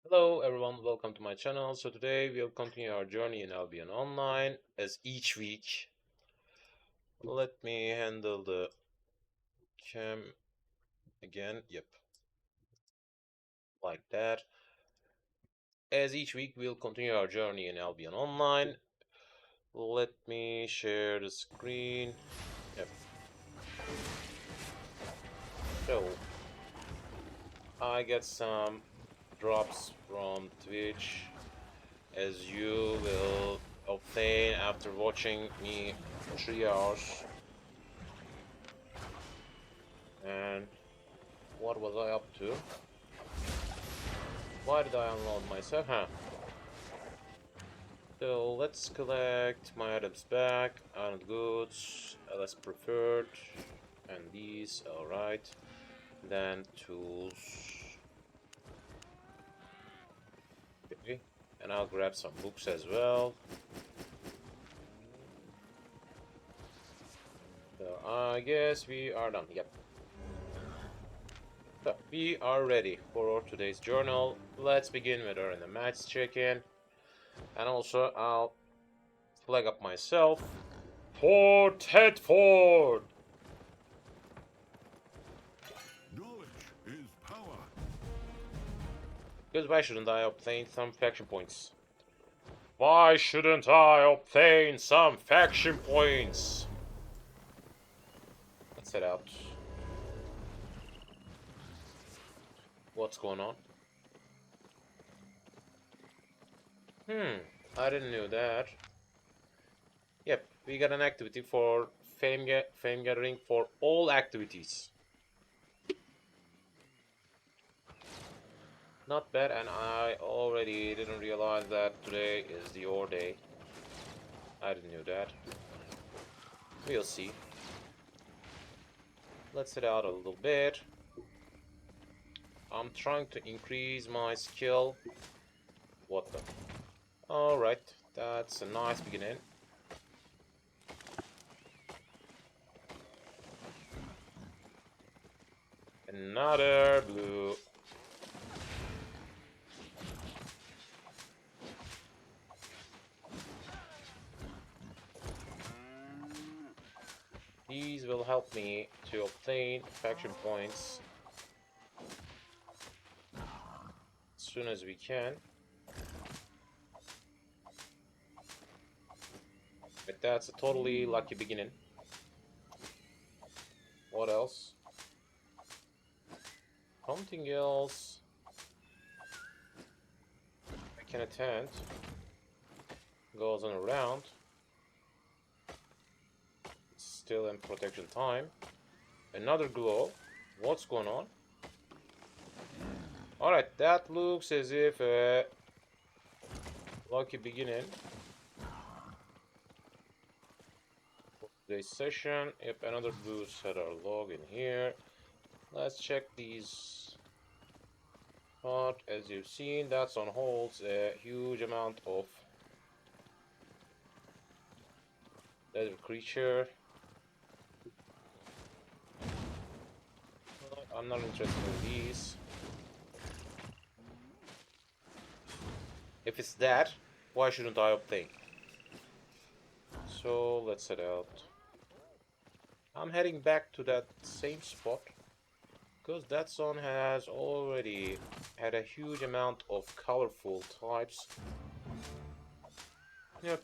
Hello everyone, welcome to my channel. So today we'll continue our journey in Albion Online as each week. Let me handle the cam again. Yep, like that. As each week we'll continue our journey in Albion Online. Let me share the screen. Yep. So I get some drops from Twitch as you will obtain after watching me 3 hours. And what was I up to? Why did I unload myself? So let's collect my items back. Iron goods, less preferred, and these. Alright. Then tools. Okay. And I'll grab some books as well. So I guess we are done. Yep. So we are ready for today's journal. Let's begin with our in the match check-in. And also I'll flag up myself. Fort Tedford! Knowledge is power. Because why shouldn't I obtain some faction points? Why shouldn't I obtain some faction points? Let's head out. What's going on? I didn't know that. Yep, we got an activity for fame gathering for all activities. Not bad, and I already didn't realize that today is the ore day. I didn't know that. We'll see. Let's head out a little bit. I'm trying to increase my skill. What the? Alright, that's a nice beginning. Another blue. These will help me to obtain faction points as soon as we can. But that's a totally lucky beginning. What else? Something else I can attend. Goes on around. Still in protection time. Another glow. What's going on? Alright, that looks as if a lucky beginning. Today's session. Yep, another boost had our log in here. Let's check these. But as you've seen, that's on holds a huge amount of desert creature. I'm not interested in these. If it's that, why shouldn't I obtain? So let's head out. I'm heading back to that same spot because that zone has already had a huge amount of colorful types. Yep.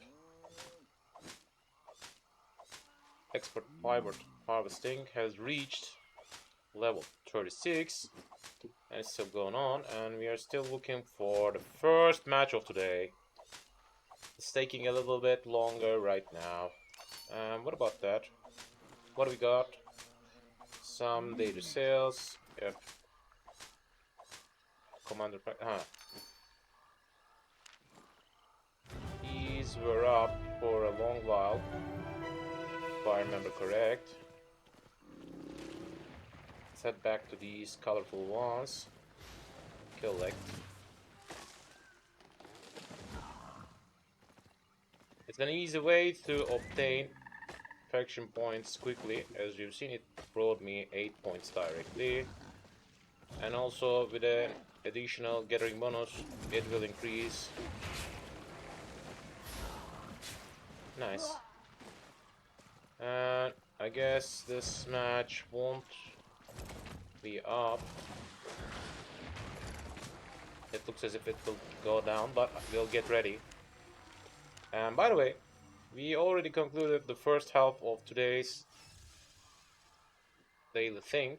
Expert fiber harvesting has reached level 36 and it's still going on, and we are still looking for the first match of today. It's taking a little bit longer right now. What about that? What do we got? Some data sales. Yep. Commander. These were up for a long while, if I remember correct. Let's head back to these colorful ones. Collect. It's an easy way to obtain faction points quickly. As you've seen, it brought me 8 points directly. And also with a additional gathering bonus, it will increase. Nice. And I guess this match won't be up. It looks as if it will go down, but we'll get ready. And by the way, we already concluded the first half of today's daily thing.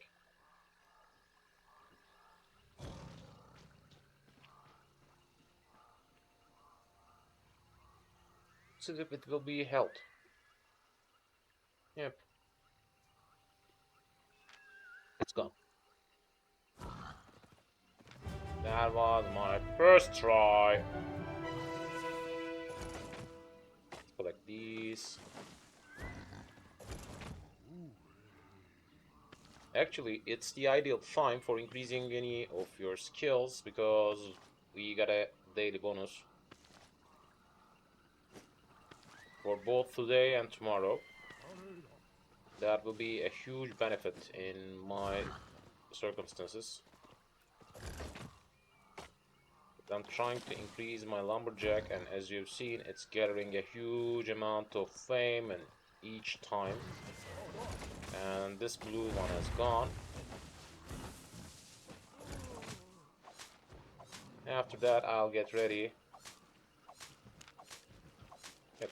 So that it will be held. Yep. It's gone. That was my first try. Let's collect these. Actually, it's the ideal time for increasing any of your skills because we got a daily bonus for both today and tomorrow. That will be a huge benefit in my circumstances. I'm trying to increase my lumberjack, and as you've seen, it's gathering a huge amount of fame and each time. And this blue one has gone. After that, I'll get ready. Yep.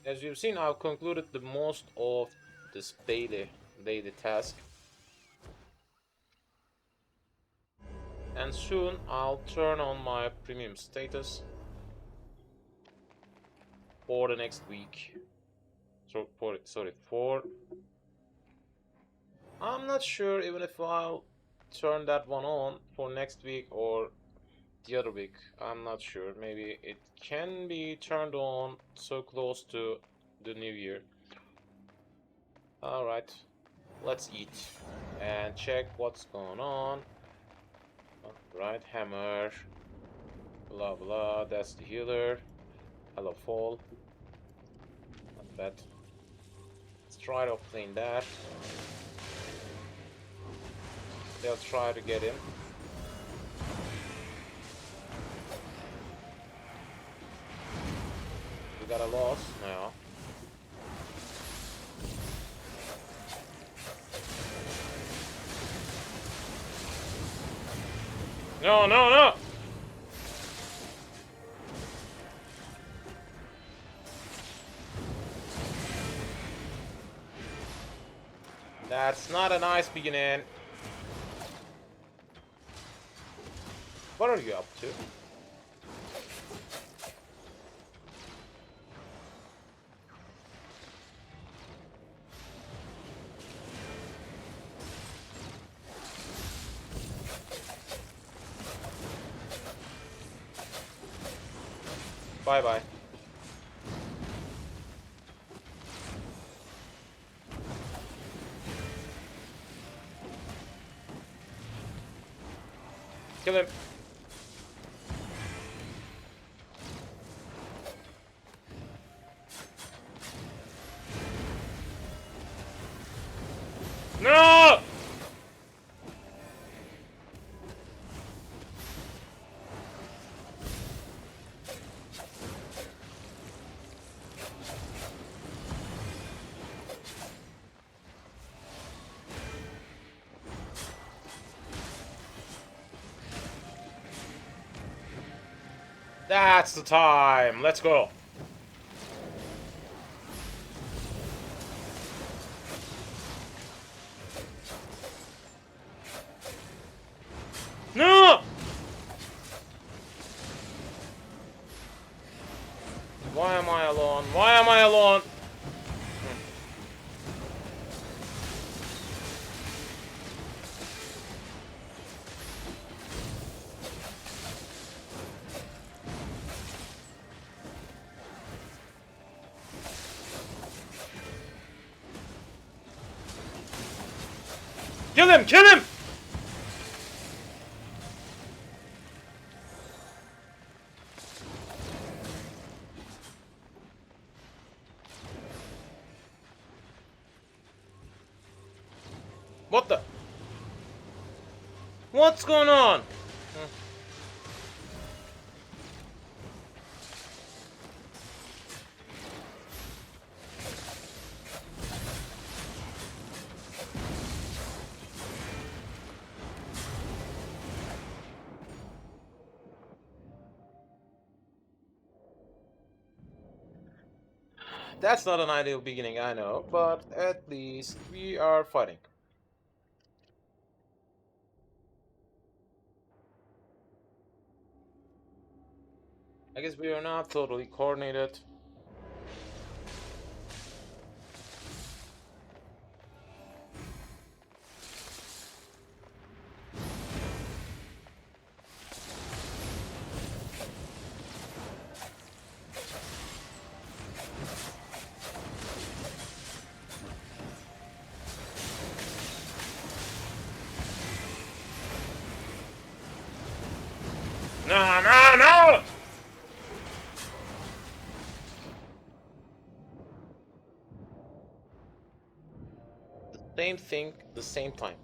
As you've seen, I've concluded the most of this daily task. And soon I'll turn on my premium status for the next week. So for I'm not sure even if I'll turn that one on for next week or the other week. I'm not sure. Maybe it can be turned on so close to the new year. Alright, let's eat and check what's going on. Right, hammer. Blah blah, that's the healer. Hello, fall. Not bad. Let's try to obtain that. They'll try to get him. We got a loss now. No, no, no! That's not a nice beginning. What are you up to? Bye-bye. Kill him. No! That's the time. Let's go. No! Why am I alone? Why am I alone? Kill him! Kill him! What the? What's going on? That's not an ideal beginning, I know, but at least we are fighting. I guess we are not totally coordinated. No, no, no! The same thing, the same time.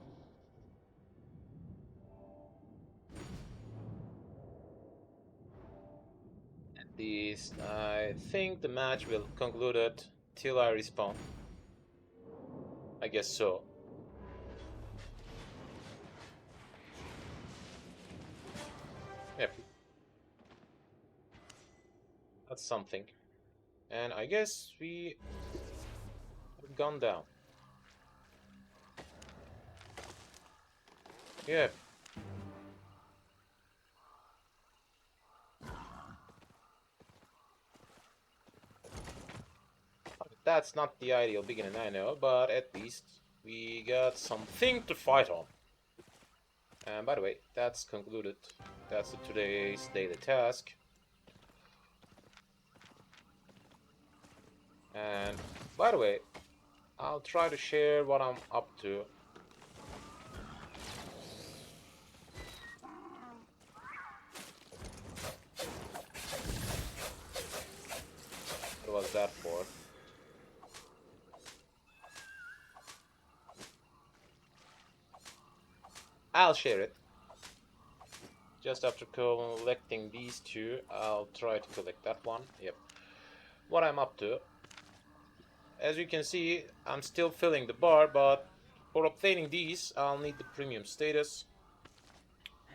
At least I think the match will conclude it till I respawn. I guess so. Yep. That's something. And I guess we have gone down. Yep. That's not the ideal beginning, I know, but at least we got something to fight on. And by the way, that's concluded. That's today's daily task. And by the way, I'll try to share what I'm up to. What was that for? I'll share it. Just after collecting these two, I'll try to collect that one. Yep. What I'm up to. As you can see, I'm still filling the bar, but for obtaining these, I'll need the premium status.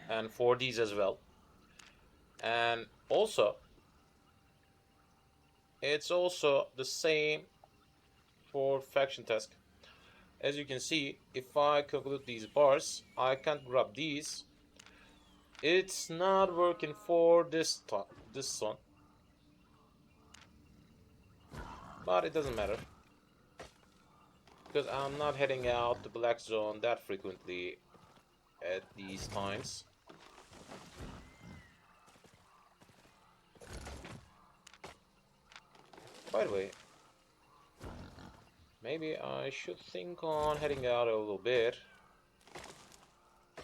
And for these as well. And also, it's also the same for faction task. As you can see, if I conclude these bars, I can't grab these. It's not working for this one, but it doesn't matter because I'm not heading out the black zone that frequently at these times. By the way, maybe I should think on heading out a little bit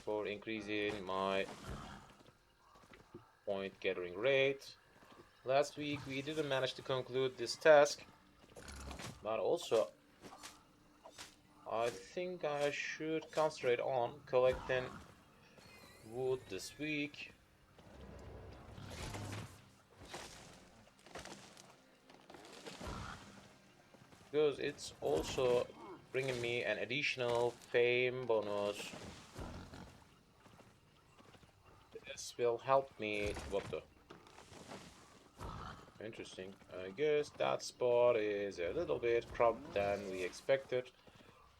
for increasing my point gathering rate. Last week we didn't manage to conclude this task, but also I think I should concentrate on collecting wood this week. Because it's also bringing me an additional fame bonus. This will help me. What the? Interesting. I guess that spot is a little bit cropped than we expected.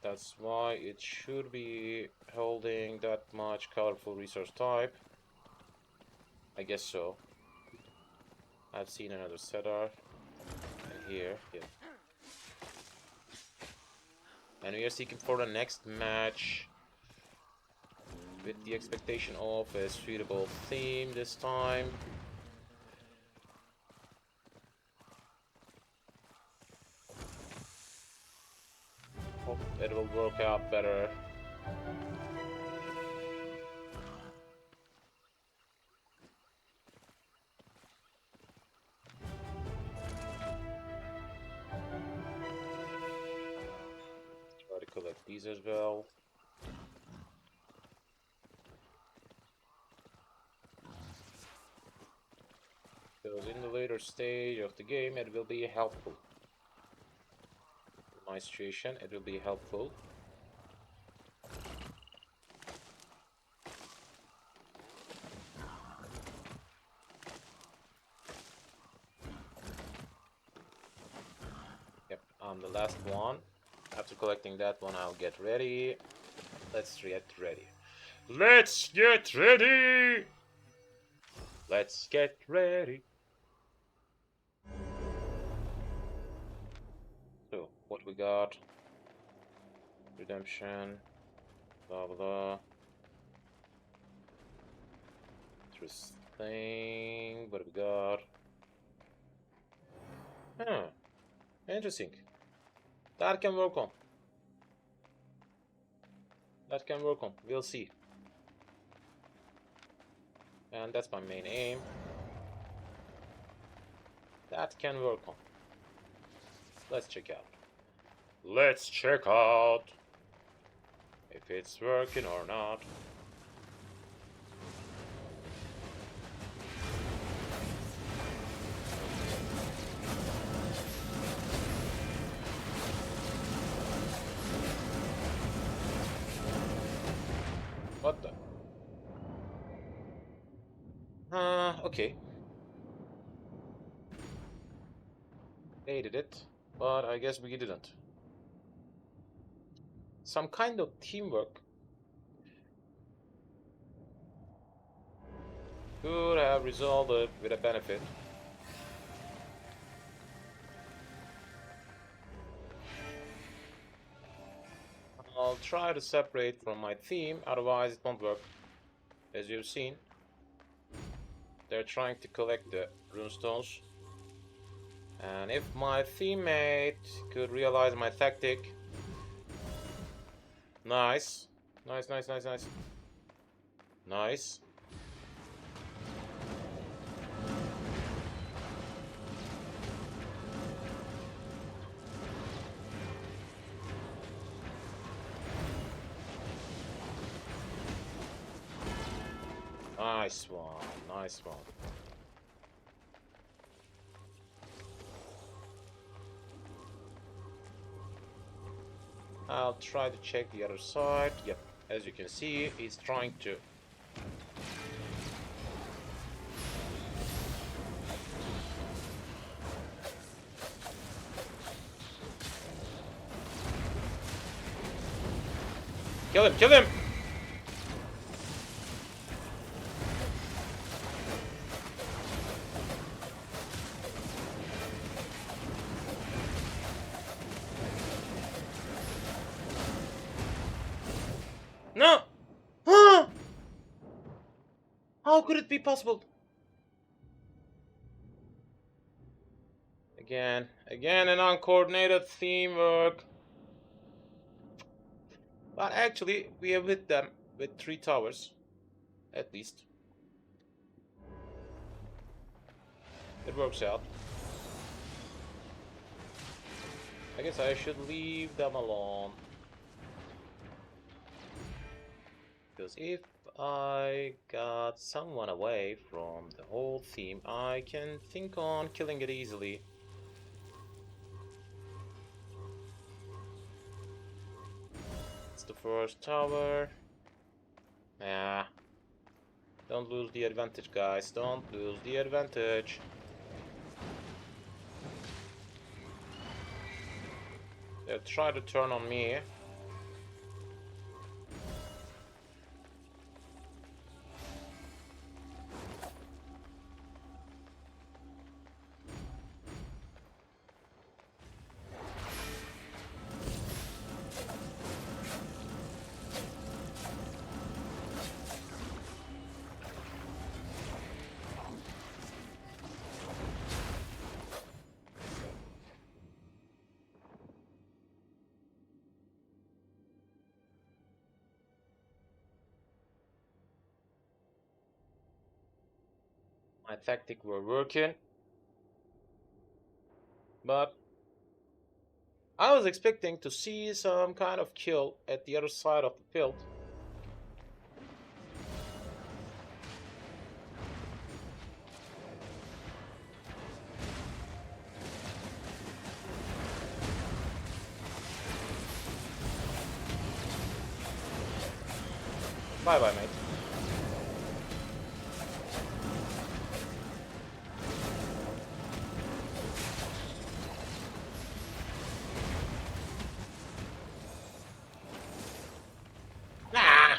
That's why it should be holding that much colorful resource type. I guess so. I've seen another setter here. Yeah. And we are seeking for the next match with the expectation of a suitable theme this time. Hope it will work out better. Try to collect these as well. because in the later stage of the game it will be helpful. In my situation, it will be helpful. Yep, I'm the last one. After collecting that one, I'll get ready. Let's get ready. Let's get ready! Let's get ready. So, what we got? Redemption. Blah blah. Interesting. What we got? Huh. Interesting. That can work on. That can work on. We'll see. And that's my main aim. That can work on. Let's check out. Let's check out if it's working or not. What the? Okay. They did it, but I guess we didn't. Some kind of teamwork could have resulted with a benefit. I'll try to separate from my team, otherwise it won't work. As you've seen, they're trying to collect the runestones. And if my teammate could realize my tactic. Nice. Nice, nice, nice, nice. Nice. Nice one, nice one. I'll try to check the other side. Yep, as you can see, he's trying to. Kill him, kill him! No! Huh? How could it be possible? Again an uncoordinated teamwork. But actually, we have hit them with 3 towers, at least. It works out. I guess I should leave them alone. Because if I got someone away from the whole team, I can think on killing it easily. It's the first tower. Yeah. Don't lose the advantage, guys. Don't lose the advantage. They'll try to turn on me. My tactic were working, but I was expecting to see some kind of kill at the other side of the field. Bye bye, mate. Nah!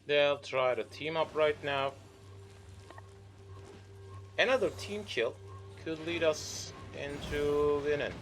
They'll try to team up right now. Another team kill could lead us into winning.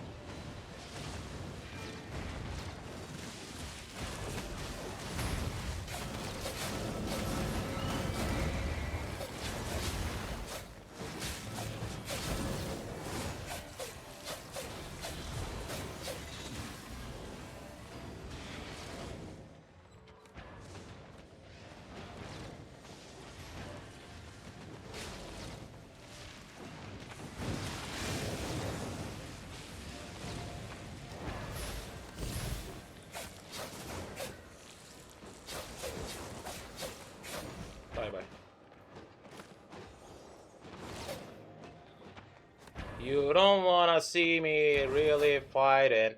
Bye bye. You don't wanna see me really fighting.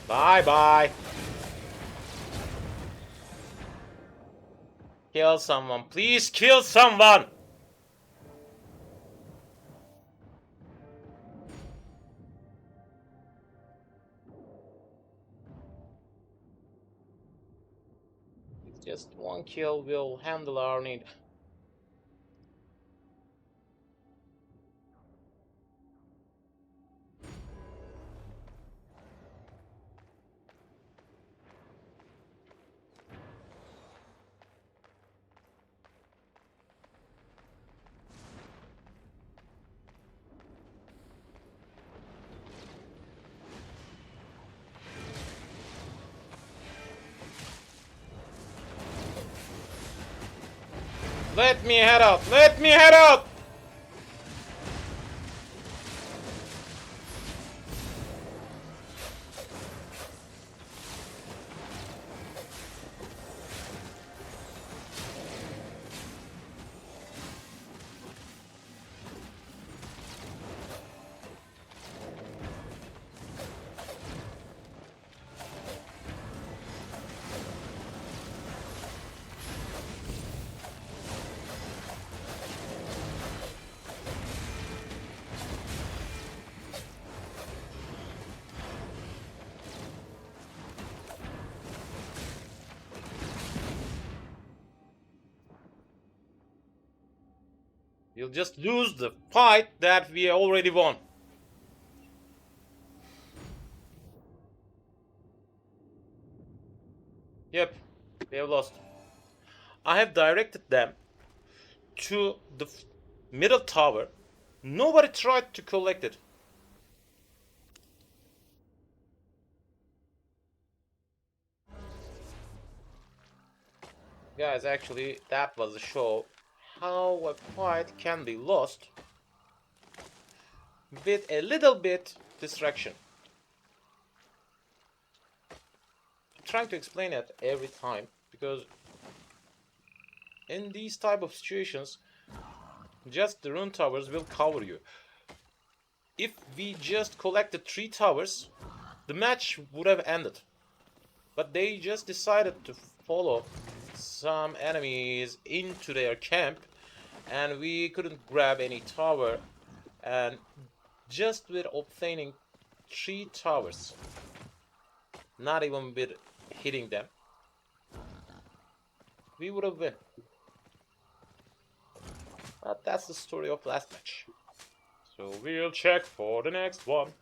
Bye bye. Kill someone. Please kill someone. Just one kill will handle our need. Let me head out. Let me head out. You'll just lose the fight that we already won. Yep, they have lost. I have directed them to the middle tower. Nobody tried to collect it. Guys, actually, that was a show how a fight can be lost with a little bit distraction. I'm trying to explain it every time because in these type of situations, just the rune towers will cover you. If we just collected 3 towers, the match would have ended. But they just decided to follow some enemies into their camp, and we couldn't grab any tower, and just with obtaining 3 towers, not even with hitting them, we would have won. But that's the story of last match. So we'll check for the next one.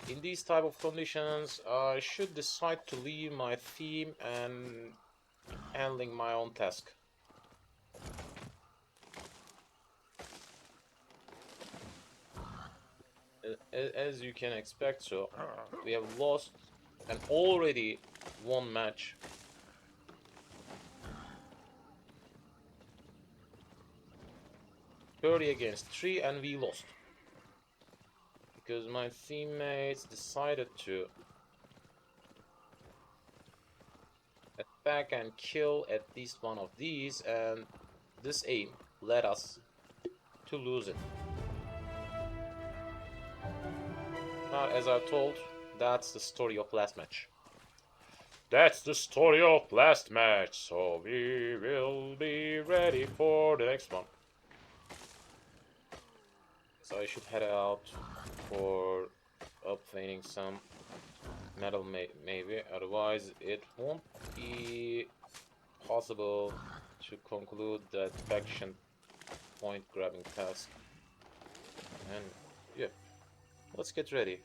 in these type of conditions, I should decide to leave my theme and handling my own task. As you can expect, so we have lost and already won match. "30 against 3 and we lost. Because my teammates decided to attack and kill at least one of these, and this aim led us to lose it. Now, as I told, that's the story of last match. That's the story of last match, so we will be ready for the next one. So I should head out for obtaining some metal, maybe, otherwise it won't be possible to conclude that faction point grabbing task. And yeah, let's get ready.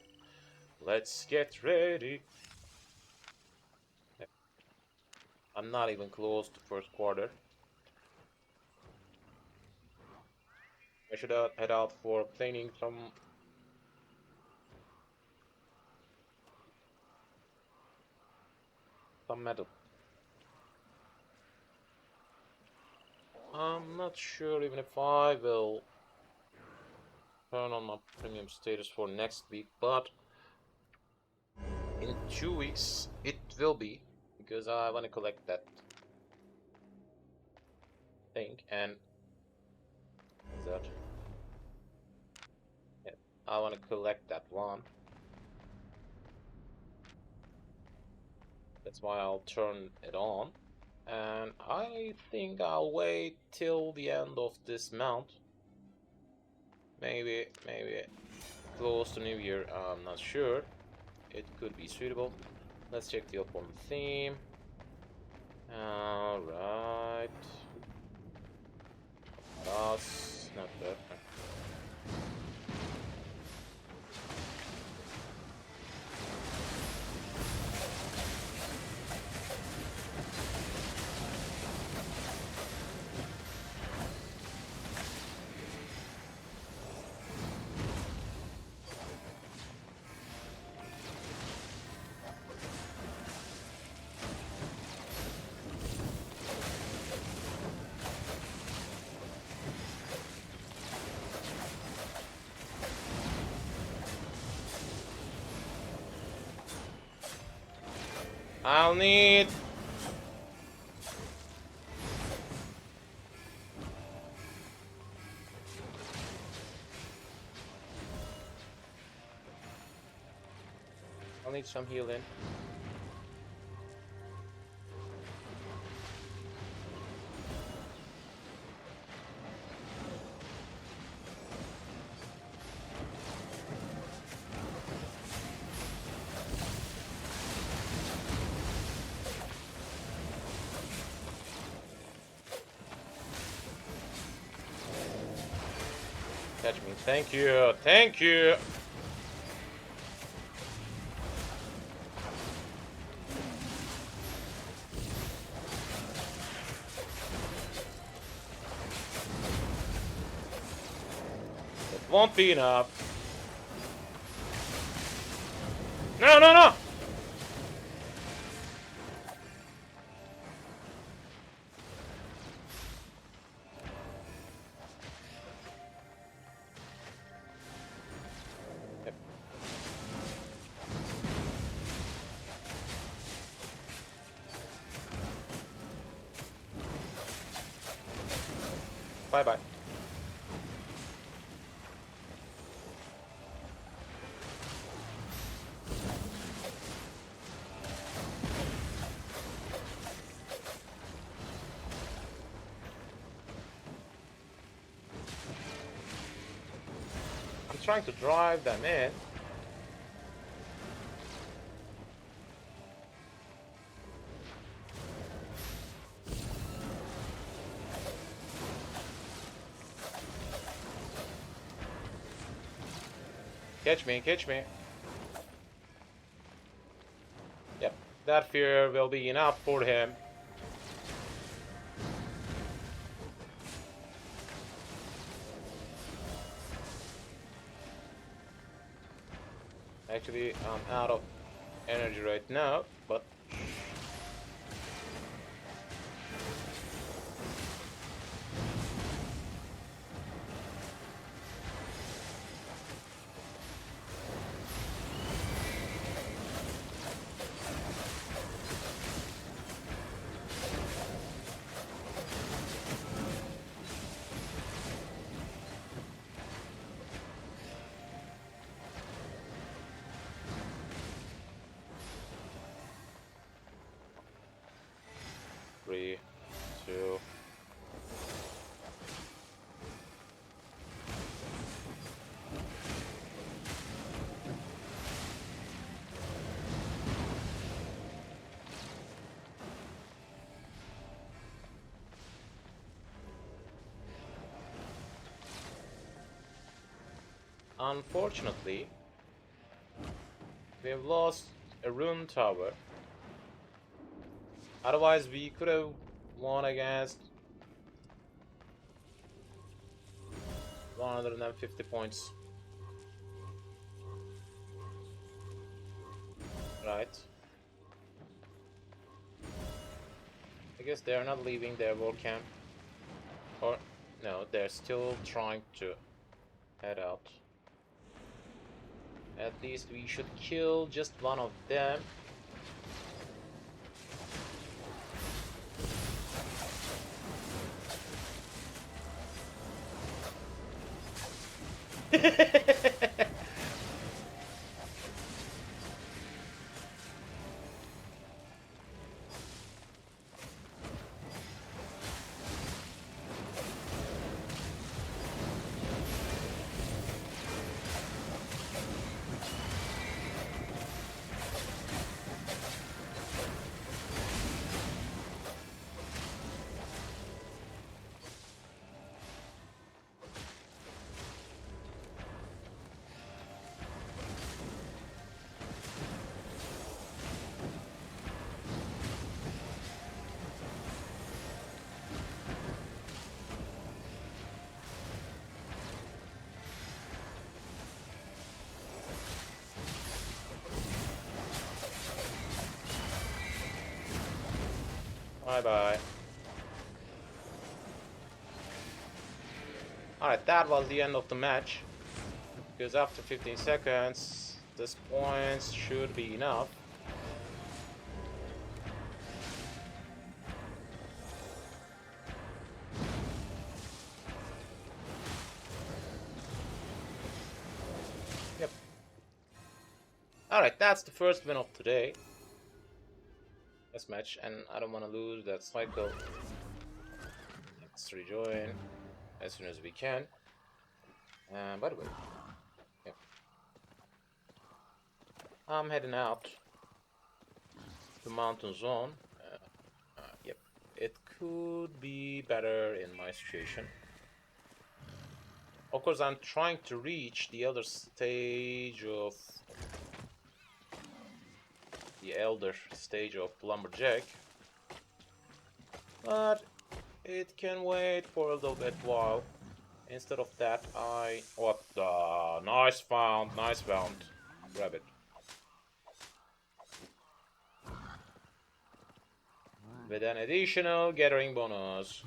Let's get ready. I'm not even close to first quarter. I should head out for obtaining some metal. I'm not sure even if I will turn on my premium status for next week, but in 2 weeks it will be, because I want to collect that thing. And is that, yeah, I want to collect that one. That's why I'll turn it on, and I think I'll wait till the end of this month. Maybe close to New Year, I'm not sure. It could be suitable. Let's check the opponent theme. Alright. That's not bad. I'll need... some healing. Catch me. Thank you. Thank you. It won't be enough. No, no, no. Yep. Bye-bye. I'm trying to drive them in. Catch me, catch me. That fear will be enough for him. Actually, I'm out of energy right now, but three, two. Unfortunately, we have lost a rune tower. Otherwise, we could have won against 150 points. Right. I guess they're not leaving their war camp. Or, no, they're still trying to head out. At least we should kill just one of them. Bye bye. Alright, that was the end of the match. Because after 15 seconds, this points should be enough. Yep. Alright, that's the first win of today. This match, and I don't want to lose that cycle. Let's rejoin as soon as we can. By the way, yeah, I'm heading out to mountain zone. Yep, it could be better in my situation. Of course, I'm trying to reach the other stage of Lumberjack, but it can wait for a little bit while. Instead of that, what the nice found, grab it. With an additional gathering bonus,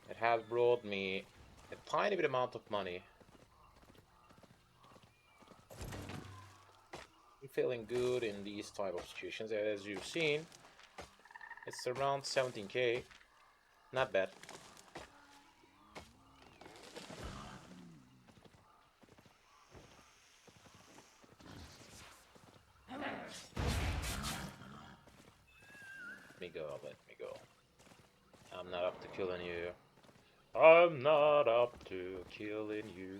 it has brought me a tiny bit amount of money. I'm feeling good in these type of situations. As you've seen, it's around 17k. Not bad. Let me go. I'm not up to killing you. I'm not up to killing you.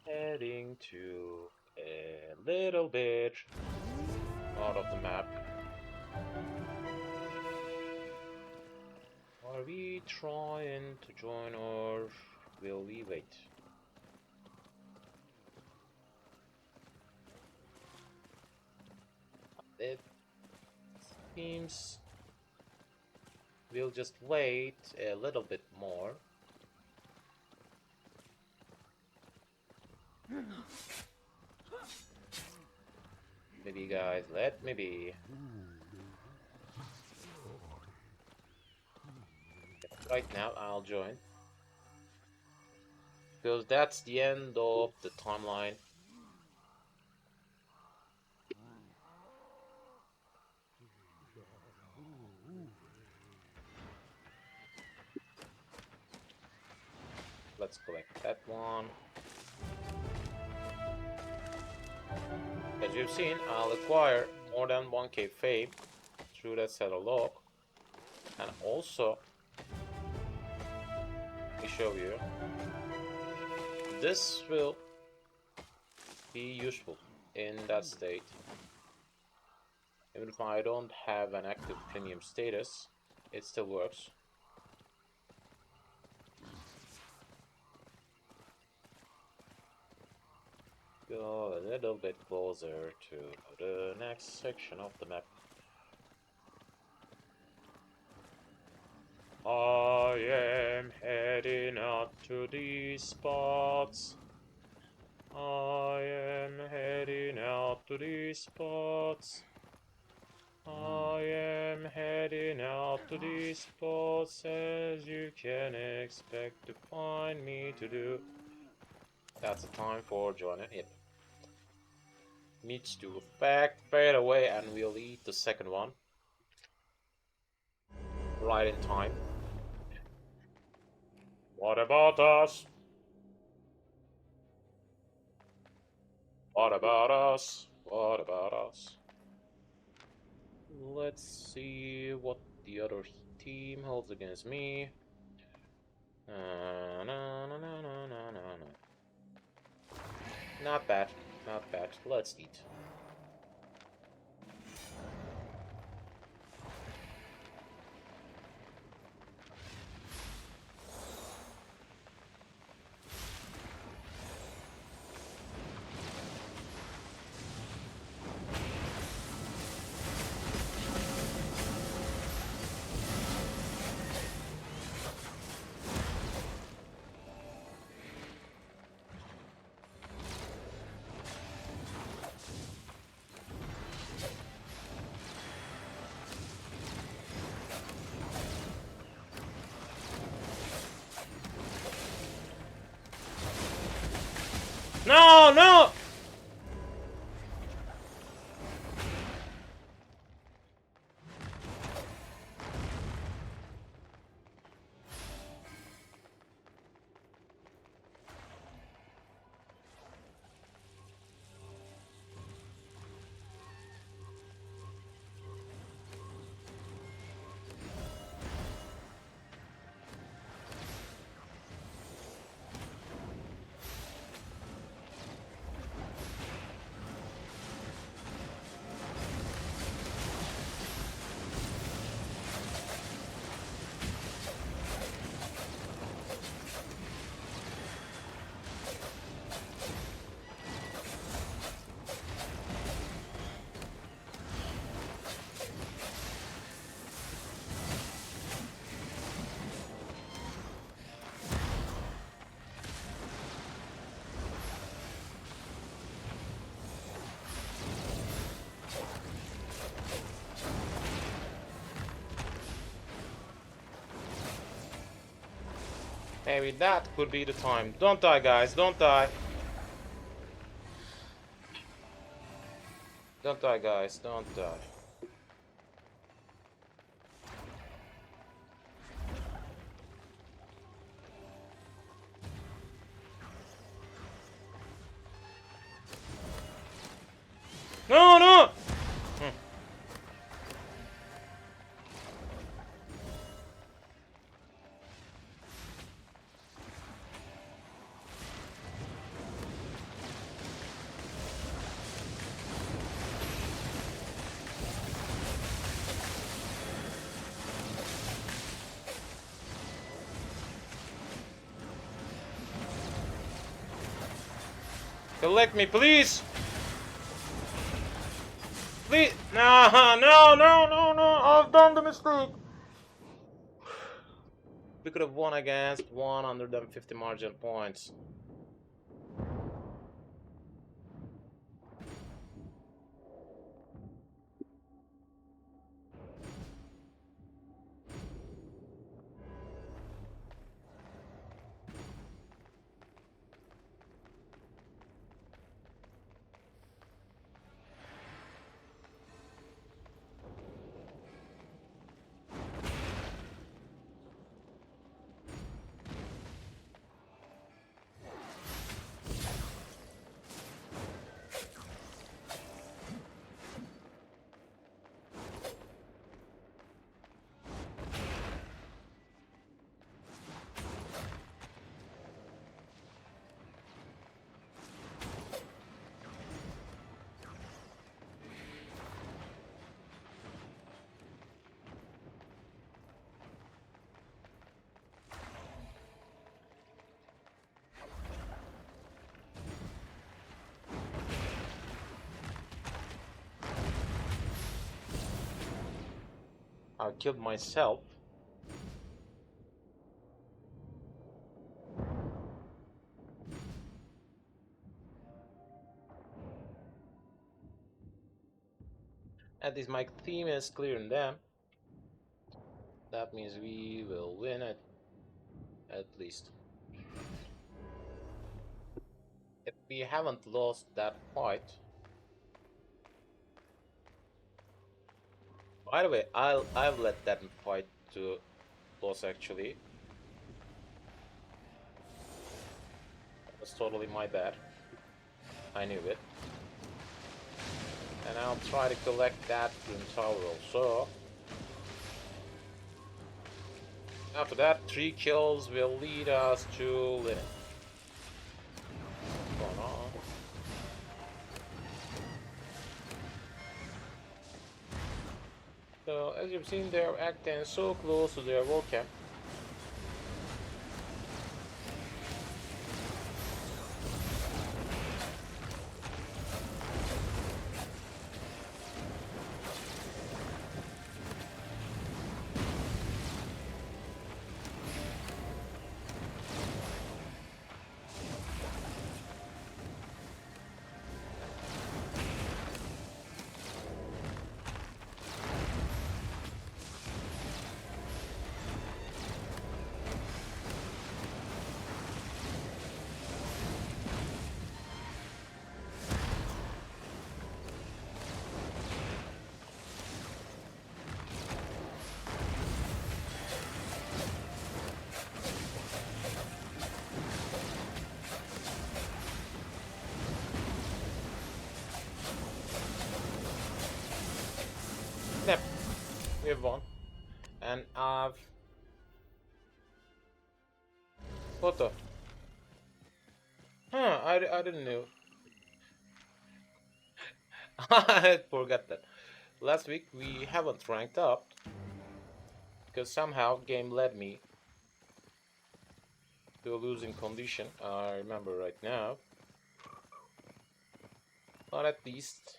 Heading to a little bit out of the map. we trying to join or will we wait? It seems we'll just wait a little bit more. Maybe guys, let me be. Right now I'll join. Because that's the end of the timeline. Let's collect that one. As you've seen, I'll acquire more than 1k fame through that saddle lock. And also, let me show you. This will be useful in that state. Even if I don't have an active premium status, it still works. Go a little bit closer to the next section of the map. I am heading out to these spots. I am heading out to these spots. I am heading out to these spots as you can expect to find me to do. That's the time for joining it. Needs to fade away and we'll eat the second one. Right in time. What about us? What about us? What about us? Let's see what the other team holds against me. Not bad, not bad. Let's eat. No, no! Maybe that could be the time. Don't die, guys. Don't die. Don't die, guys. Don't die. No, no! Collect me, please! Please! No, no, no, no, no! I've done the mistake! We could have won against 150 margin points. I killed myself. At least my team is clearing them. That means we will win it. At least. If we haven't lost that fight. By the way, I've let that fight to lose actually. That's totally my bad. I knew it. And I'll try to collect that Green Tower also. After that, 3 kills will lead us to Linen. What's going on? So, as you've seen, they're acting so close to their war camp. Snap! We have won. And what the? Huh, I didn't know. I forgot that. Last week we haven't ranked up because somehow game led me to a losing condition. I remember right now. But at least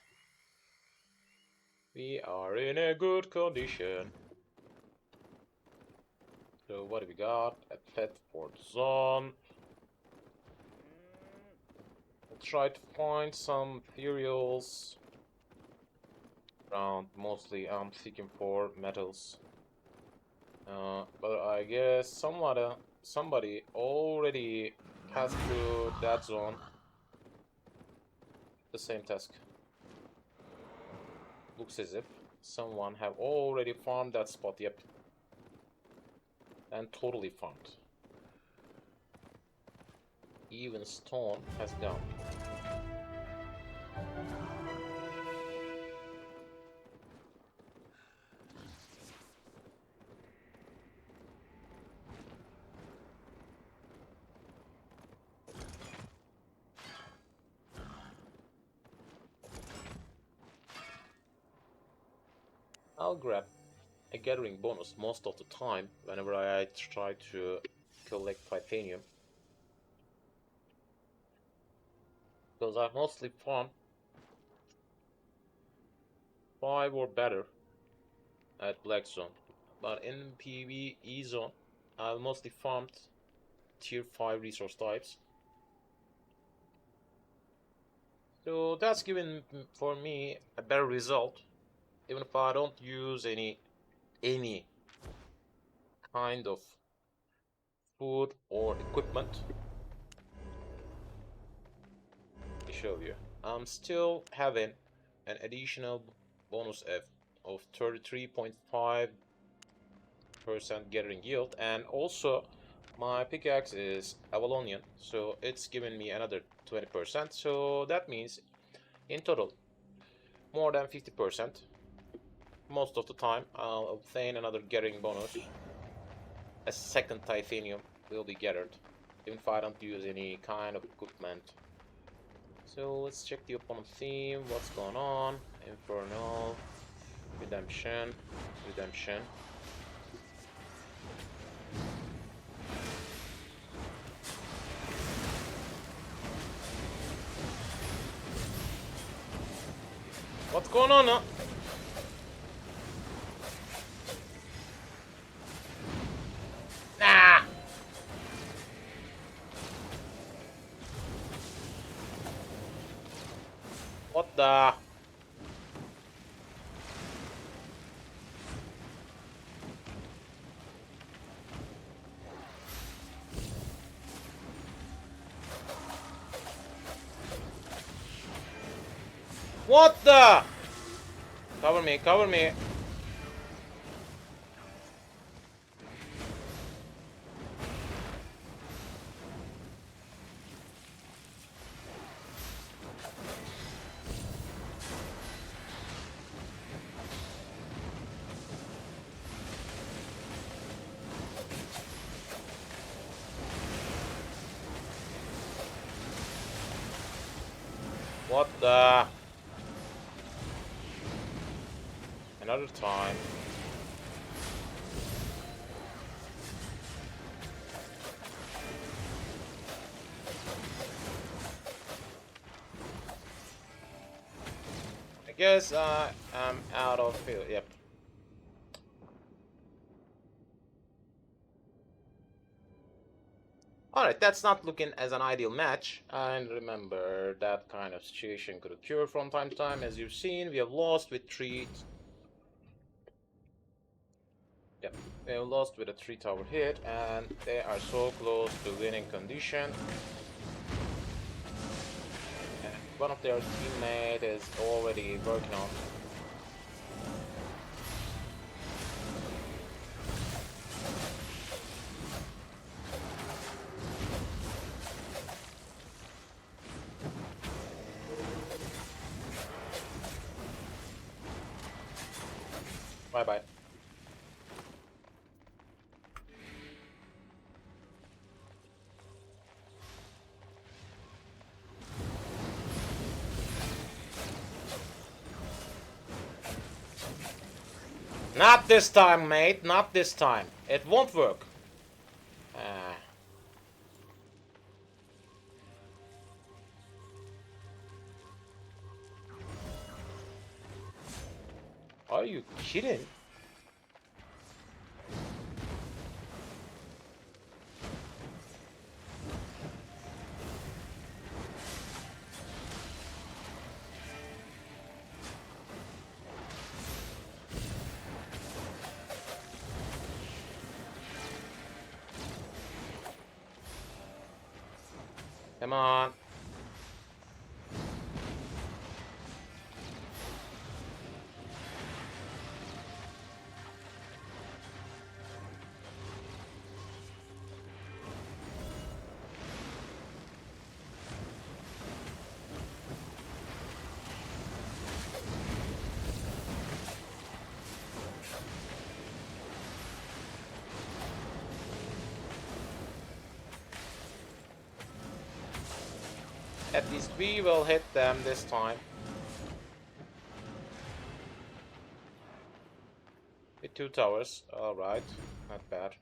we are in a good condition. So what do we got? A Thetford zone. I'll try to find some materials around. Mostly I'm seeking for metals. But I guess somebody already passed through that zone. The same task. Looks as if someone have already farmed that spot. Yep. And totally farmed. Even stone has gone. I'll grab a gathering bonus most of the time whenever I try to collect titanium. because I mostly farm 5 or better at Black Zone. But in PvE zone, I've mostly farmed tier 5 resource types. So that's given for me a better result, even if I don't use any kind of food or equipment. Let me show you. I'm still having an additional bonus of 33.5% gathering yield, and also my pickaxe is Avalonian, so it's giving me another 20%. So that means in total more than 50%. Most of the time I'll obtain another gathering bonus. A second titanium will be gathered, even if I don't use any kind of equipment. So let's check the opponent theme. What's going on? Infernal, redemption, redemption. What's going on now? Nah! What the? What the? Cover me, cover me. What the? Another time. I guess I'm out of field. Yep. Alright, that's not looking as an ideal match. And remember, that kind of situation could occur from time to time. As you've seen, we have lost with 3. Yep, we have lost with a 3-tower hit, and they are so close to winning condition. And one of their teammates is already working on. Bye bye. Not this time, mate. Not this time. It won't work. Are you kidding? Come on. At least we will hit them this time. With 2 towers. Alright. Not bad.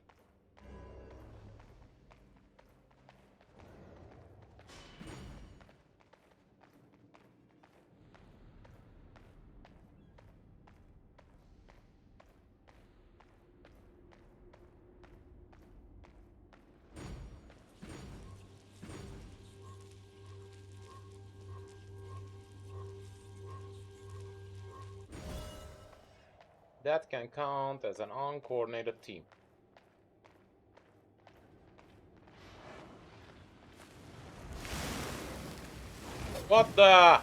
that can count as an uncoordinated team. What the?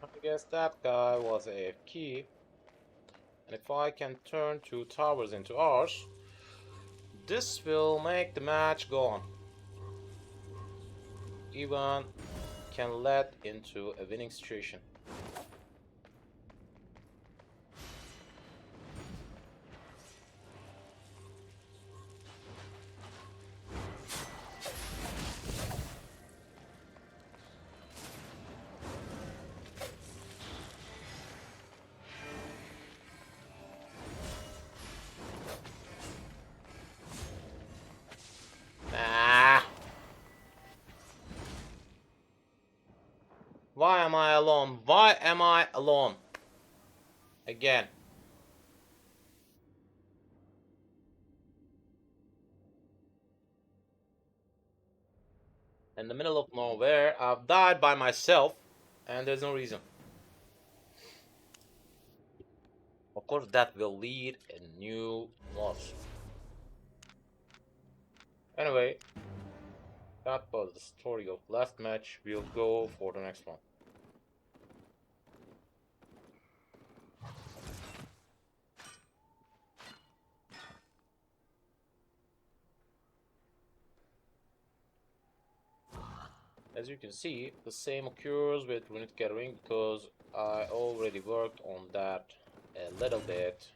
I guess that guy was AFK. And if I can turn 2 towers into ours, this will make the match go on. Even can lead into a winning situation. Why am I alone? Why am I alone? Again. In the middle of nowhere, I've died by myself, and there's no reason. Of course, that will lead a new loss. Anyway, that was the story of last match. We'll go for the next one. As you can see, the same occurs with unit gathering because I already worked on that a little bit.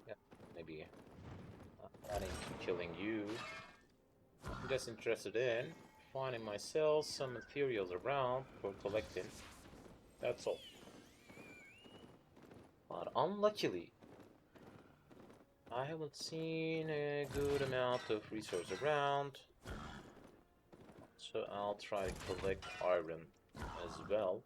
Yeah, maybe planning to killing you. I'm just interested in finding myself some materials around for collecting. That's all. But unluckily, I haven't seen a good amount of resources around. So I'll try to collect iron as well.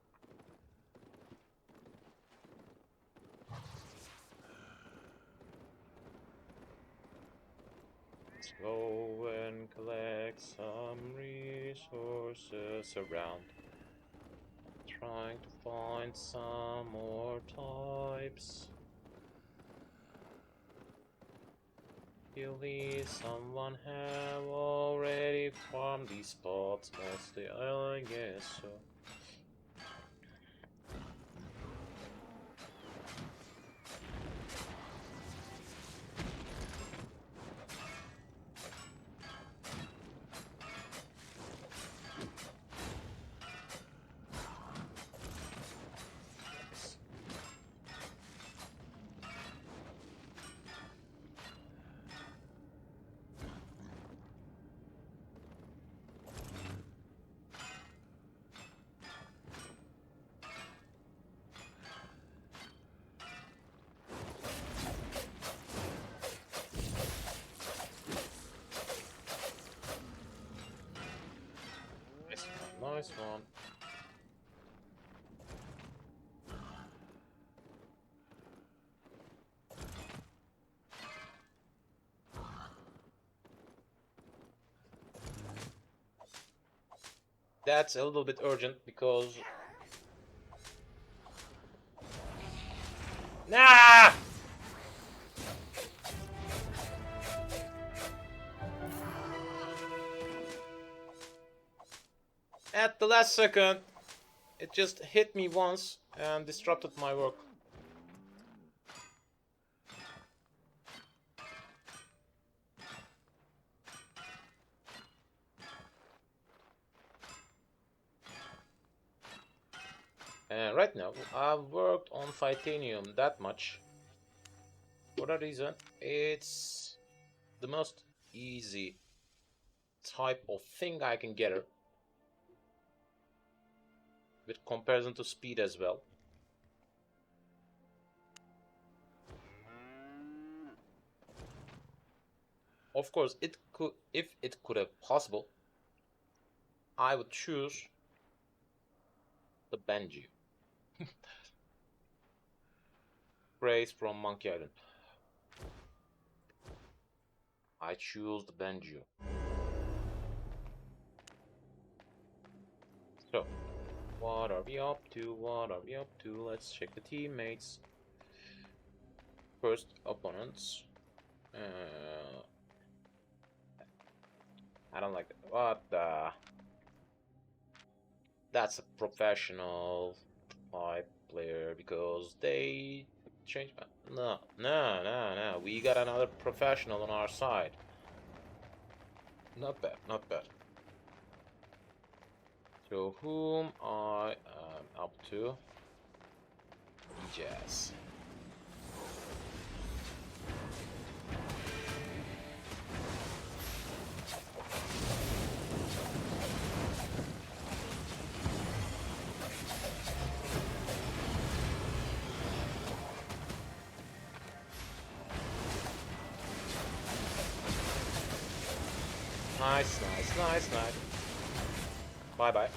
Let's go and collect some resources around. Trying to find some more types. Clearly, someone have already farmed these spots, mostly I guess so. Nice one. That's a little bit urgent because... Nah! At the last second, it just hit me once and disrupted my work. And right now, I've worked on titanium that much. For that reason, it's the most easy type of thing I can get her. With comparison to speed as well. Of course, it could, if it could have possible, I would choose the Benji. Praise from Monkey Island. I choose the Benji. So, what are we up to? What are we up to? Let's check the teammates. First opponents. I don't like that. What the? That's a professional type player because they changed. No. We got another professional on our side. Not bad, not bad. So whom I am up to? Jazz. Nice. Bye.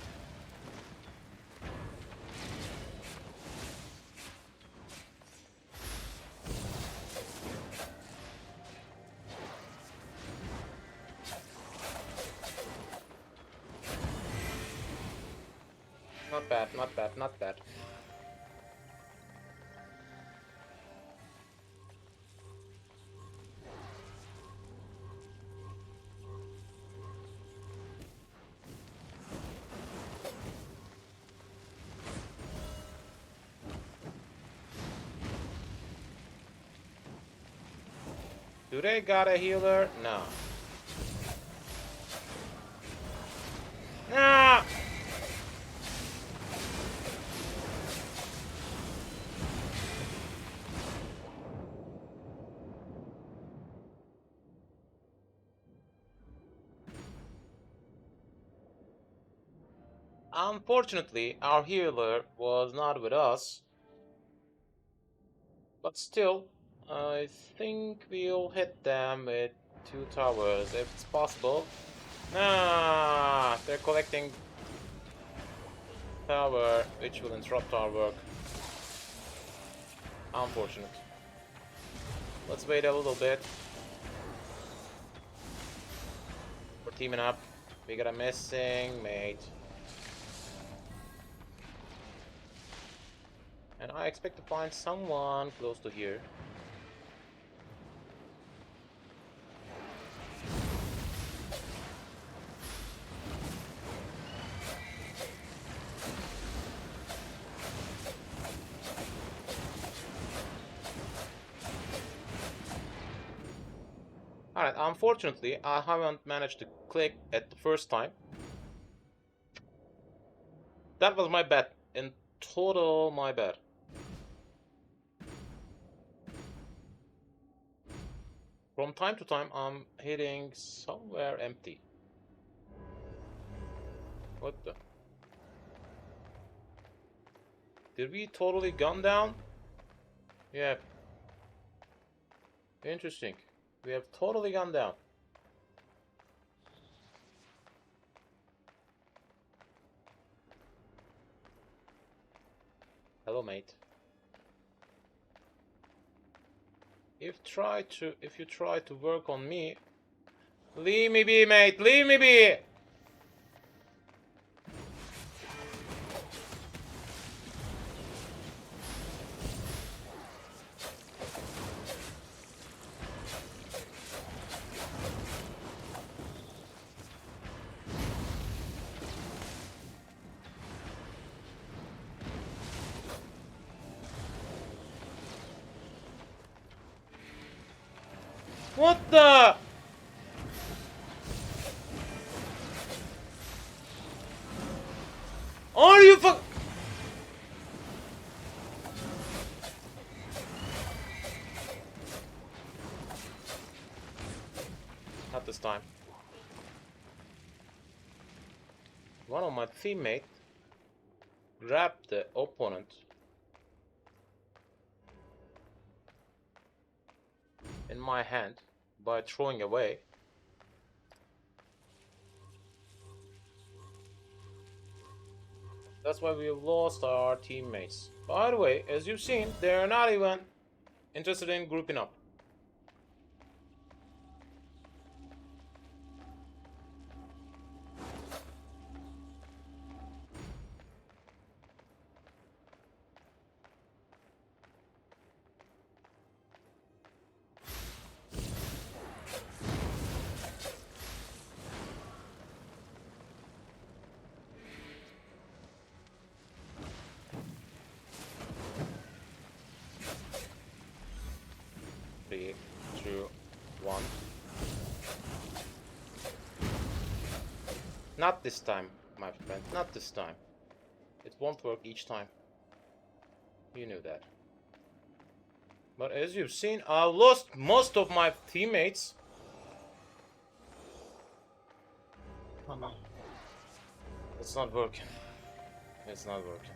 Not bad. Do they got a healer? No. Nah! Unfortunately, our healer was not with us. But still, I think we'll hit them with 2 towers if it's possible. Nah, they're collecting tower, which will interrupt our work. Unfortunate. Let's wait a little bit. We're teaming up. We got a missing mate. And I expect to find someone close to here. Alright, unfortunately, I haven't managed to click at the first time. That was my bad. In total, my bad. From time to time, I'm hitting somewhere empty. What the? Did we totally gun down? Yeah. Interesting. We have totally gone down. Hello, mate. If you try to work on me, leave me be, mate. Leave me be. What the? Are you fuck? time. One of my teammates grabbed the opponent in my hand by throwing away. That's why we lost our teammates. By the way, as you've seen, they're not even interested in grouping up. Three, two, one. Not this time, my friend. Not this time. It won't work each time. You knew that. But as you've seen, I lost most of my teammates. It's not working. It's not working.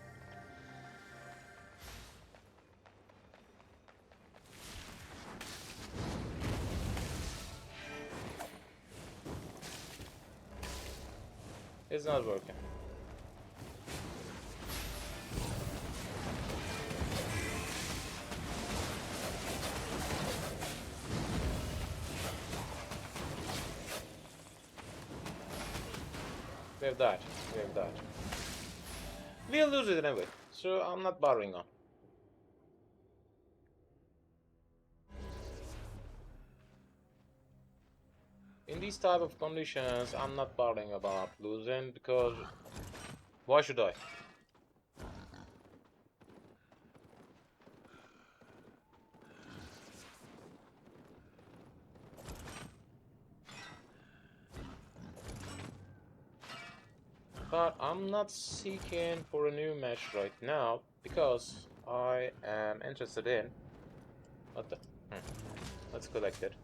It's not working. We have died. We have died. We'll lose it anyway, so I'm not bothering on. In these type of conditions, I'm not bothering about losing because why should I? But I'm not seeking for a new match right now because I am interested in what the let's collect it.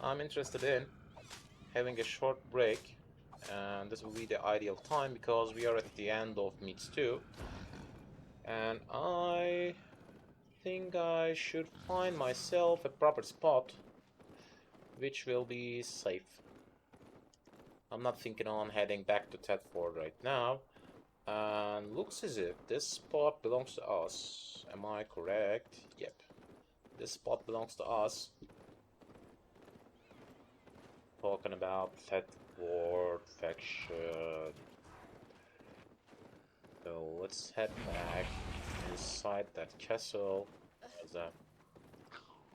I'm interested in having a short break, and this will be the ideal time because we are at the end of meets 2, and I think I should find myself a proper spot which will be safe. I'm not thinking on heading back to Tedford right now, and looks as if this spot belongs to us. Am I correct? Yep, this spot belongs to us. Talking about Tedford faction. So let's head back inside that castle. Where's that?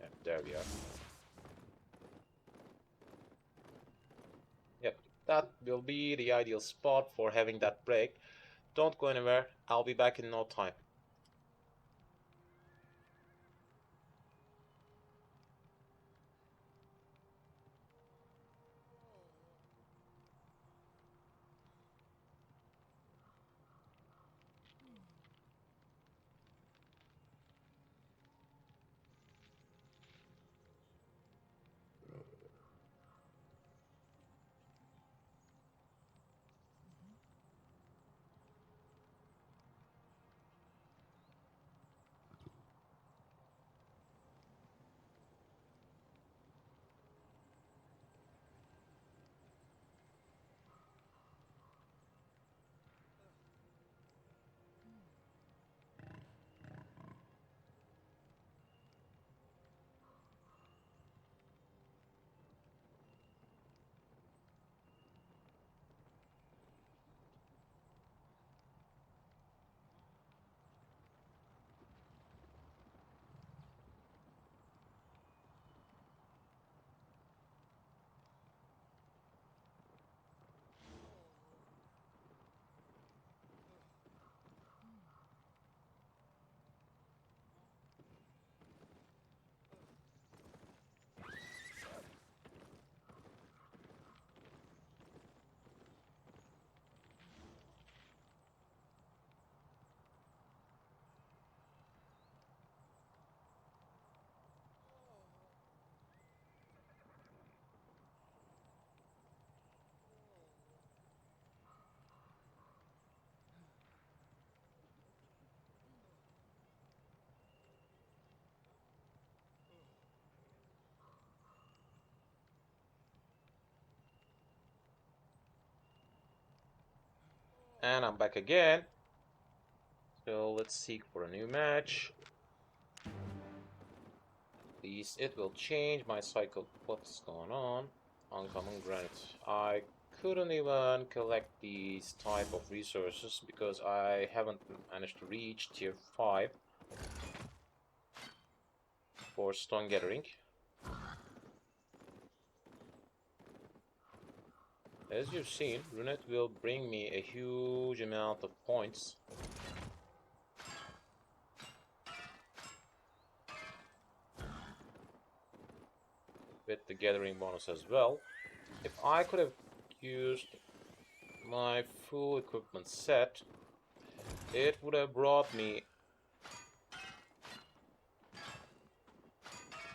Yeah, there we are. Yep, that will be the ideal spot for having that break. Don't go anywhere, I'll be back in no time. And I'm back again. So let's seek for a new match. Please, it will change my cycle. What's going on? Uncommon granite. I couldn't even collect these type of resources because I haven't managed to reach tier 5 for stone gathering. As you've seen, Runet will bring me a huge amount of points. With the gathering bonus as well. If I could have used my full equipment set, it would have brought me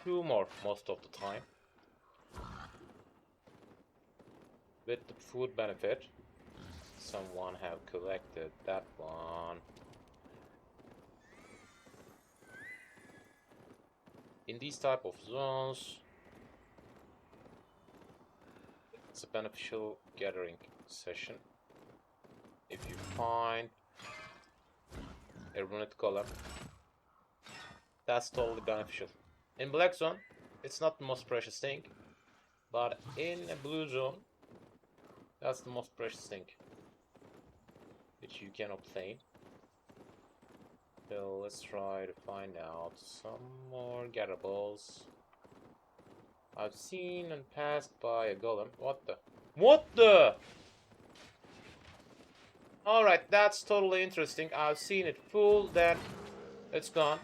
2 more most of the time. With the food benefit, someone have collected that one. In these type of zones, it's a beneficial gathering session. If you find a runic column, that's totally beneficial. In black zone, it's not the most precious thing, but in a blue zone, that's the most precious thing which you can obtain. So let's try to find out some more gatherables. I've seen and passed by a golem. What the? What the? Alright, that's totally interesting. I've seen it full, then it's gone.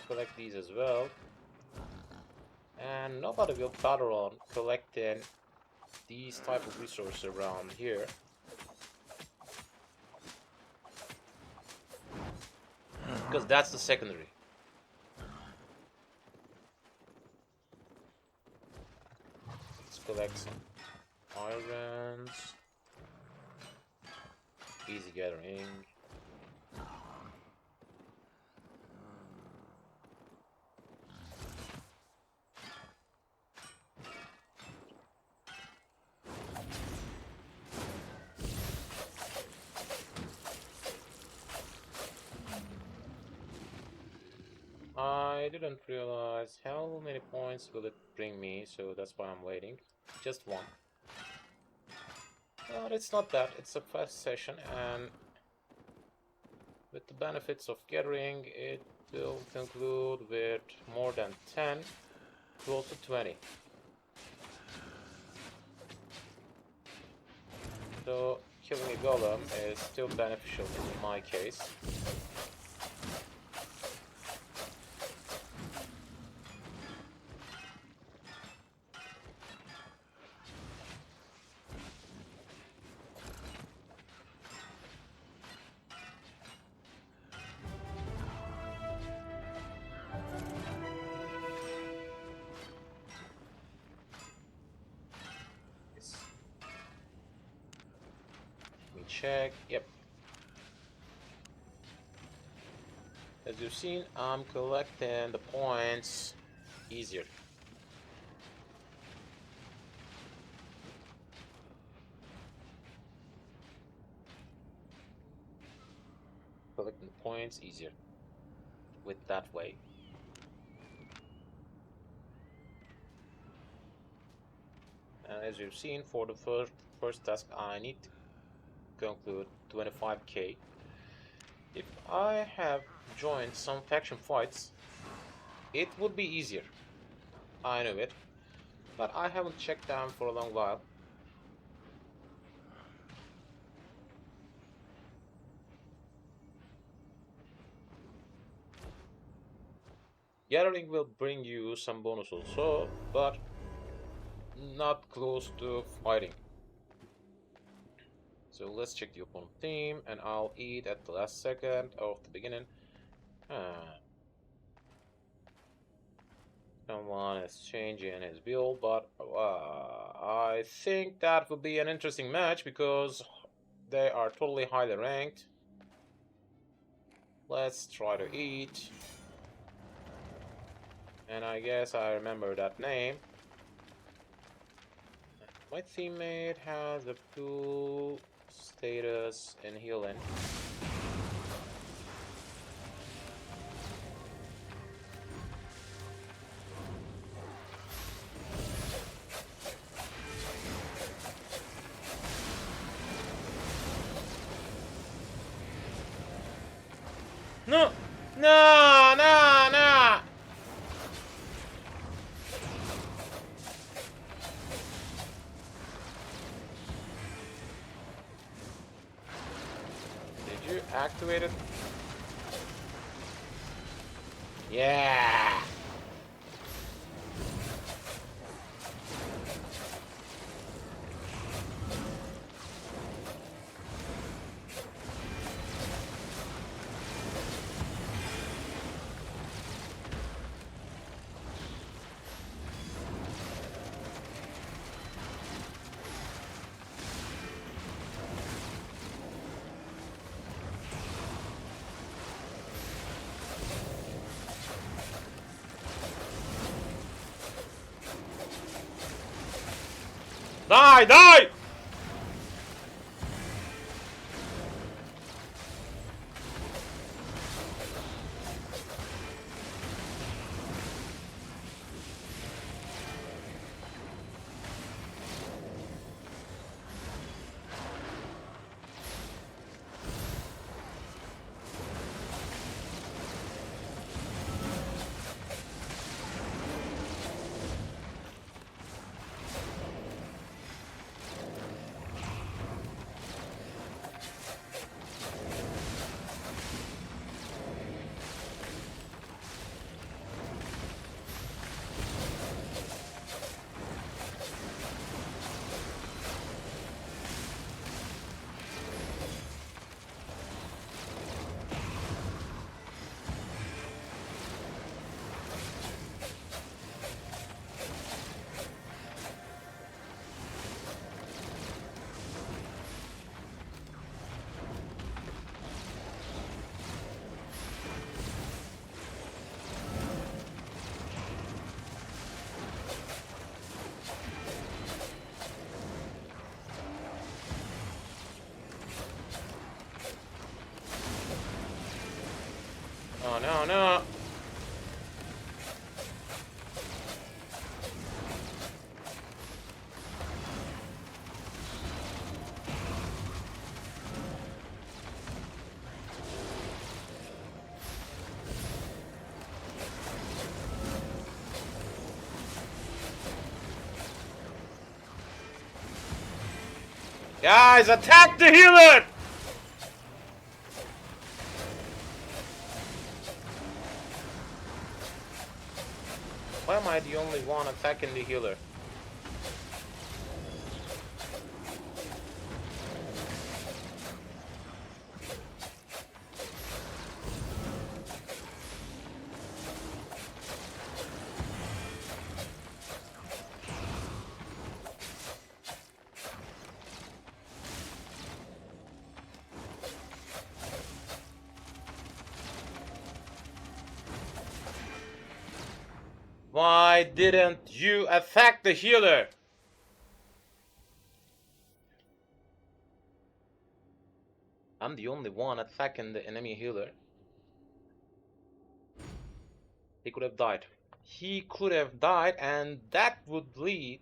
Collect these as well. And nobody will bother on collecting these type of resources around here. Because that's the secondary. Let's collect some irons. Easy gathering. I didn't realize how many points will it bring me, so that's why I'm waiting. Just one. But it's not that, it's a fast session, and with the benefits of gathering, it will conclude with more than 10, close to 20. So killing a golem is still beneficial in my case. Check. Yep. As you've seen, I'm collecting the points easier. Collecting points easier with that way. And as you've seen, for the first task, I need to conclude 25k. If I have joined some faction fights, it would be easier. I know it, but I haven't checked them for a long while. Gathering will bring you some bonus also, but not close to fighting. So let's check the opponent team, and I'll eat at the last second of the beginning. Someone is changing his build, but I think that would be an interesting match because they are totally highly ranked. Let's try to eat. And I guess I remember that name. My teammate has a full status in healing. No! No! No! No! Did you activate it? Yeah! Die! Die! Oh no, no! Guys, attack the healer! Why am I the only one attacking the healer? Why didn't you attack the healer? I'm the only one attacking the enemy healer. He could have died. He could have died, and that would lead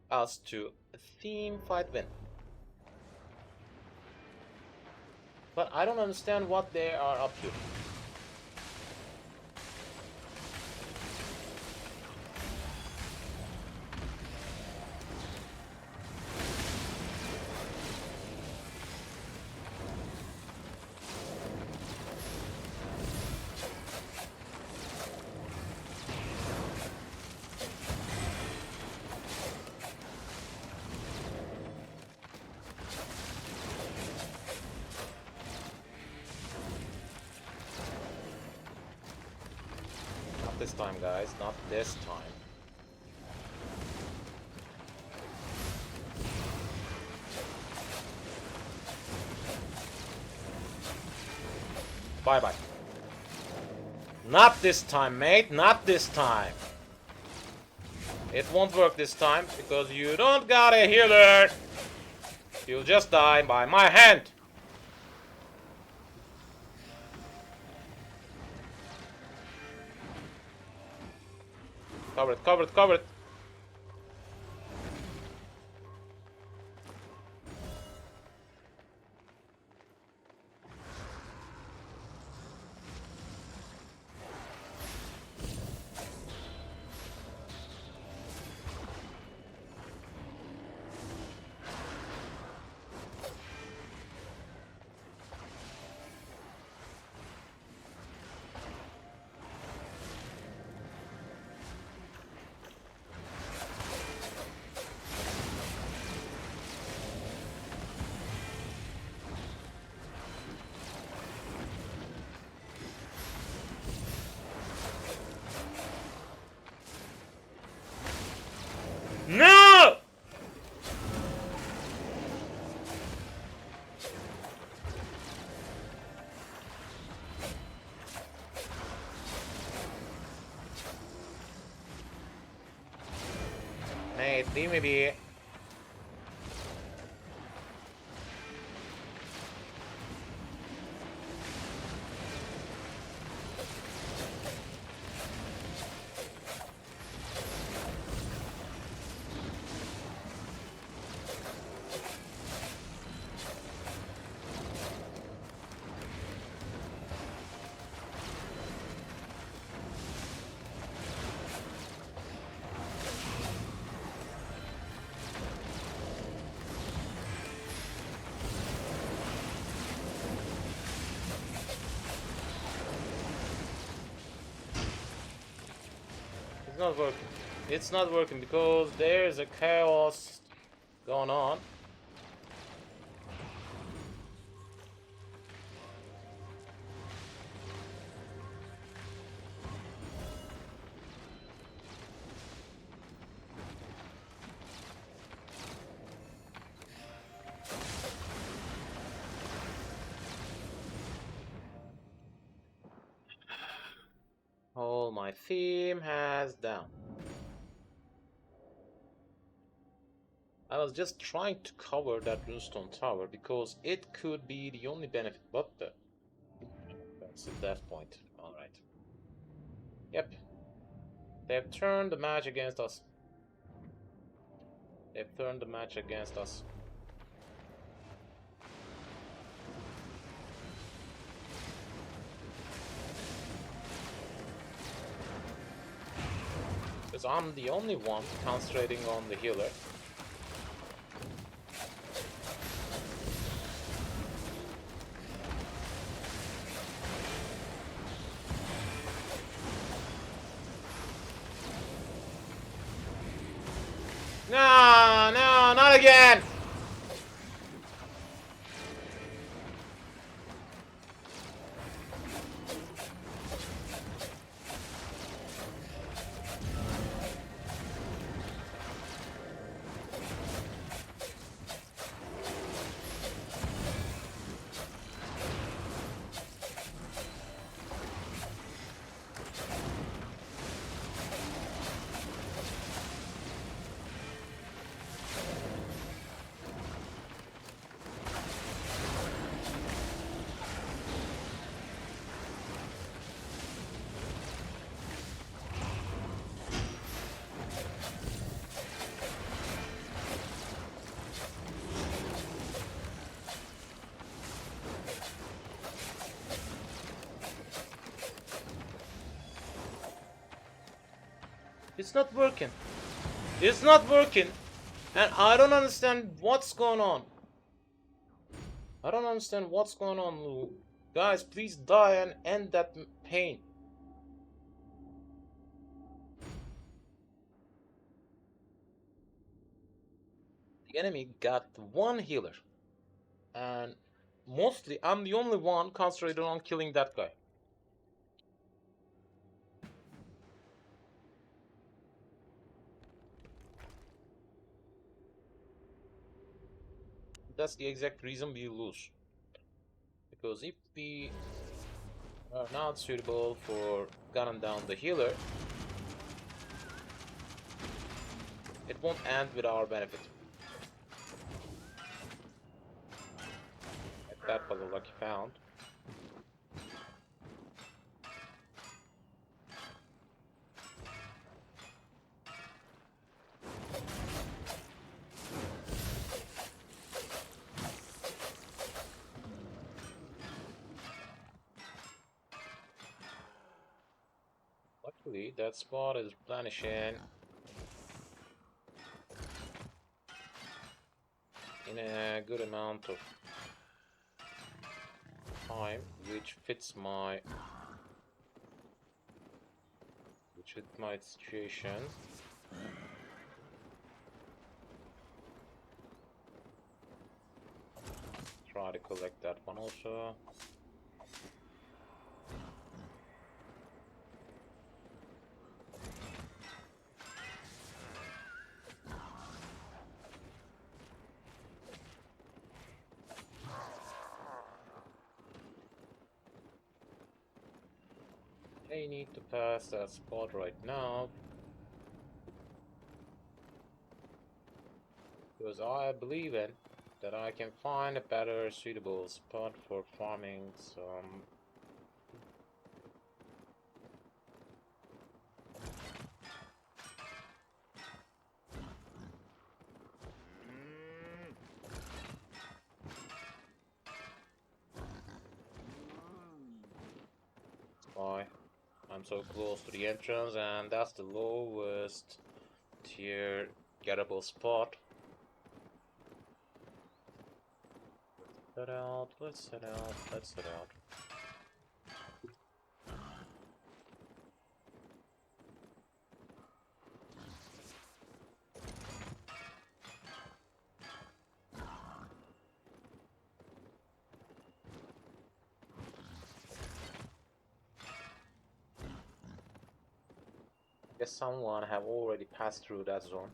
us to a team fight win. But I don't understand what they are up to. Not this time, guys. Not this time. Bye-bye. Not this time, mate. Not this time. It won't work this time because you don't got a healer. You'll just die by my hand. Cover it, cover it, cover it. No! Mate, leave me be. It's not working. It's not working because there's a chaos going on. All my theme has down. I was just trying to cover that runestone tower because it could be the only benefit, but that's a death point. Alright. Yep. They've turned the match against us. They've turned the match against us. Because I'm the only one concentrating on the healer. No, no, not again! It's not working. It's not working. And I don't understand what's going on. I don't understand what's going on. Guys, please die and end that pain. The enemy got one healer. And mostly I'm the only one concentrated on killing that guy. That's the exact reason we lose. Because if we are not suitable for gunning down the healer. It won't end with our benefit. That was a lucky found. Luckily, that spot is replenishing in a good amount of time, which fits my situation. Try to collect that one also. I need to pass that spot right now because I believe in that I can find a better suitable spot for farming some why I'm so close to the entrance, and that's the lowest tier gettable spot. Let's head out. Guess someone have already passed through that zone.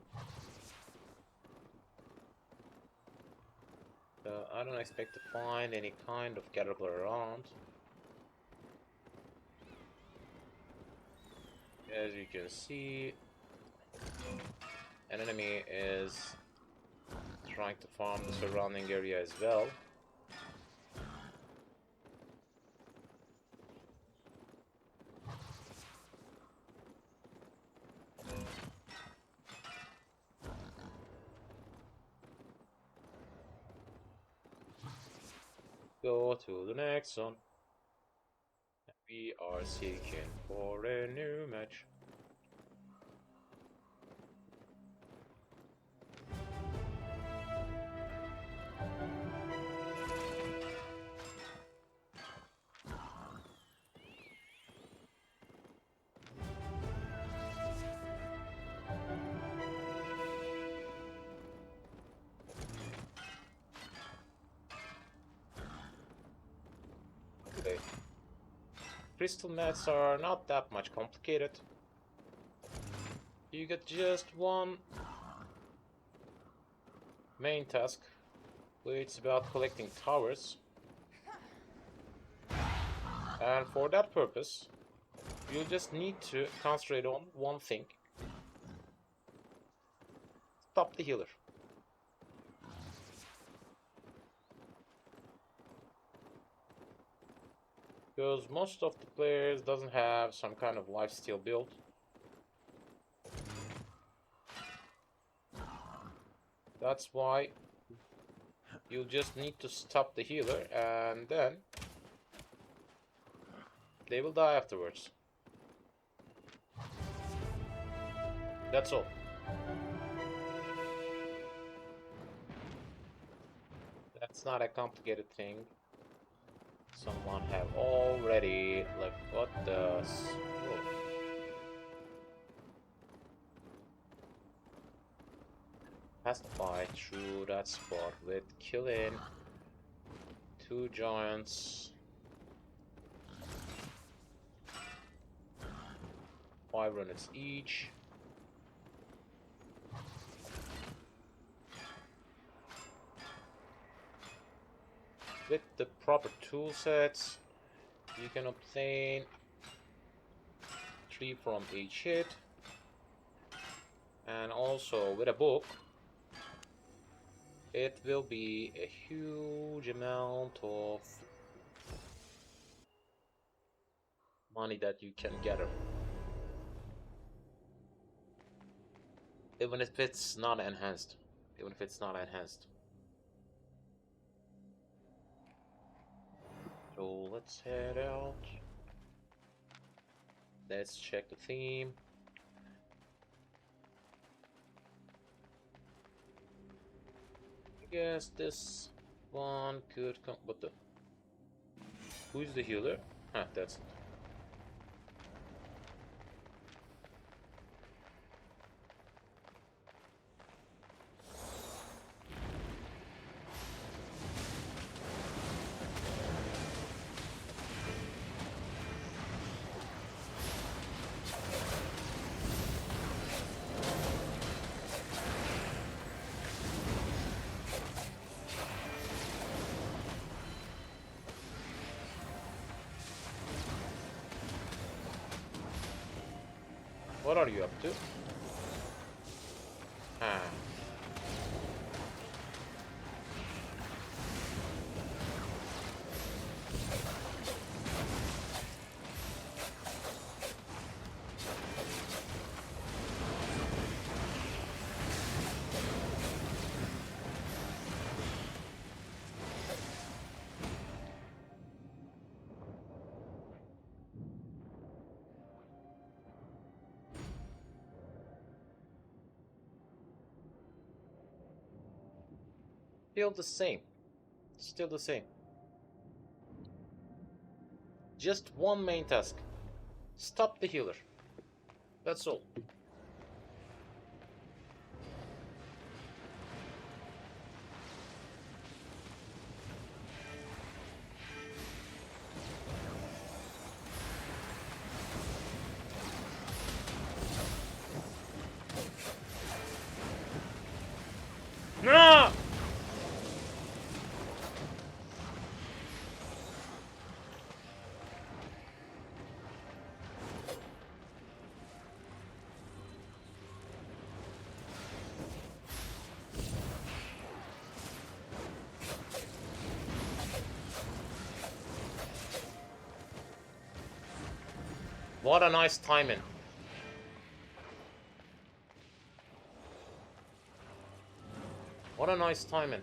So I don't expect to find any kind of gettable around. As you can see, an enemy is trying to farm the surrounding area as well. Go to the next zone. We are seeking for a new match. Okay. Crystal mats are not that much complicated. You get just one main task, which is about collecting towers. And for that purpose, you just need to concentrate on one thing. Stop the healer. Because most of the players doesn't have some kind of lifesteal build. That's why you just need to stop the healer, and then they will die afterwards. That's all. That's not a complicated thing. Someone have already left. What the? Oh. Has to fight through that spot with killing 2 giants, 5 units each. With the proper tool sets, You can obtain 3 from each hit, and also with a book it will be a huge amount of money that you can gather, even if it's not enhanced. So let's head out. Let's check the theme. I guess this one could come. What the? Who's the healer? Ah, that's it. What are you up to? Ah. Still the same. Still the same. Just one main task. Stop the healer. That's all. No! What a nice timing. What a nice timing.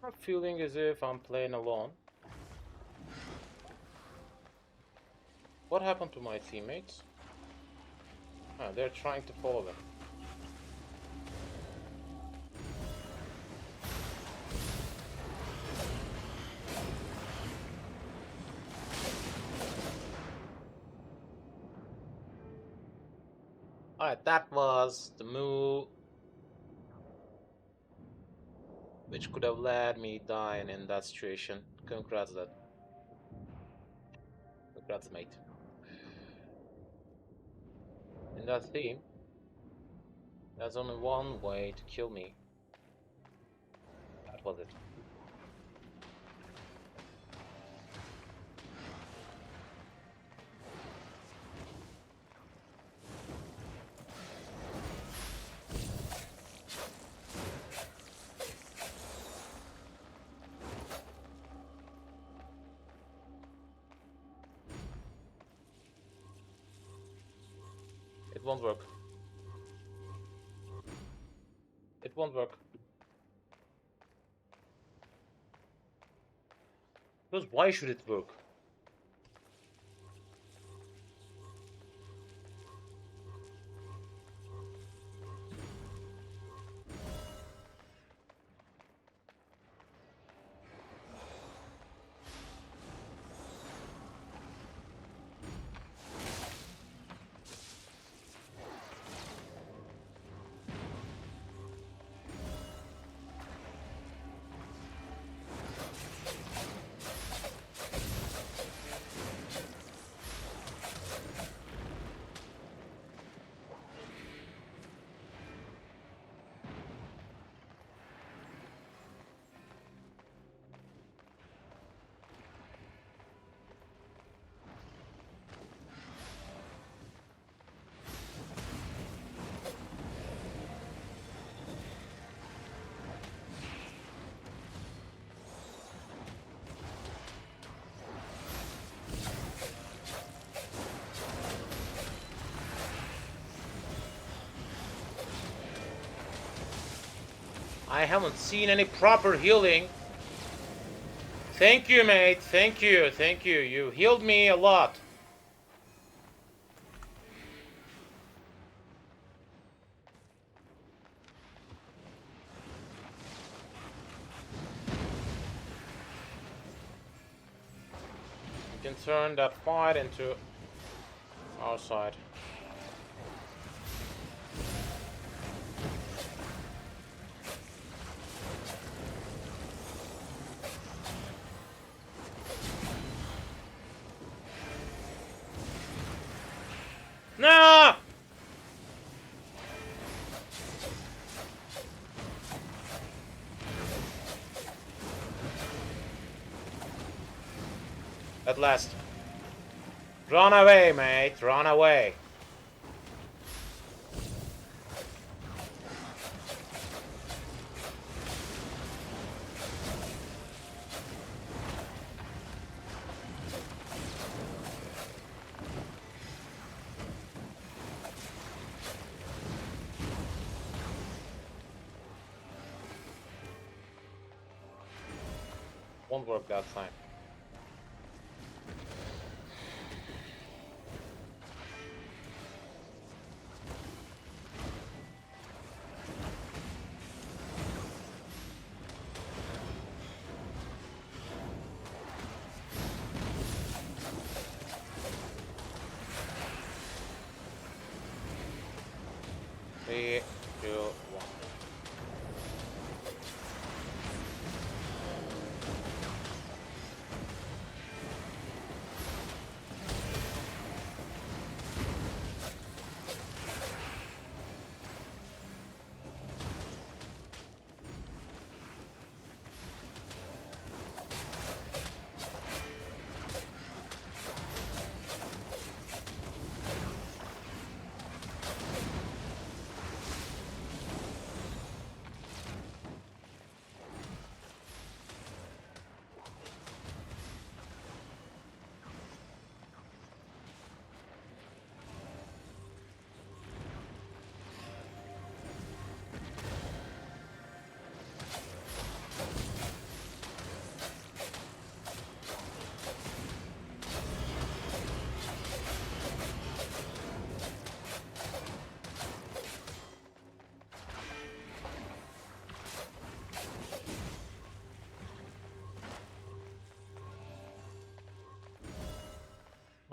I'm feeling as if I'm playing alone. What happened to my teammates? Ah, they're trying to follow them. Alright, that was the move which could have led me dying in that situation. Congrats, that. Congrats, mate. In that theme, there's only one way to kill me. That was it. It won't work. It won't work. Because why should it work? I haven't seen any proper healing. Thank you, mate. Thank you. Thank you. You healed me a lot. We can turn that fight into our side. No! At last. Run away, mate. Run away. Won't work that time. Three, two, one.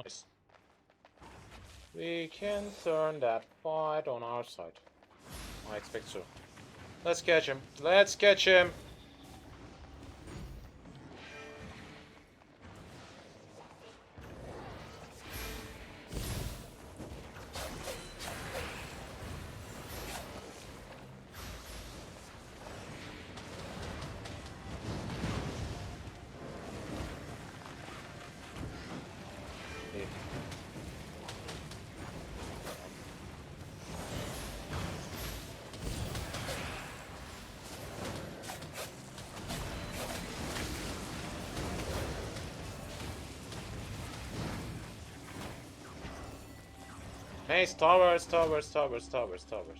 Nice. We can turn that fight on our side. I expect so. Let's catch him. Let's catch him. Nice, towers, towers, towers, towers, towers.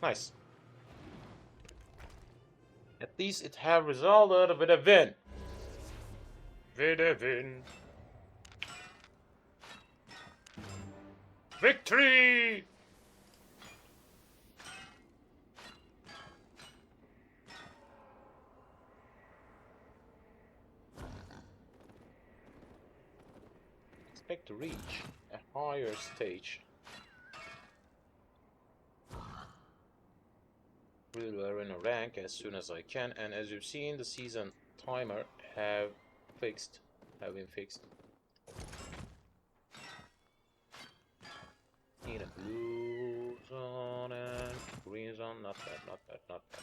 Nice. At least it have resulted with a win. With a win. Victory! expect to reach a higher stage. Really learn a rank as soon as I can, and as you've seen, the season timer have been fixed. Need a blue zone and green zone. Not bad, not bad, not bad.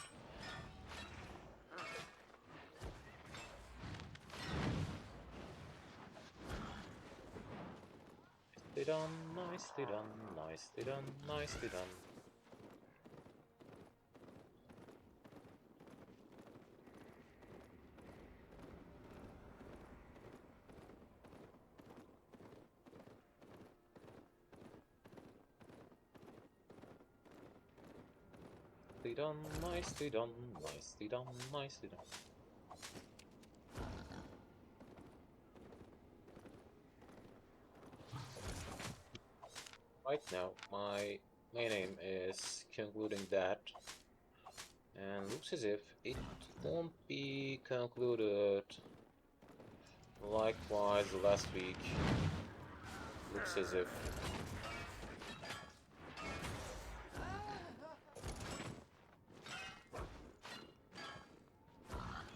Nicely done, nicely done, nicely done, nicely done. Nicely done, nicely done, nicely done, nicely done. Right now, my main aim is concluding that, and looks as if it won't be concluded. Likewise, last week looks as if.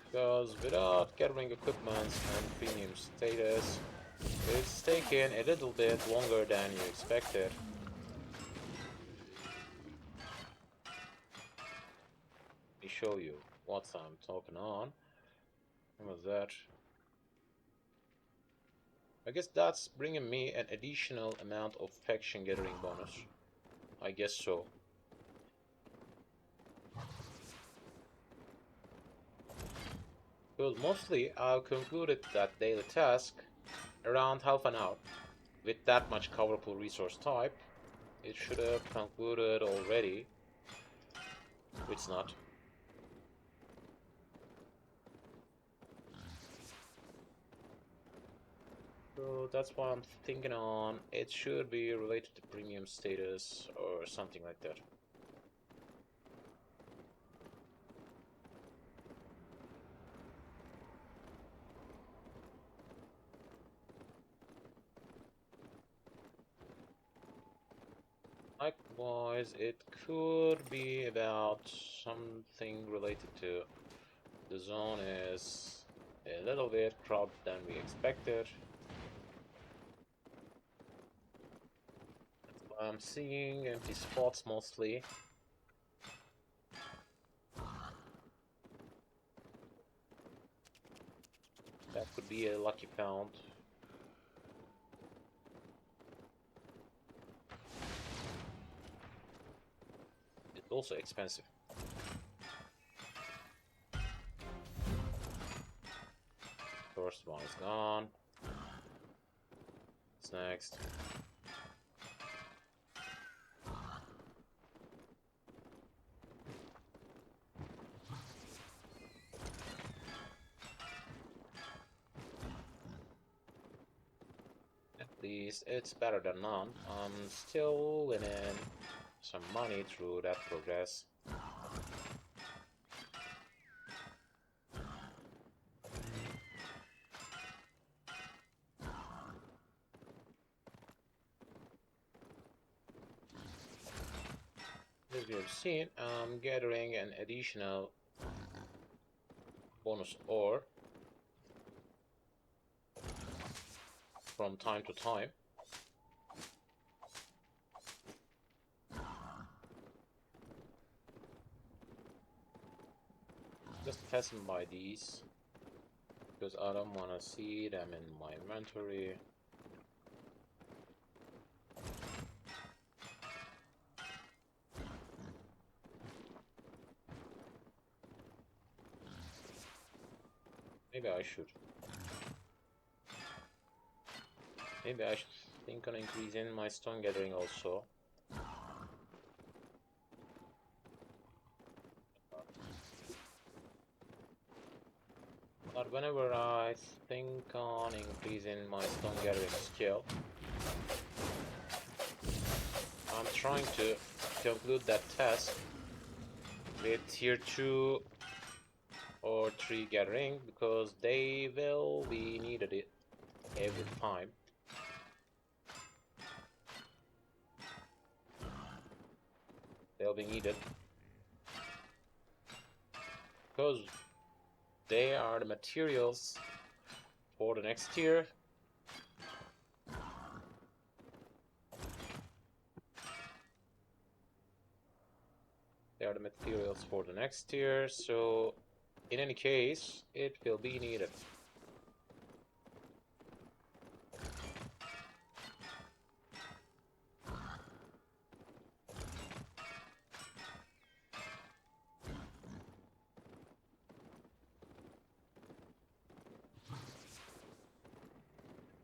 Because without gathering equipment and premium status, it's taken a little bit longer than you expected. Let me show you what I'm talking on. What was that? I guess that's bringing me an additional amount of faction gathering bonus. I guess so. Well, mostly I've concluded that daily task around half an hour. With that much coverable resource type, it should have concluded already. It's not. So that's why I'm thinking on it should be related to premium status or something like that. Likewise, it could be about something related to the zone is a little bit crowded than we expected. I'm seeing empty spots mostly. That could be a lucky pound. It's also expensive. First one is gone. What's next? At least it's better than none. I'm still winning some money through that progress. As you have seen, I'm gathering an additional bonus ore from time to time. Just passing by these because I don't want to see them in my inventory. Maybe I should. Maybe I should think on increasing my stone gathering also. But whenever I think on increasing my stone gathering skill, I'm trying to conclude that task with tier 2 or 3 gathering because they will be needed it every time. They'll be needed. Because they are the materials for the next tier. They are the materials for the next tier, so in any case, it will be needed.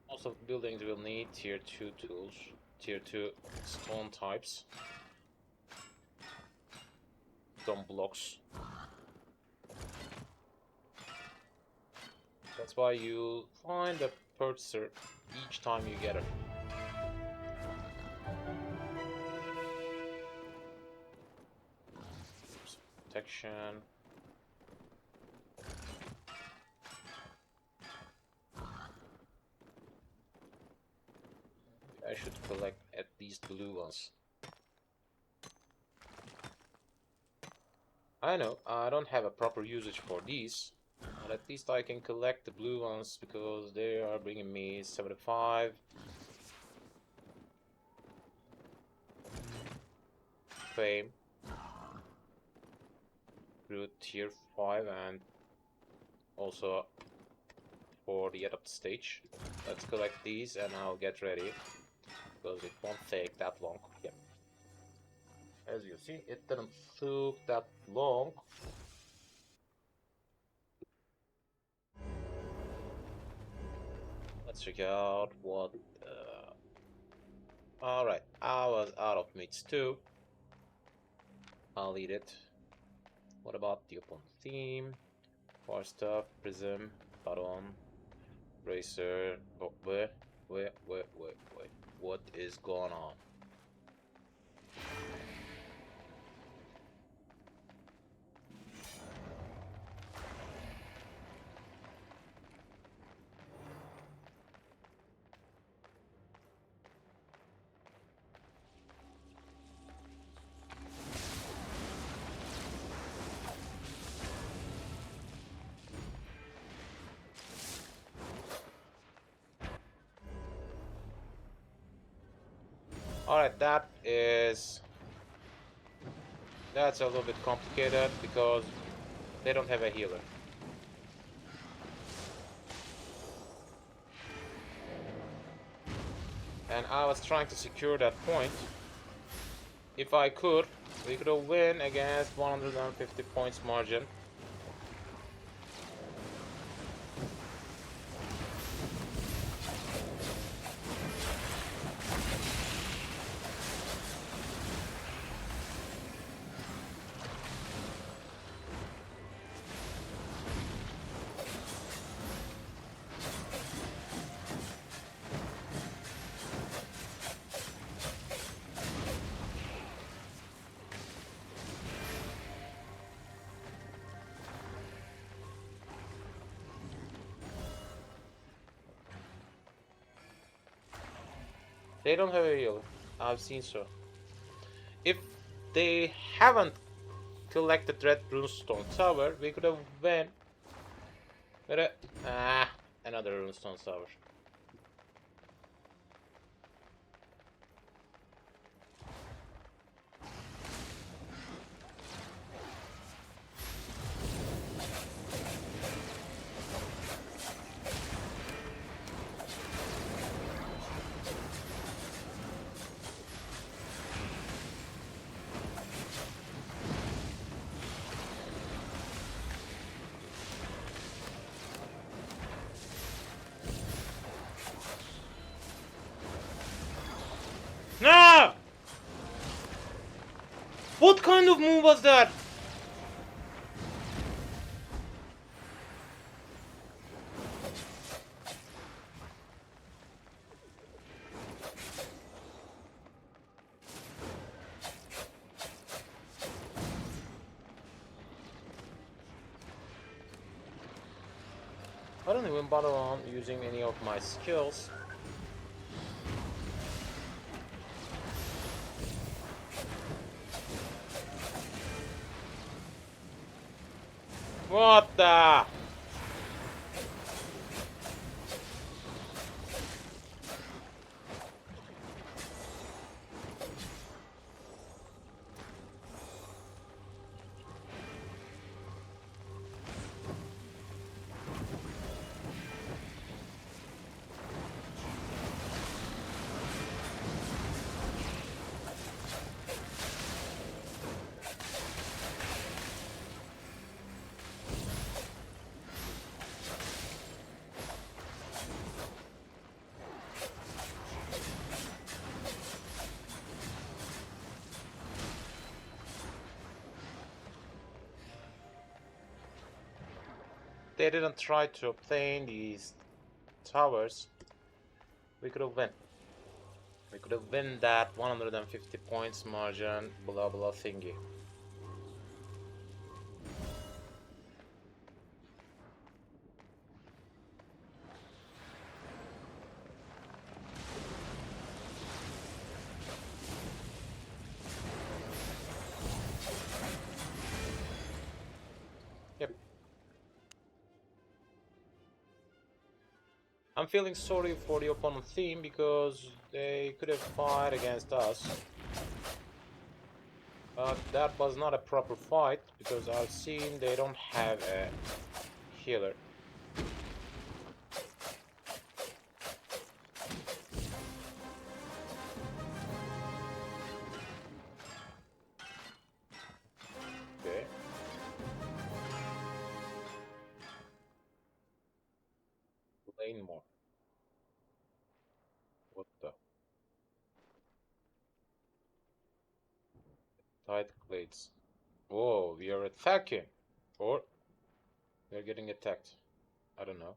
Most of the buildings will need tier 2 tools, tier 2 stone types, stone blocks. That's why you find a purchaser each time you get it. Protection. I should collect at least blue ones. I know, I don't have a proper usage for these, but at least I can collect the blue ones because they are bringing me 75 fame through tier 5 and also for the adopt stage. Let's collect these and I'll get ready because it won't take that long. Yep. As you see, it didn't take that long. Let's check out what. Alright, I was out of meats too. I'll eat it. What about the open theme? Far stuff, prism, baton, racer. Oh, wait. What is going on? Alright, that's a little bit complicated because they don't have a healer. And I was trying to secure that point. If I could, we could have win against 150 points margin. They don't have a healer. I've seen so. If they haven't collected Red Runestone Tower, we could have won. But another Runestone Tower. No! What kind of move was that? I don't even bother on using any of my skills. What the? They didn't try to obtain these towers. We could have won. We could have won that 150 points margin, blah blah thingy. Yep. I'm feeling sorry for the opponent team because they could have fight against us. But that was not a proper fight because I've seen they don't have a healer. Okay. Lane more. What the? Tight plates. Whoa, we are attacking. Or we are getting attacked. I don't know.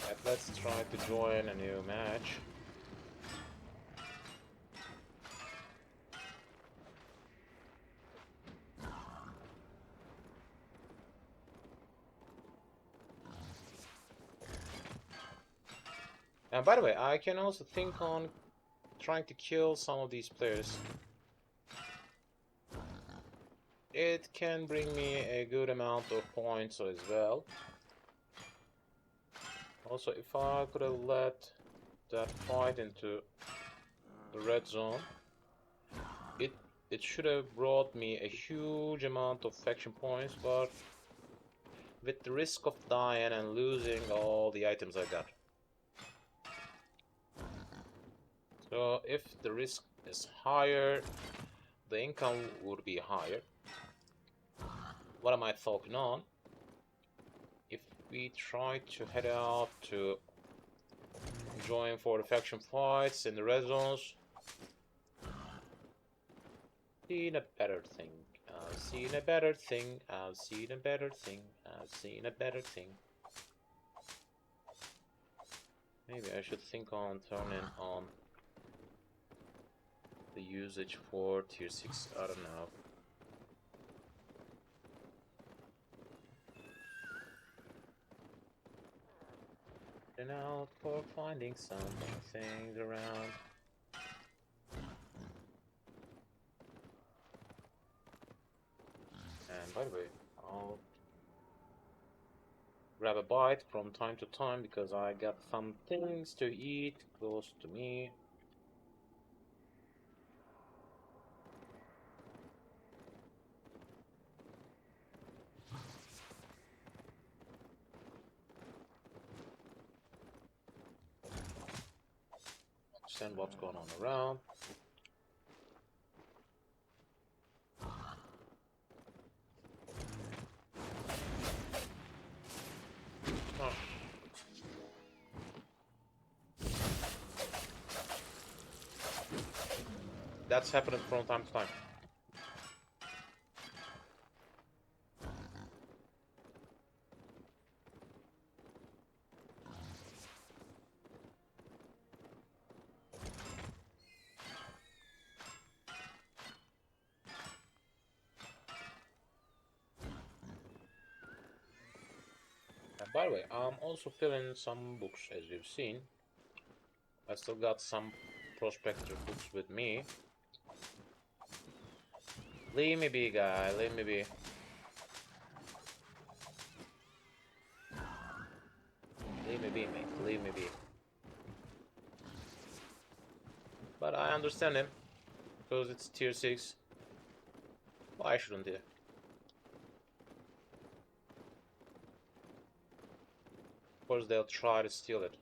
And let's try to join a new match. And by the way, I can also think on trying to kill some of these players. It can bring me a good amount of points as well. Also, if I could have let that fight into the red zone, it should have brought me a huge amount of faction points, but with the risk of dying and losing all the items I got. So if the risk is higher, the income would be higher. What am I talking on? If we try to head out to join for the faction fights in the red zones, seen a better thing. I've seen a better thing. I've seen a better thing. I've seen a better thing. Maybe I should think on turning on the usage for tier 6. I don't know. And out for finding some things around. And by the way, I'll grab a bite from time to time because I got some things to eat close to me. Understand what's going on around. Oh. That's happening from time to time. By the way, I'm also filling some books, as you've seen. I still got some prospector books with me. Leave me be, guy. Leave me be. Leave me be, mate. Leave me be. But I understand him, because it's tier 6. Why shouldn't he? Of course, they'll try to steal it.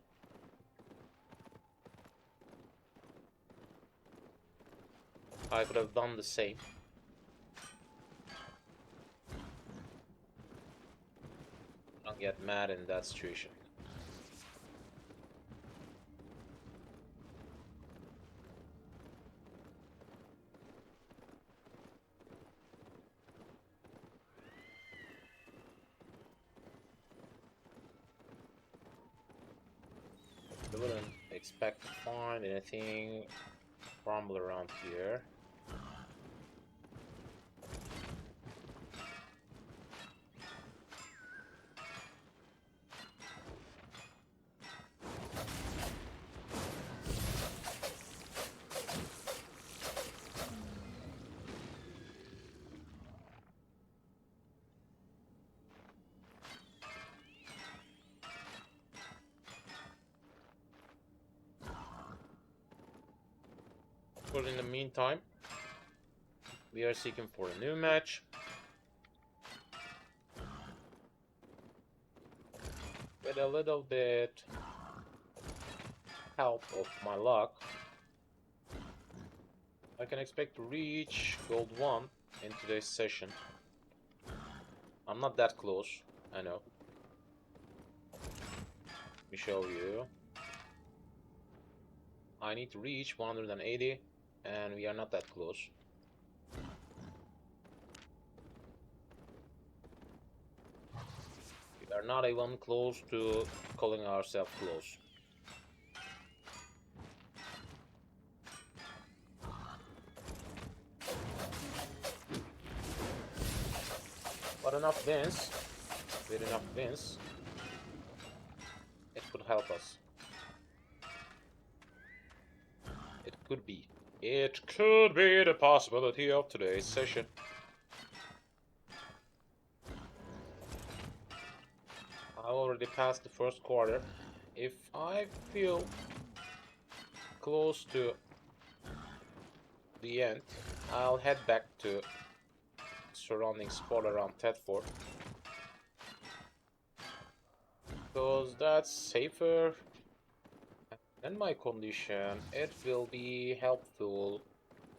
I could have done the same. Don't get mad in that situation. I wouldn't expect to find anything crumble around here. But in the meantime, we are seeking for a new match. With a little bit help of my luck, I can expect to reach gold 1 in today's session. I'm not that close, I know. Let me show you. I need to reach 180, and we are not that close. We are not even close to calling ourselves close. But enough wins, with enough wins, it could help us. It could be. It could be the possibility of today's session. I already passed the first quarter. If I feel close to the end, I'll head back to surrounding spot around Tedford, because that's safer. And my condition, it will be helpful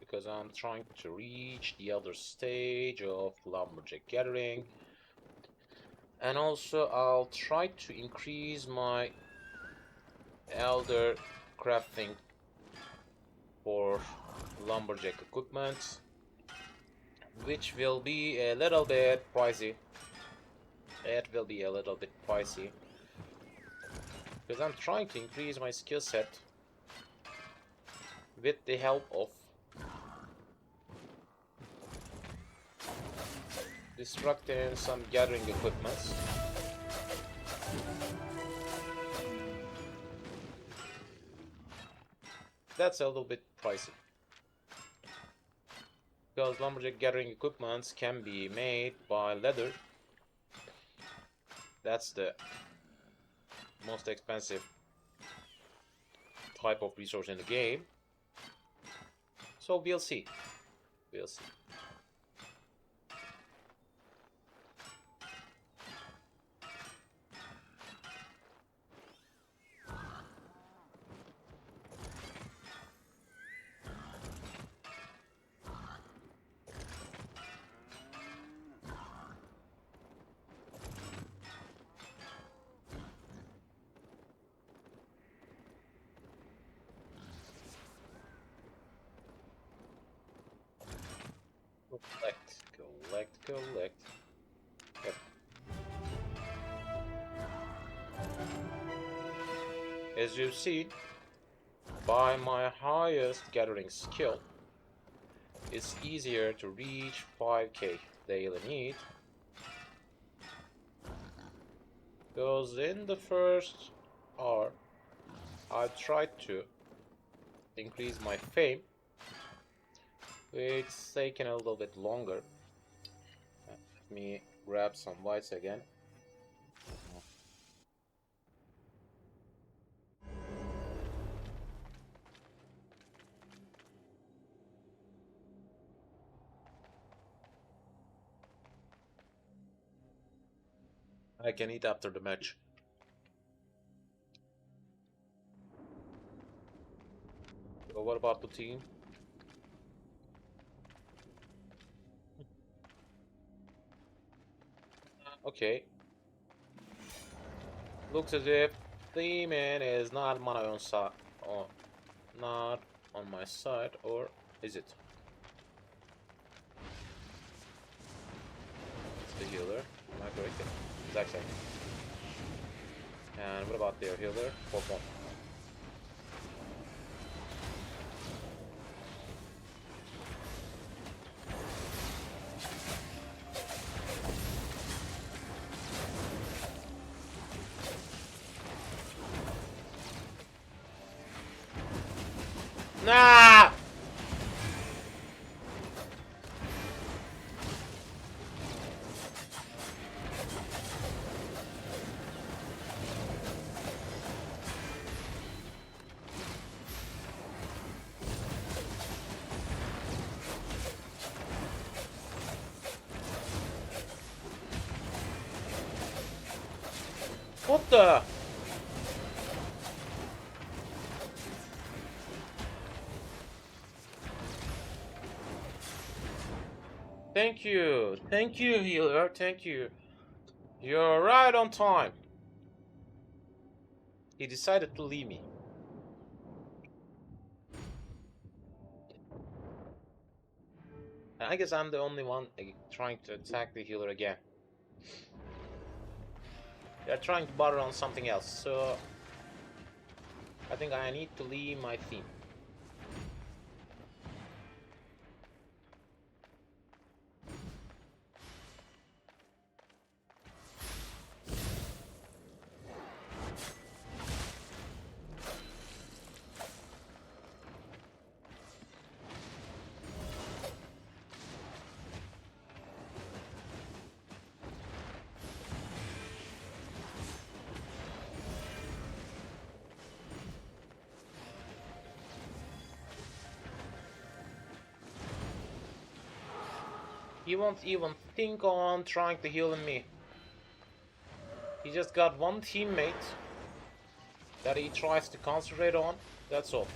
because I'm trying to reach the other stage of Lumberjack Gathering. And also I'll try to increase my Elder crafting for Lumberjack equipment, which will be a little bit pricey. It will be a little bit pricey, because I'm trying to increase my skill set with the help of destructing some gathering equipments. That's a little bit pricey, because lumberjack gathering equipments can be made by leather. That's the most expensive type of resource in the game. So we'll see. We'll see. Collect. Yep. As you see, by my highest gathering skill, it's easier to reach 5k daily need, Because in the first hour, I tried to increase my fame. It's taken a little bit longer. Let me grab some whites again. I can eat after the match. So what about the team? Okay. Looks as if the man is not on my own side, or not on my side, or is it? It's the healer. Am I correct? Exactly. And what about their healer? 4-1. Nah! What the? Thank you. Thank you, healer. Thank you. You're right on time. He decided to leave me. And I guess I'm the only one trying to attack the healer again. They're trying to butter on something else, so I think I need to leave my theme. He won't even think on trying to heal me. He just got one teammate that he tries to concentrate on. That's all.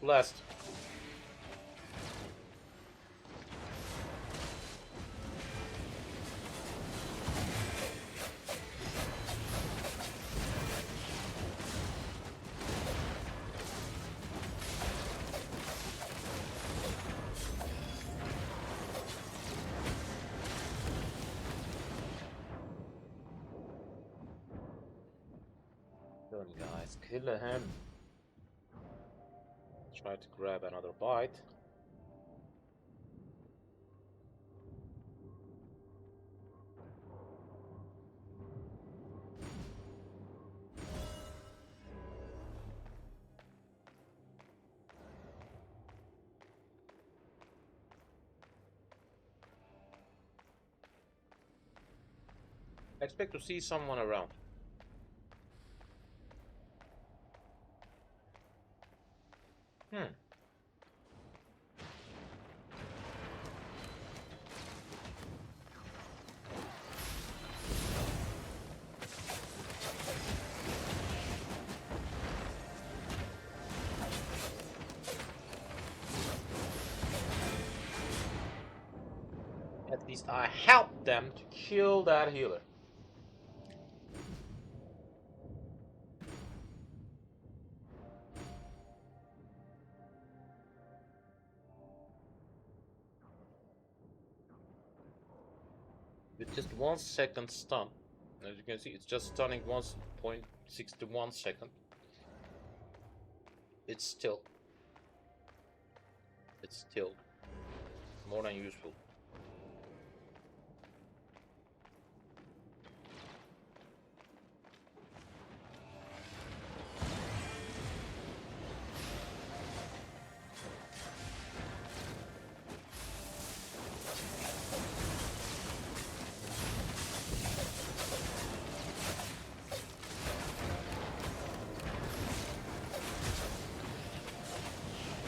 Blessed. Done, guys. Kill him. Try to grab another bite. I expect to see someone around. At least I helped them to kill that healer. With just 1 second stun. As you can see, it's just stunning 1.61 second. it's still more than useful.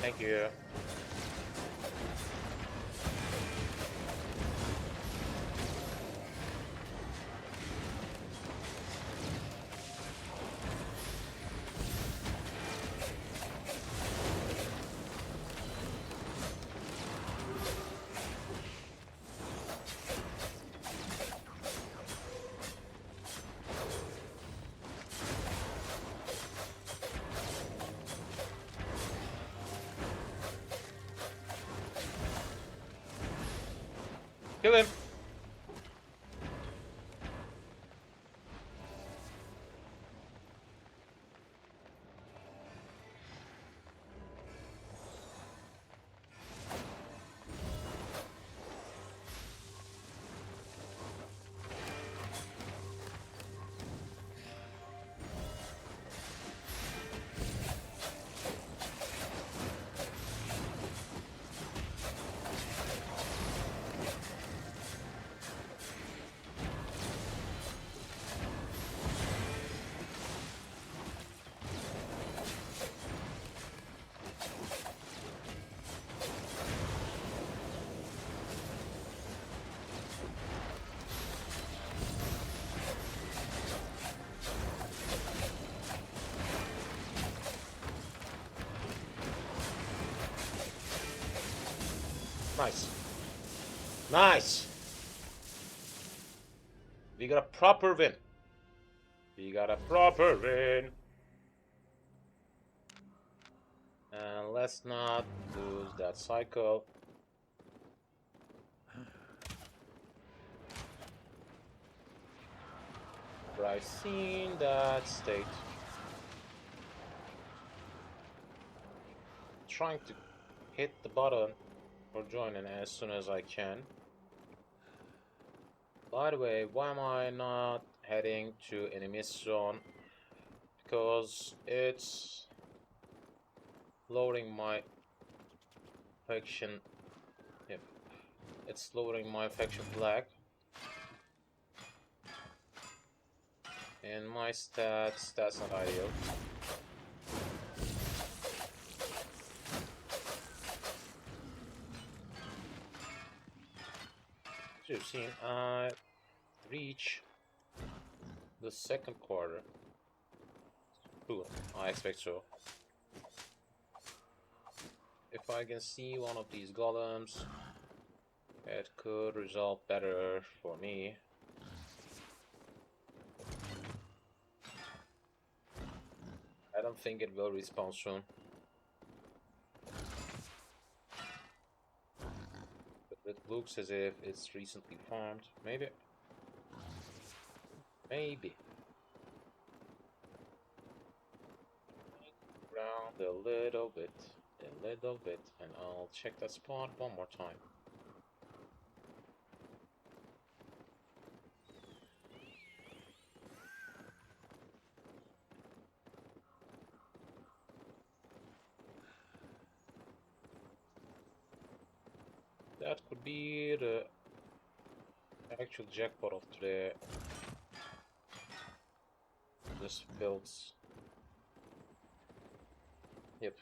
Thank you. Kill him. Nice. Nice. We got a proper win. We got a proper win. And let's not lose that cycle. I've seen that state. Trying to hit the button for joining as soon as I can. By the way, why am I not heading to enemy zone? Because it's lowering my faction. Yep, it's lowering my faction flag. And my stats, that's not ideal. As you've seen, I reach the second quarter. Cool, I expect so. If I can see one of these golems, it could result better for me. I don't think it will respawn soon. But it looks as if it's recently farmed. Maybe. Maybe. Around a little bit, and I'll check that spot one more time. That could be the actual jackpot of today. This builds. Yep,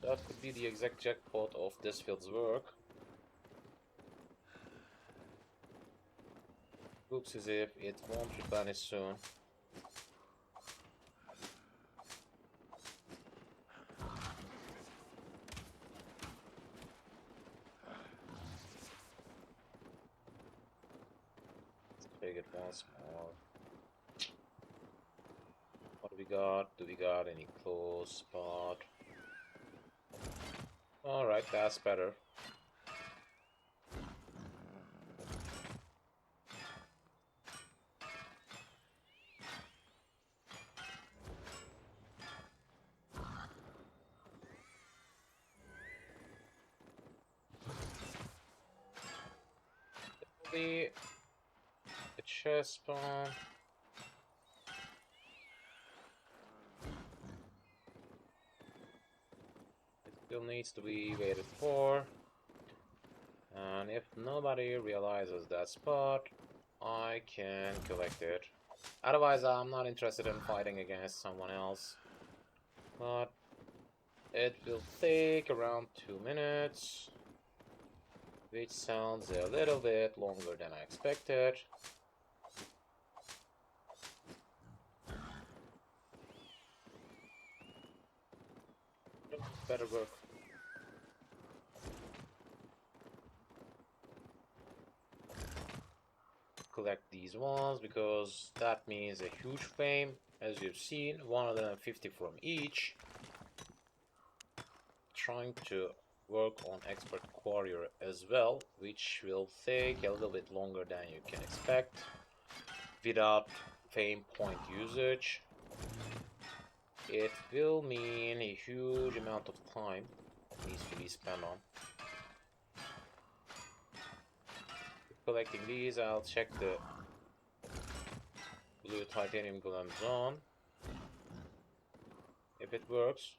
that could be the exact jackpot of this field's work. Looks as if it won't replenish soon. Take it once more. What do we got? Do we got any close spot? Alright, that's better. The chest spawn. It still needs to be waited for. And if nobody realizes that spot, I can collect it. Otherwise, I'm not interested in fighting against someone else. But it will take around 2 minutes, which sounds a little bit longer than I expected. Better work. Collect these ones because that means a huge flame, as you've seen, 150 from each. Trying to work on expert warrior as well, which will take a little bit longer than you can expect without fame point usage. It will mean a huge amount of time needs to be spent on collecting these. I'll check the blue titanium golems on if it works.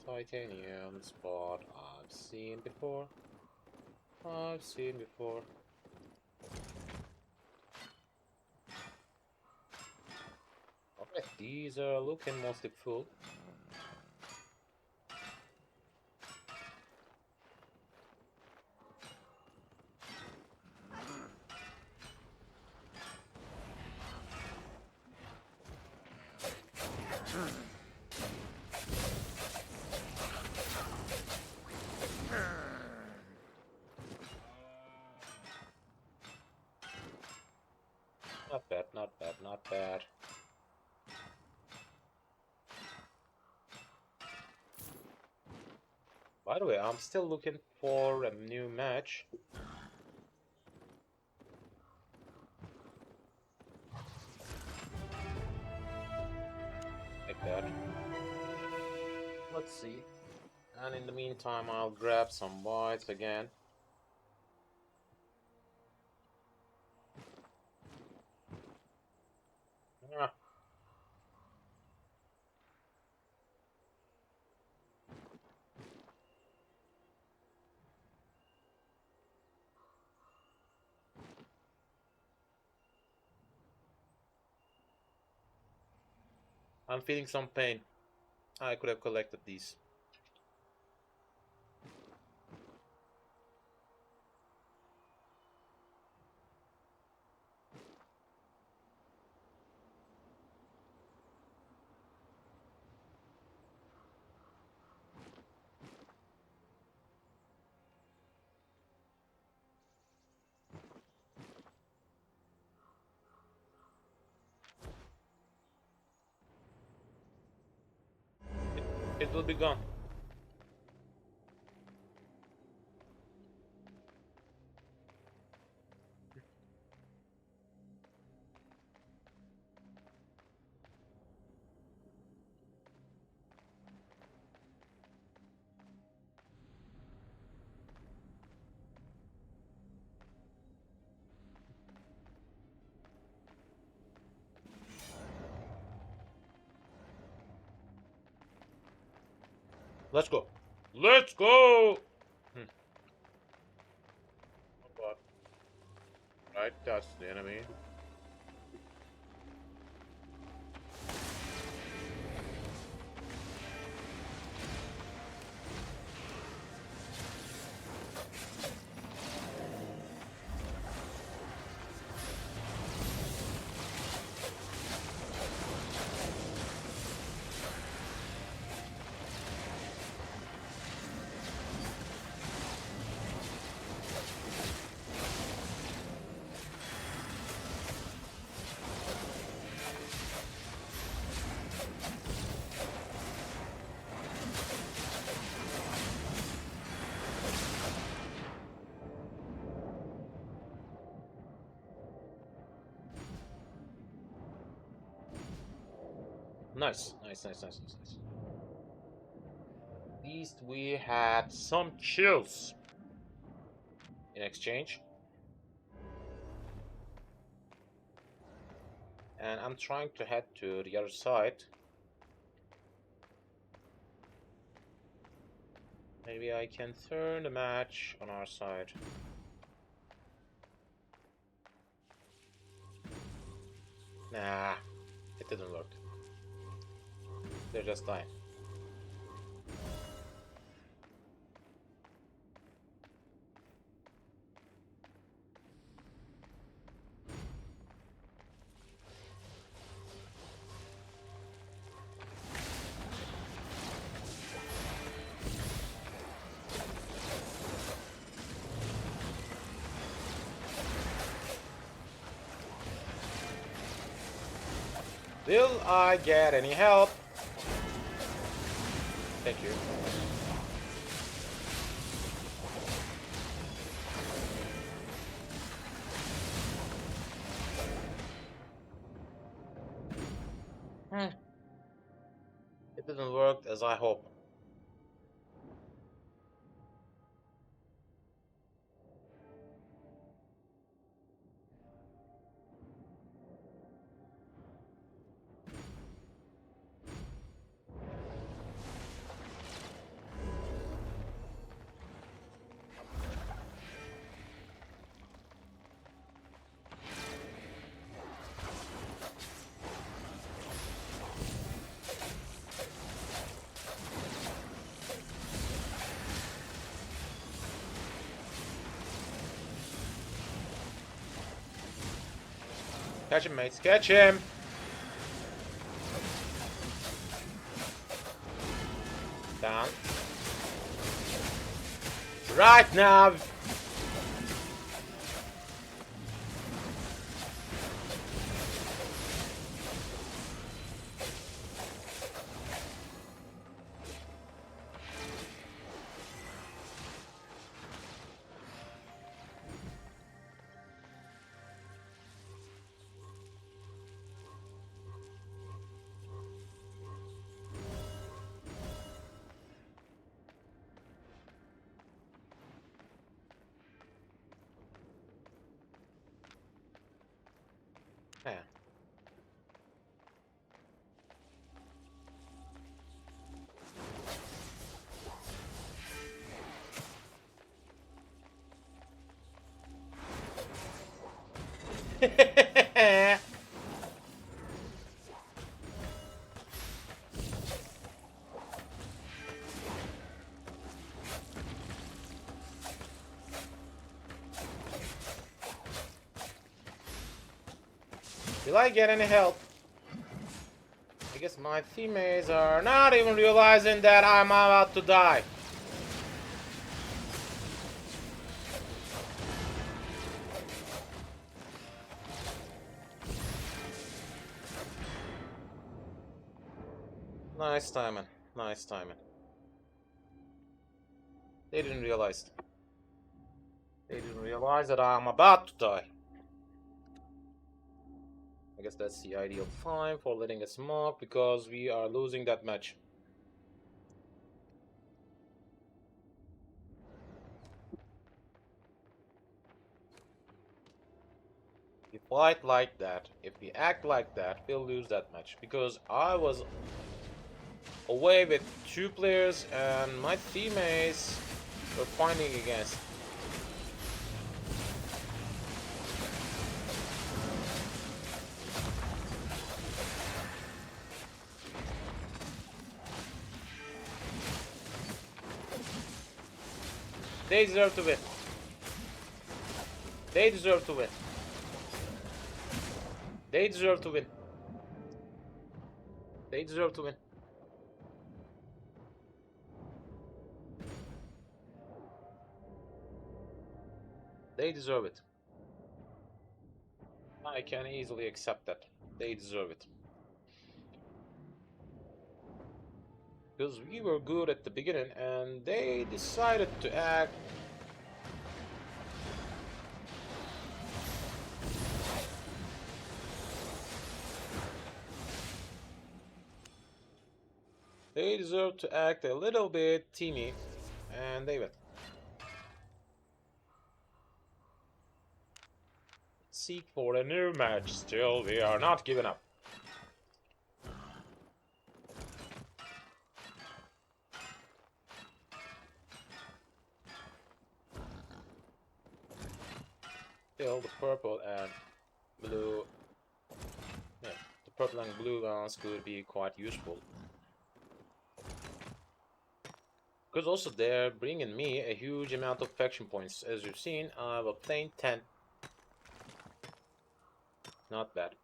Titanium spot I've seen before. Okay, these are looking mostly full. Not bad, not bad, not bad. By the way, I'm still looking for a new match. Like that. Let's see. And in the meantime, I'll grab some whites again. Ah. I'm feeling some pain. I could have collected these. It will be gone. Let's go. Let's go! Right, that's the enemy. Nice, nice, nice, nice, nice, nice. At least we had some chills in exchange. And I'm trying to head to the other side. Maybe I can turn the match on our side. Nah, it didn't work. They're just dying. Will I get any help? Thank you. It didn't work as I hoped. Catch him, mates. Catch him! Down. Right now! Yeah. Will I get any help? I guess my teammates are not even realizing that I'm about to die. Nice timing. Nice timing. They didn't realize. They didn't realize that I'm about to die. I guess that's the ideal time for letting it smoke because we are losing that match. If we fight like that, if we act like that, we'll lose that match because I was away with 2 players and my teammates were fighting against. They deserve to win. They deserve to win. They deserve to win. They deserve to win. They deserve it. I can easily accept that. They deserve it. Because we were good at the beginning and they decided to act. They deserve to act a little bit teamy, and they win. Seek for a new match. Still, we are not giving up. Still, the purple and blue, yeah, the purple and blue ones could be quite useful. Because also they're bringing me a huge amount of faction points. As you've seen, I've obtained 10. Not bad.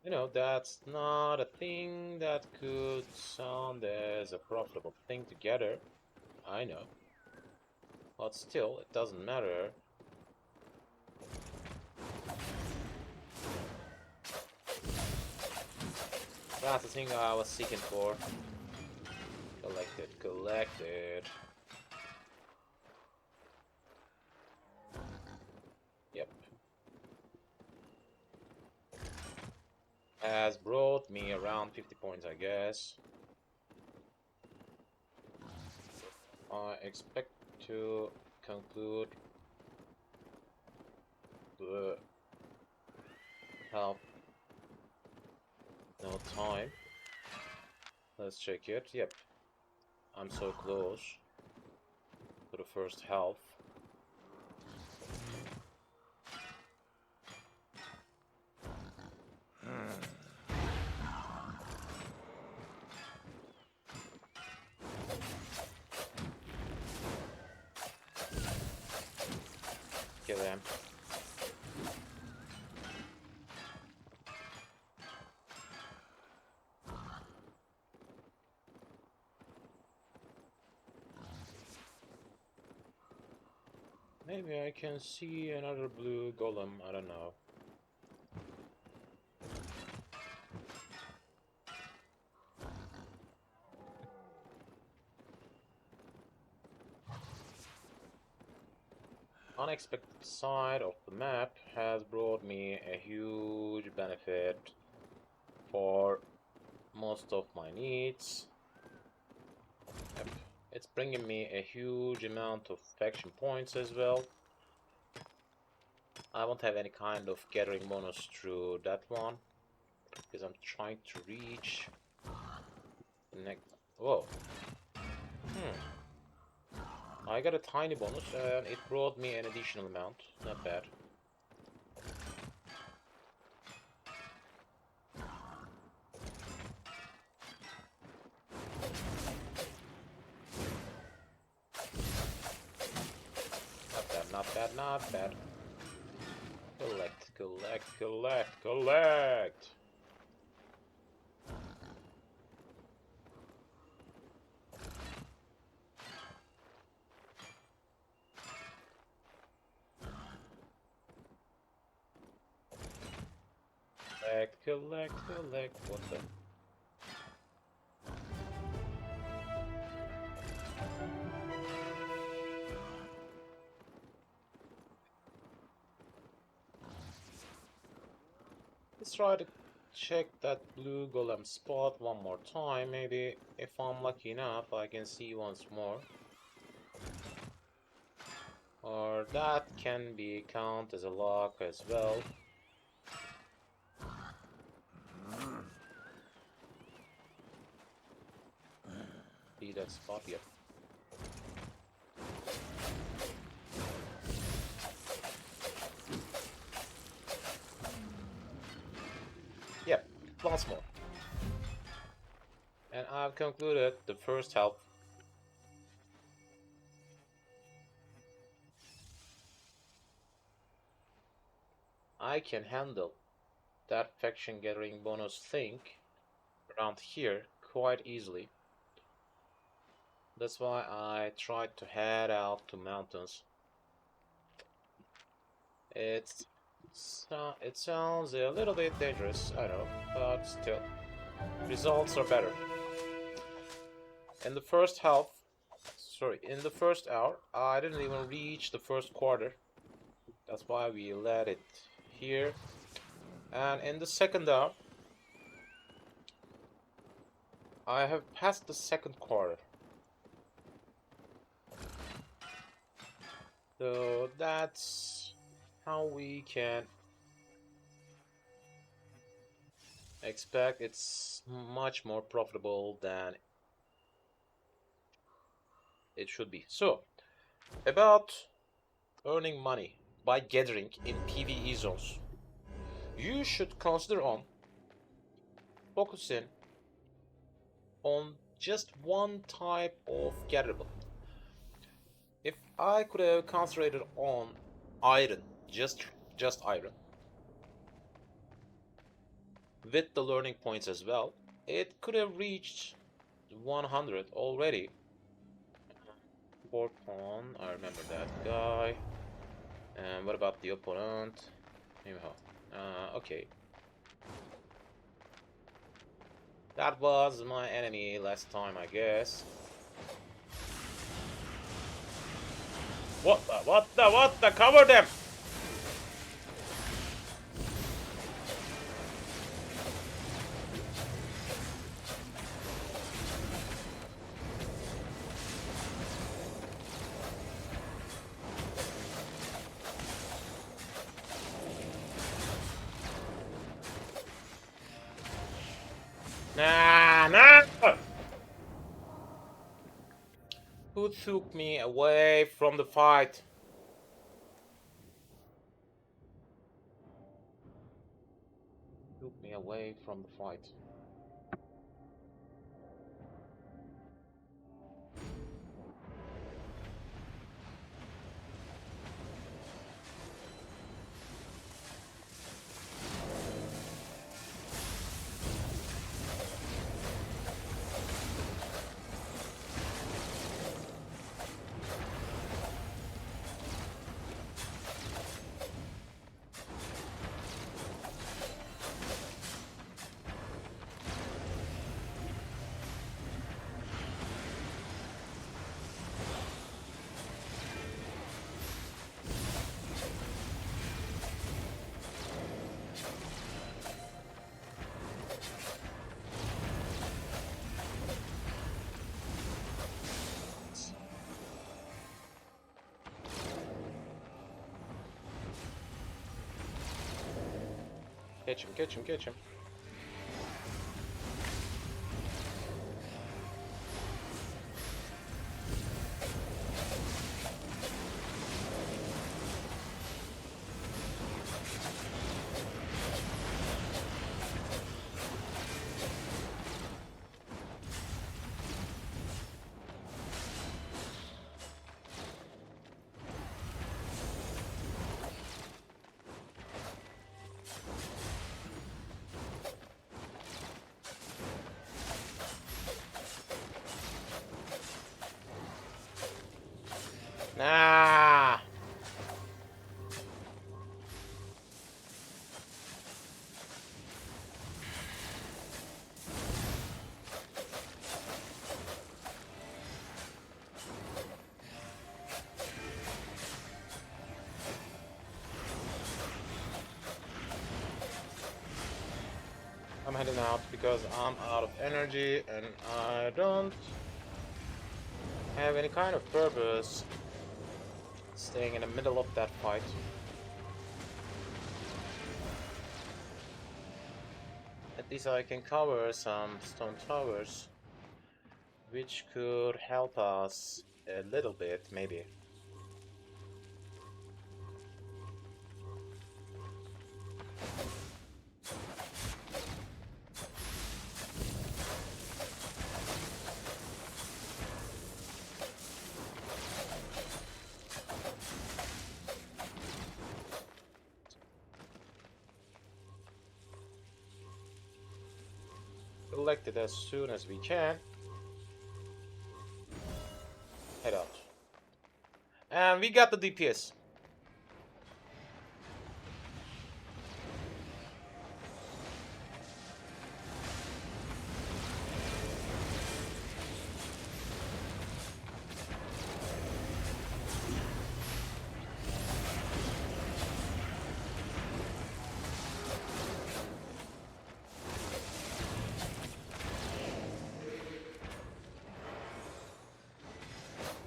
You know, that's not a thing that could sound as a profitable thing together. I know. But still, it doesn't matter. That's the thing I was seeking for. Collected, collected. Yep. Has brought me around 50 points, I guess. I expect to conclude the help. No time. Let's check it. Yep. I'm so close to the first half. Kill them. Maybe I can see another blue golem, I don't know. Unexpected side of the map has brought me a huge benefit for most of my needs. Yep. It's bringing me a huge amount of faction points as well. I won't have any kind of gathering bonus through that one because I'm trying to reach the next. Whoa. I got a tiny bonus and it brought me an additional amount. Not bad. Not bad, not bad, not bad. Collect, collect, collect, collect! Collect, collect, collect. What the? Let's try to check that blue golem spot one more time. Maybe if I'm lucky enough, I can see once more. Or that can be count as a lock as well. See that spot? Yep. Yep, once more. And I've concluded the first half. I can handle that faction gathering bonus thing around here quite easily. That's why I tried to head out to mountains. It sounds a little bit dangerous, I know, but still, results are better. In the first half, in the first hour, I didn't even reach the first quarter. That's why we let it here. And in the second hour, I have passed the second quarter. So that's how we can expect it's much more profitable than it should be. So, about earning money by gathering in PvE zones. You should consider on focusing on just one type of gatherable. If I could have concentrated on iron, just iron, with the learning points as well, it could have reached 100 already. Fourth pawn, I remember that guy. And what about the opponent? Okay. That was my enemy last time, I guess. What the? Cover them! Nah! Who took me away from the fight? Took me away from the fight. Catch him. Nah! I'm heading out because I'm out of energy and I don't have any kind of purpose staying in the middle of that fight. At least I can cover some stone towers, which could help us a little bit, maybe. Collect it as soon as we can. Head out. And we got the DPS.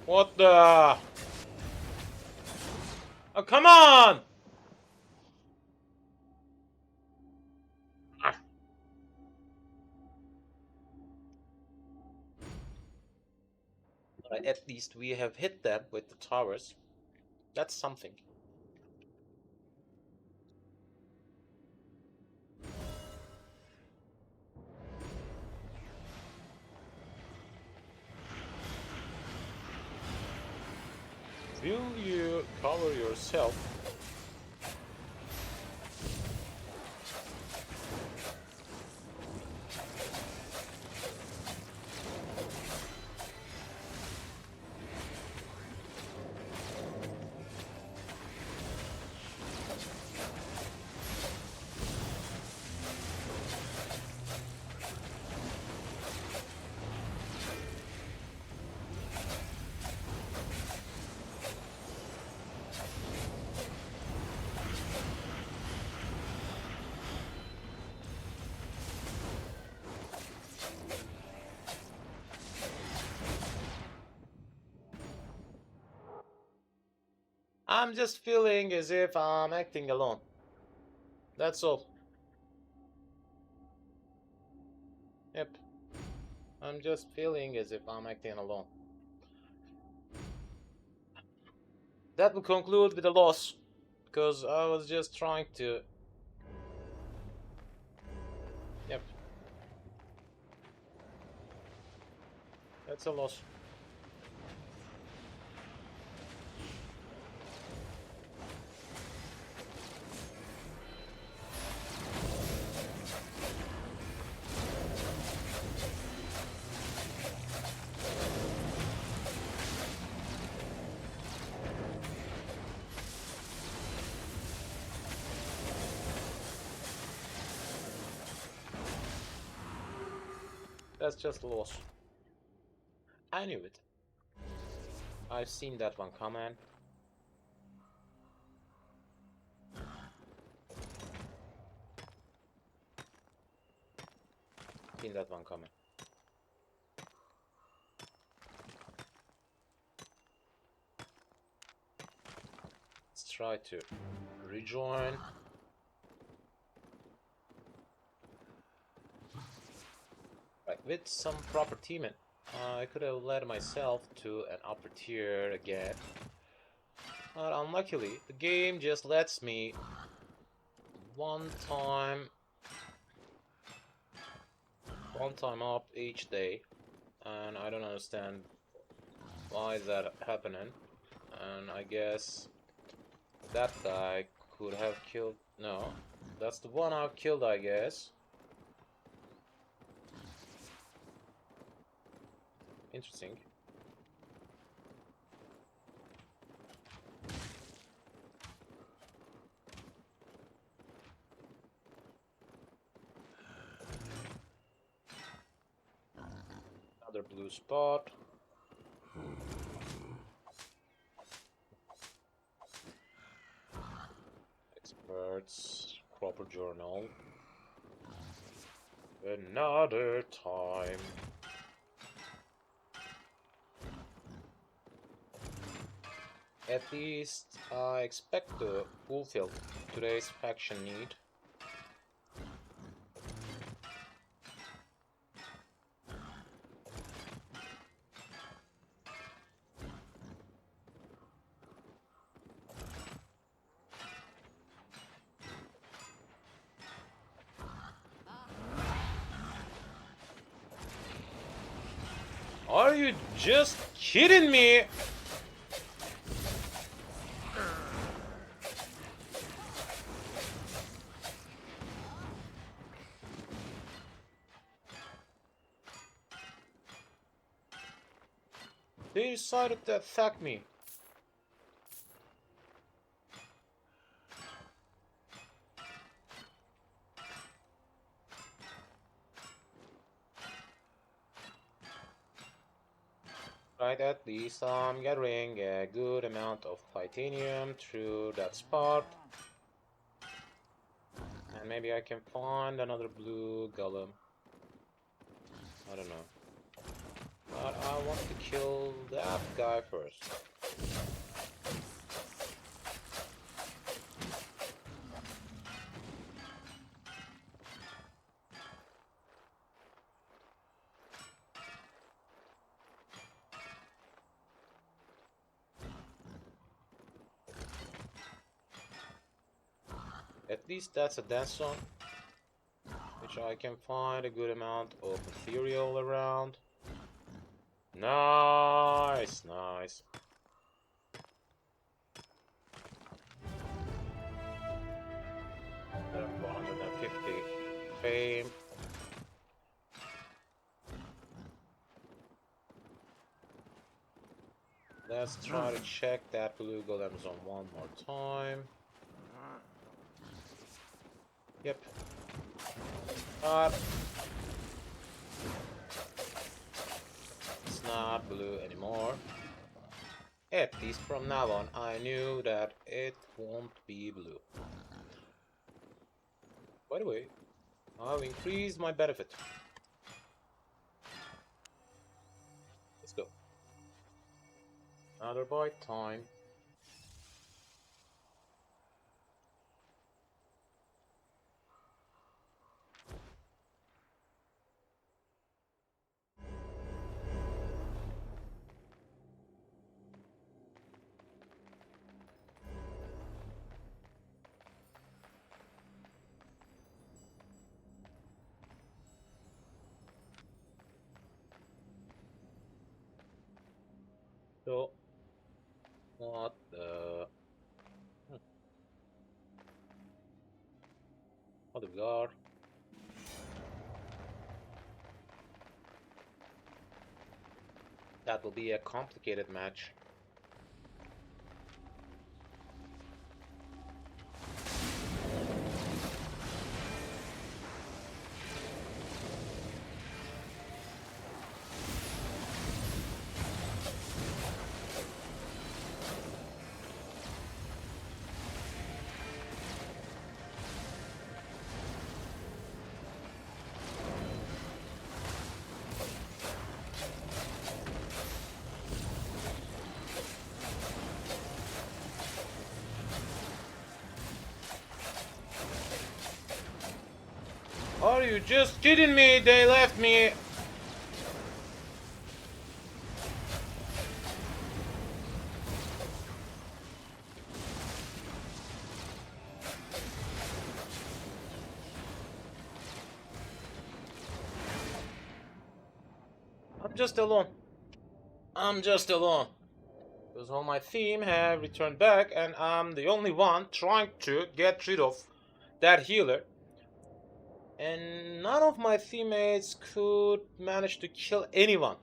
What the? Oh, come on! Ah. But at least we have hit them with the towers. That's something. Will you cover yourself? I'm just feeling as if I'm acting alone. That's all. Yep. I'm just feeling as if I'm acting alone. That will conclude with a loss. Because I was just trying to... Yep. That's a loss. That's just a loss. I knew it. I've seen that one coming. Seen that one coming. Let's try to rejoin. Right, with some proper teaming, I could have led myself to an upper tier again. But unluckily, the game just lets me one time up each day, and I don't understand why is that happening. And I guess that guy could have killed. No, that's the one I've killed, I guess. Interesting. Another blue spot. Experts. Proper journal. Another time. At least I expect to fulfill today's faction need. Are you just kidding me? They decided to attack me. Right, at least I'm gathering a good amount of titanium through that spot. And maybe I can find another blue golem. I don't know. But I want to kill that guy first. At least that's a dance zone, which I can find a good amount of material around. Nice, nice. Another 450 fame. Let's try to check that blue golem zone one more time. Yep. It's not blue anymore. At least from now on, I knew that it won't be blue. By the way, I've increased my benefit. Let's go. Another bite time. So, what the... What do we got? That will be a complicated match. Are you just kidding me? They left me. I'm just alone. I'm just alone. Because all my team have returned back and I'm the only one trying to get rid of that healer. And none of my teammates could manage to kill anyone.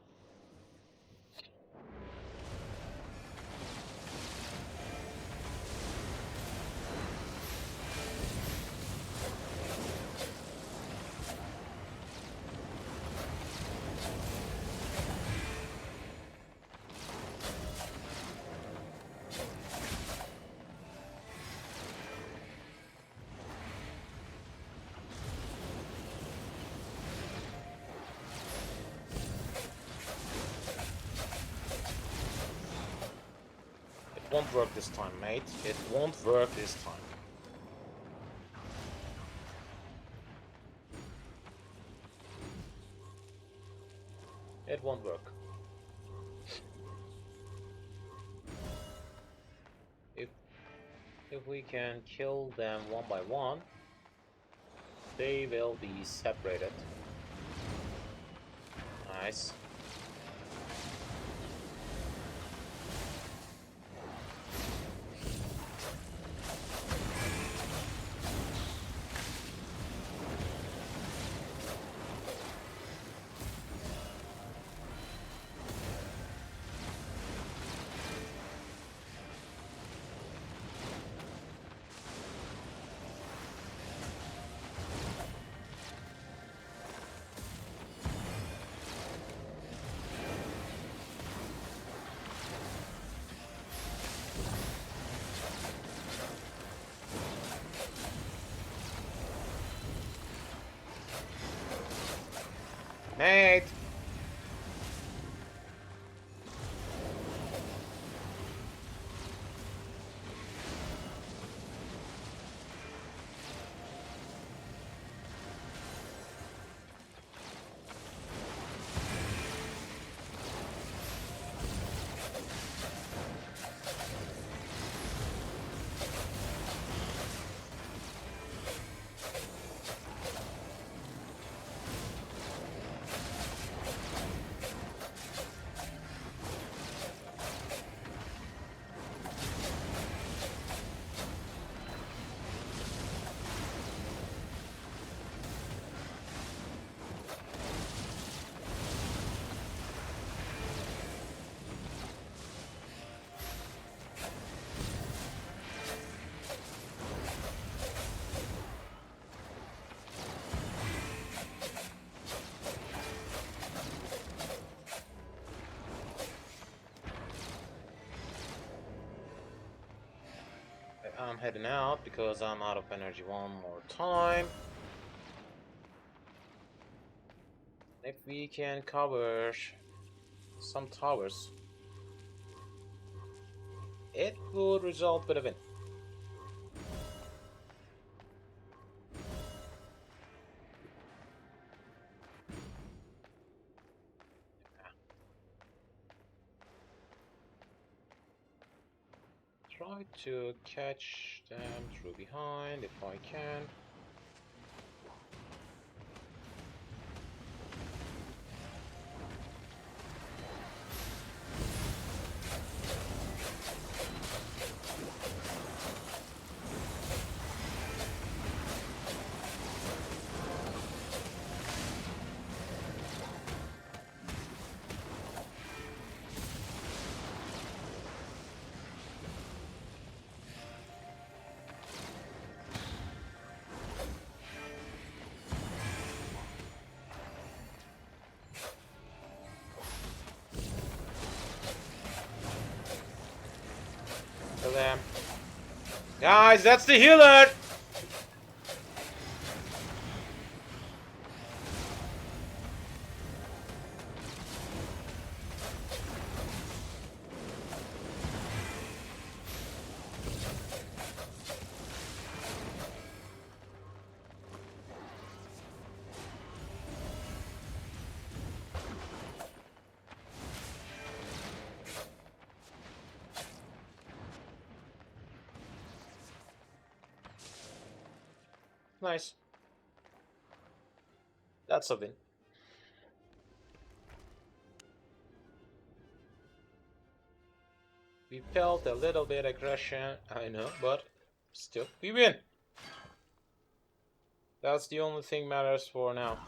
It won't work this time, mate. It won't work this time. It won't work. If we can kill them one by one, they will be separated. Nice. I'm heading out because I'm out of energy one more time. If we can cover some towers, it would result with a win. Try to catch them through behind if I can. Kill them. Guys, that's the healer! Nice. That's a win. We felt a little bit aggression, I know, but still, we win. That's the only thing matters for now.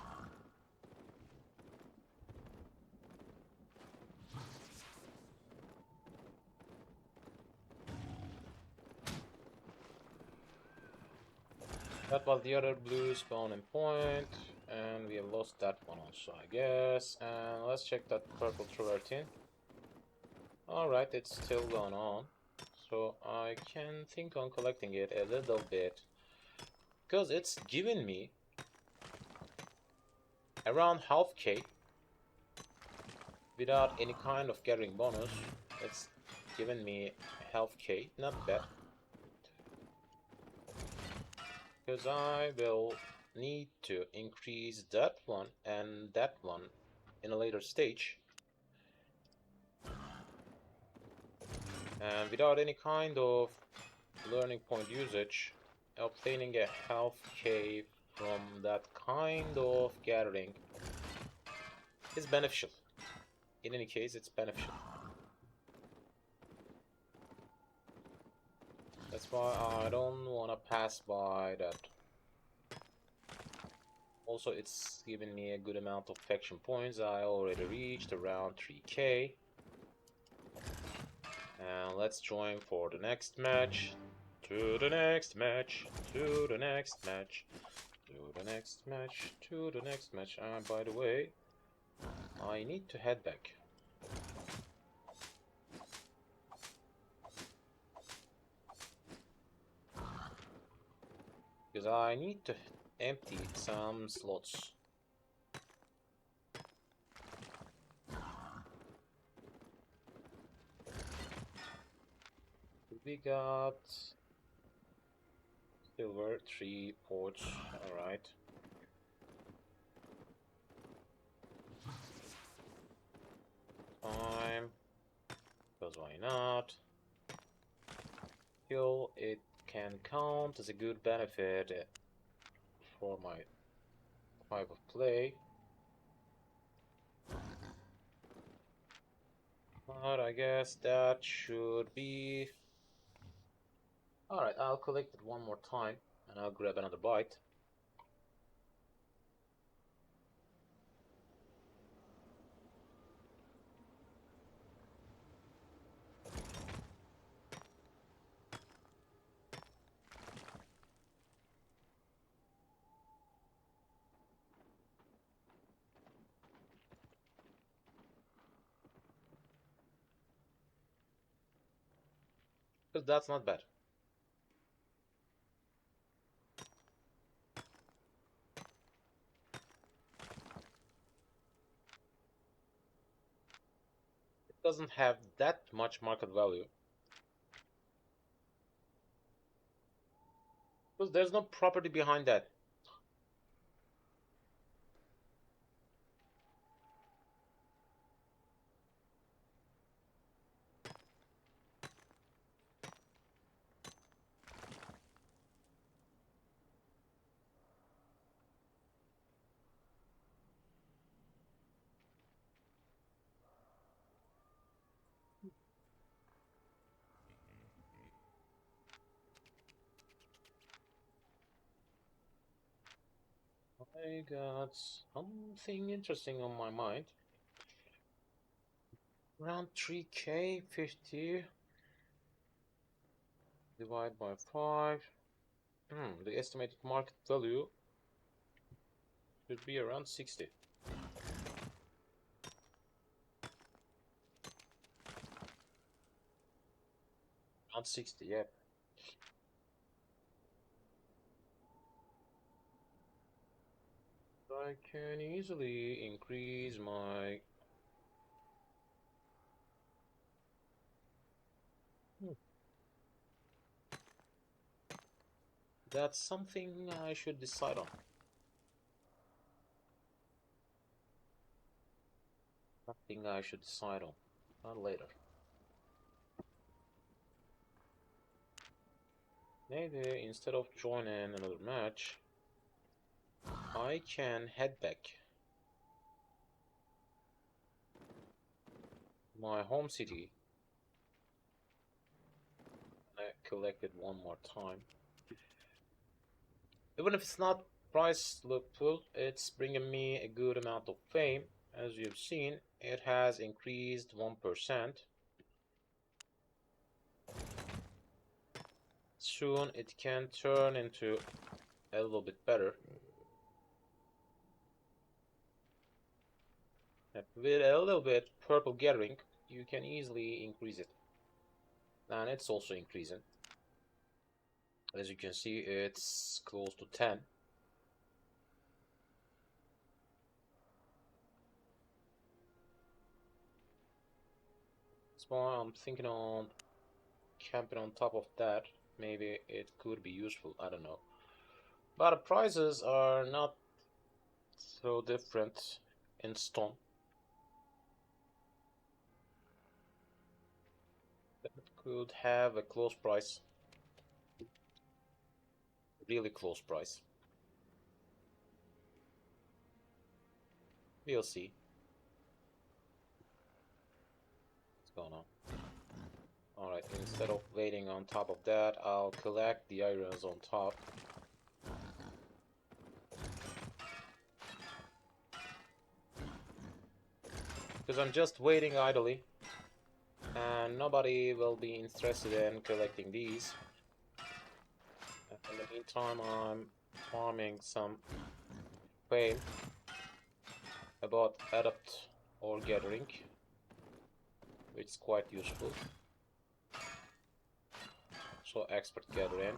That was the other blue spawning point, and we have lost that one also, I guess. And let's check that purple travertine. Alright, it's still going on. So I can think on collecting it a little bit. Because it's giving me around half K without any kind of gathering bonus. It's given me half K, not bad. Because I will need to increase that one and that one in a later stage. And without any kind of learning point usage, obtaining a half K from that kind of gathering is beneficial. In any case, it's beneficial. That's why I don't want to pass by that. Also, it's given me a good amount of faction points. I already reached around 3K. And let's join for the next match. To the next match. To the next match. To the next match. To the next match. And by the way, I need to head back. Because I need to empty some slots. We got silver, 3 ports, alright. Time, because why not? Skill, it can count as a good benefit for my type of play. But I guess that should be... Alright, I'll collect it one more time and I'll grab another bite. Because that's not bad. doesn't have that much market value. Because there's no property behind that. I got something interesting on my mind. Around 3K, 50. Divide by 5. The estimated market value should be around 60. Around 60, yeah. I can easily increase my... That's something I should decide on. Something I should decide on. Not later. Maybe instead of joining another match, I can head back to my home city. I collect it one more time. Even if it's not price full, it's bringing me a good amount of fame. As you've seen, it has increased 1%. Soon it can turn into a little bit better. With a little bit purple gathering, you can easily increase it. And it's also increasing. As you can see, it's close to 10. That's why I'm thinking on camping on top of that. Maybe it could be useful, I don't know. But the prices are not so different in stone. That could have a close price. Really close price. We'll see. What's going on? Alright, instead of waiting on top of that, I'll collect the irons on top. Because I'm just waiting idly. And nobody will be interested in collecting these. In the meantime, I'm farming some fame about adapt or gathering, which is quite useful. So expert gathering.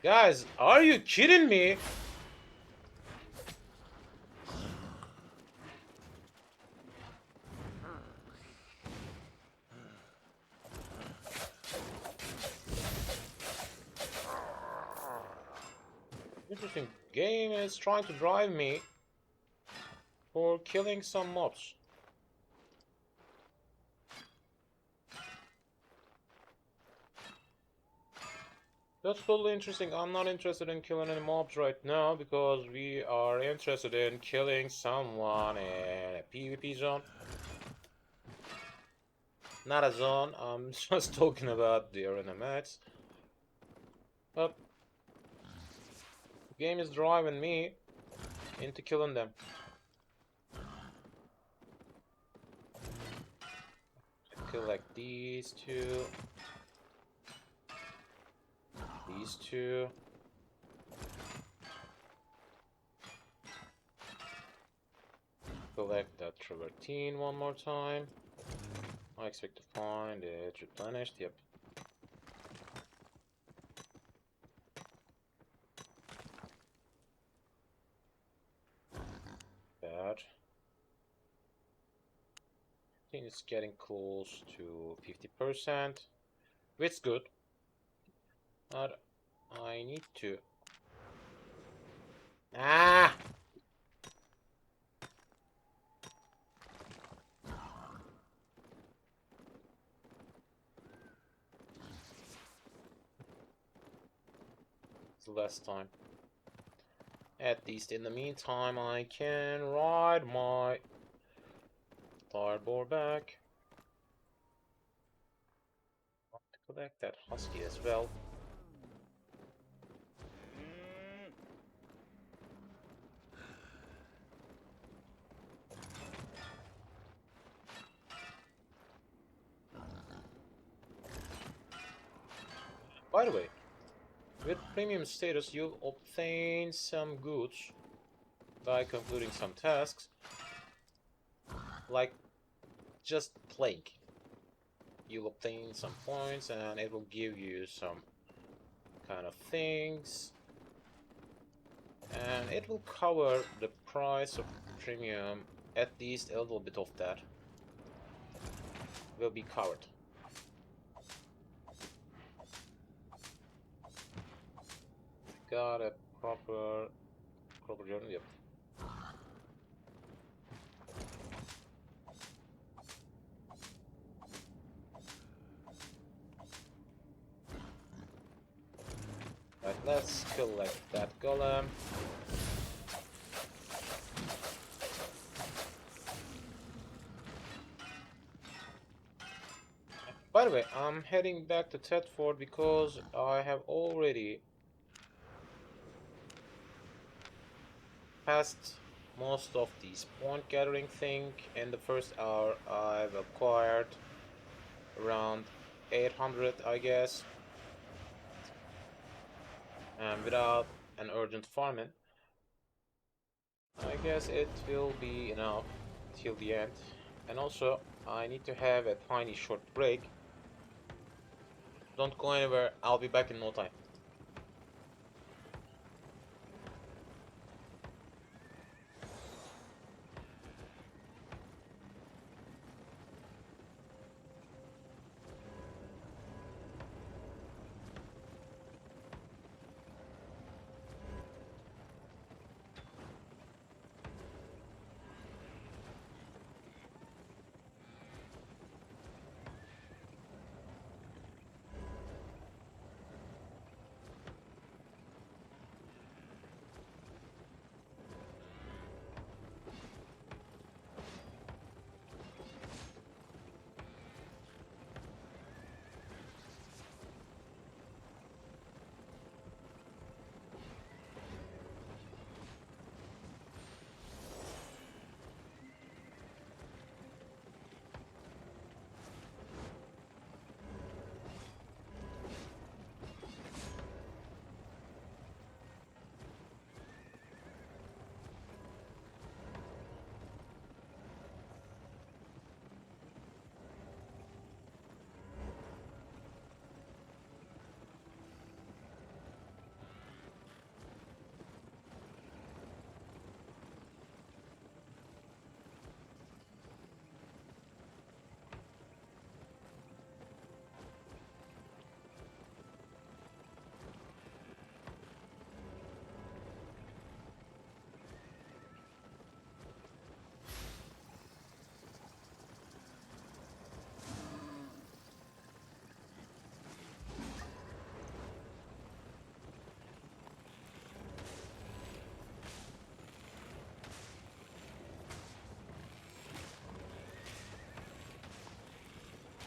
Guys, are you kidding me? Interesting. Game is trying to drive me for killing some mobs. That's totally interesting. I'm not interested in killing any mobs right now because we are interested in killing someone in a PvP zone. Not a zone, I'm just talking about the arena match. But the game is driving me into killing them. Collect these two. These two. Collect that travertine one more time. I expect to find it replenished, yep. think it's getting close to 50%. It's good. But I need to... Ah! It's less time. At least in the meantime, I can ride my fireboard back. Want to collect that husky as well. By the way, with premium status, you'll obtain some goods by concluding some tasks, like just playing. You'll obtain some points and it will give you some kind of things, and it will cover the price of premium. At least a little bit of that will be covered. Got a proper journal, yep. Right, let's collect that golem. By the way, I'm heading back to Thetford because I have already passed most of these point gathering thing. In the first hour, I've acquired around 800, I guess. And without an urgent farming, I guess it will be enough till the end. And also, I need to have a tiny short break. Don't go anywhere, I'll be back in no time.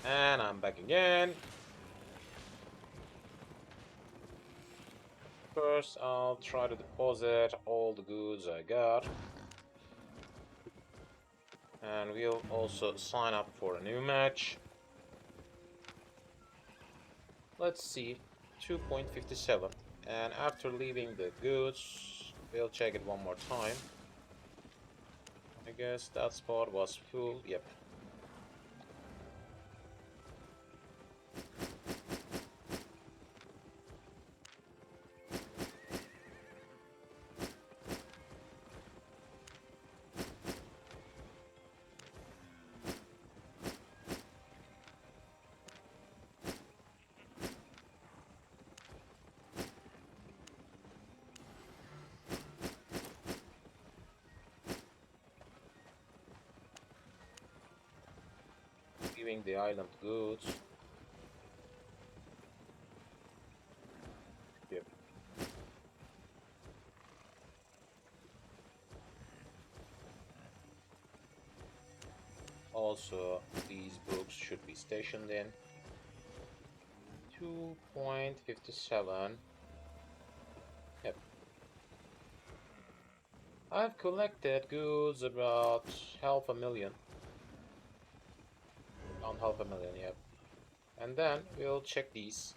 And I'm back again. First, I'll try to deposit all the goods I got. And we'll also sign up for a new match. Let's see, 2.57. And after leaving the goods, we'll check it one more time. I guess that spot was full, yep. bring the island goods. Yep. Also, these books should be stationed in 2.57. Yep. I've collected goods about 500,000. Around 500,000, yep. And then we'll check these.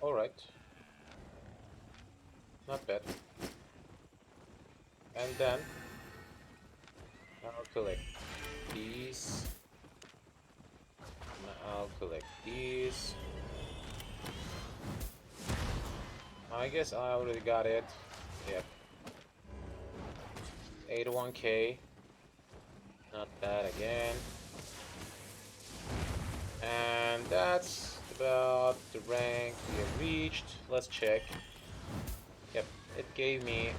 Alright. Not bad. And then I'll collect these. I'll collect these. I guess I already got it. Yep. 81k. Not bad again. And that's about the rank we have reached. Let's check. Yep, it gave me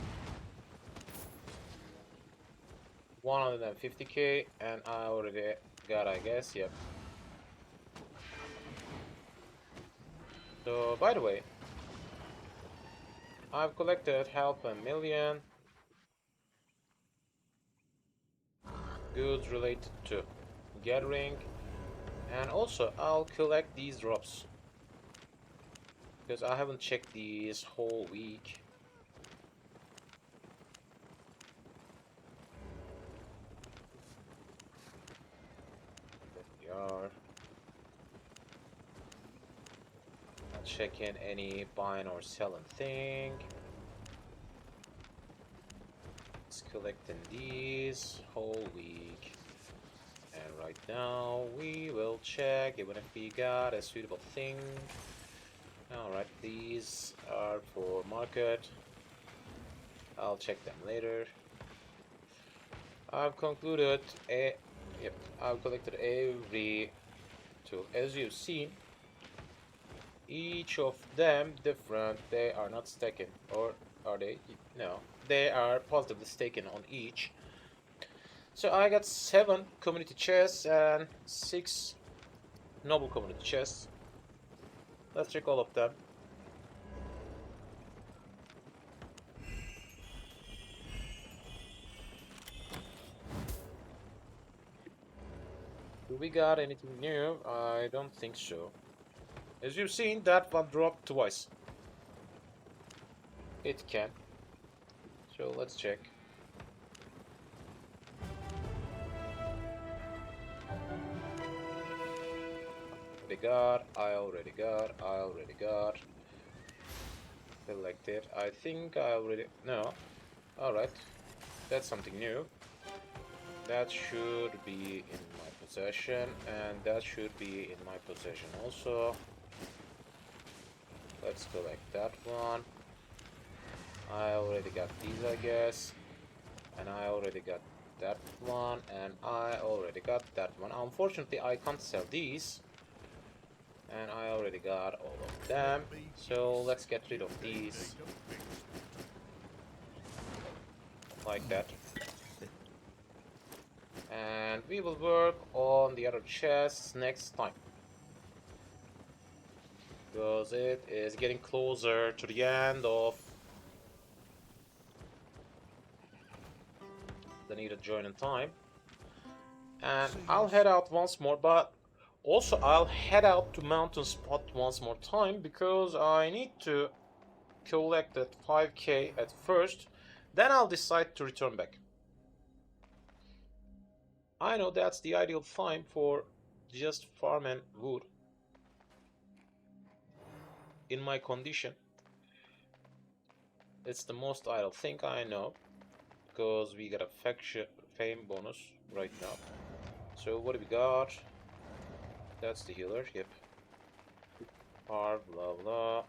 150k, and I already got, I guess, yep. So, by the way, I've collected 500,000 goods related to gathering, and also I'll collect these drops because I haven't checked these whole week. There we are. Not checking any buying or selling thing. Collecting these whole week, and right now we will check even if we got a suitable thing. Alright, these are for market. I'll check them later. I've concluded I've collected every tool. As you've seen, each of them different. They are not stacking, or are they? No, they are positively staking on each. So I got 7 community chests and 6 noble community chests. Let's check all of them. Do we got anything new? I don't think so. As you've seen, that one dropped twice. It can. So let's check. I already got. Selected. I think I already. No. Alright. That's something new. That should be in my possession, and that should be in my possession also. Let's collect that one. I already got these, I guess. And I already got that one, and I already got that one. Unfortunately, I can't sell these. And I already got all of them. So let's get rid of these. Like that. And we will work on the other chests next time. Because it is getting closer to the end of the needed joining time. And I'll head out once more, but also I'll head out to mountain spot once more time because I need to collect that 5k at first, then I'll decide to return back. I know that's the ideal time for just farming wood in my condition. It's the most ideal thing, I know, because we got a fame bonus right now. So what do we got? That's the healer, yep. Hard, blah blah.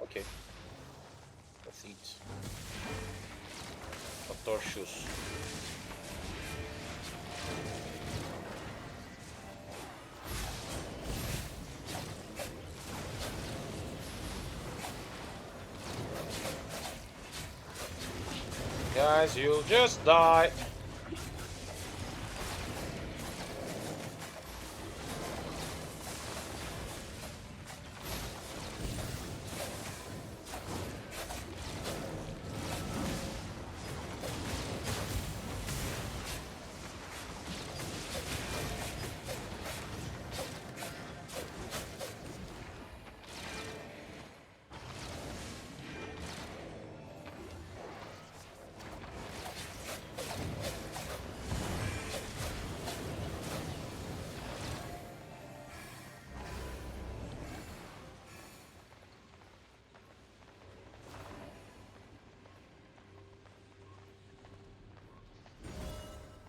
Okay. Let's eat. Outdoor shoes. Guys, you'll just die.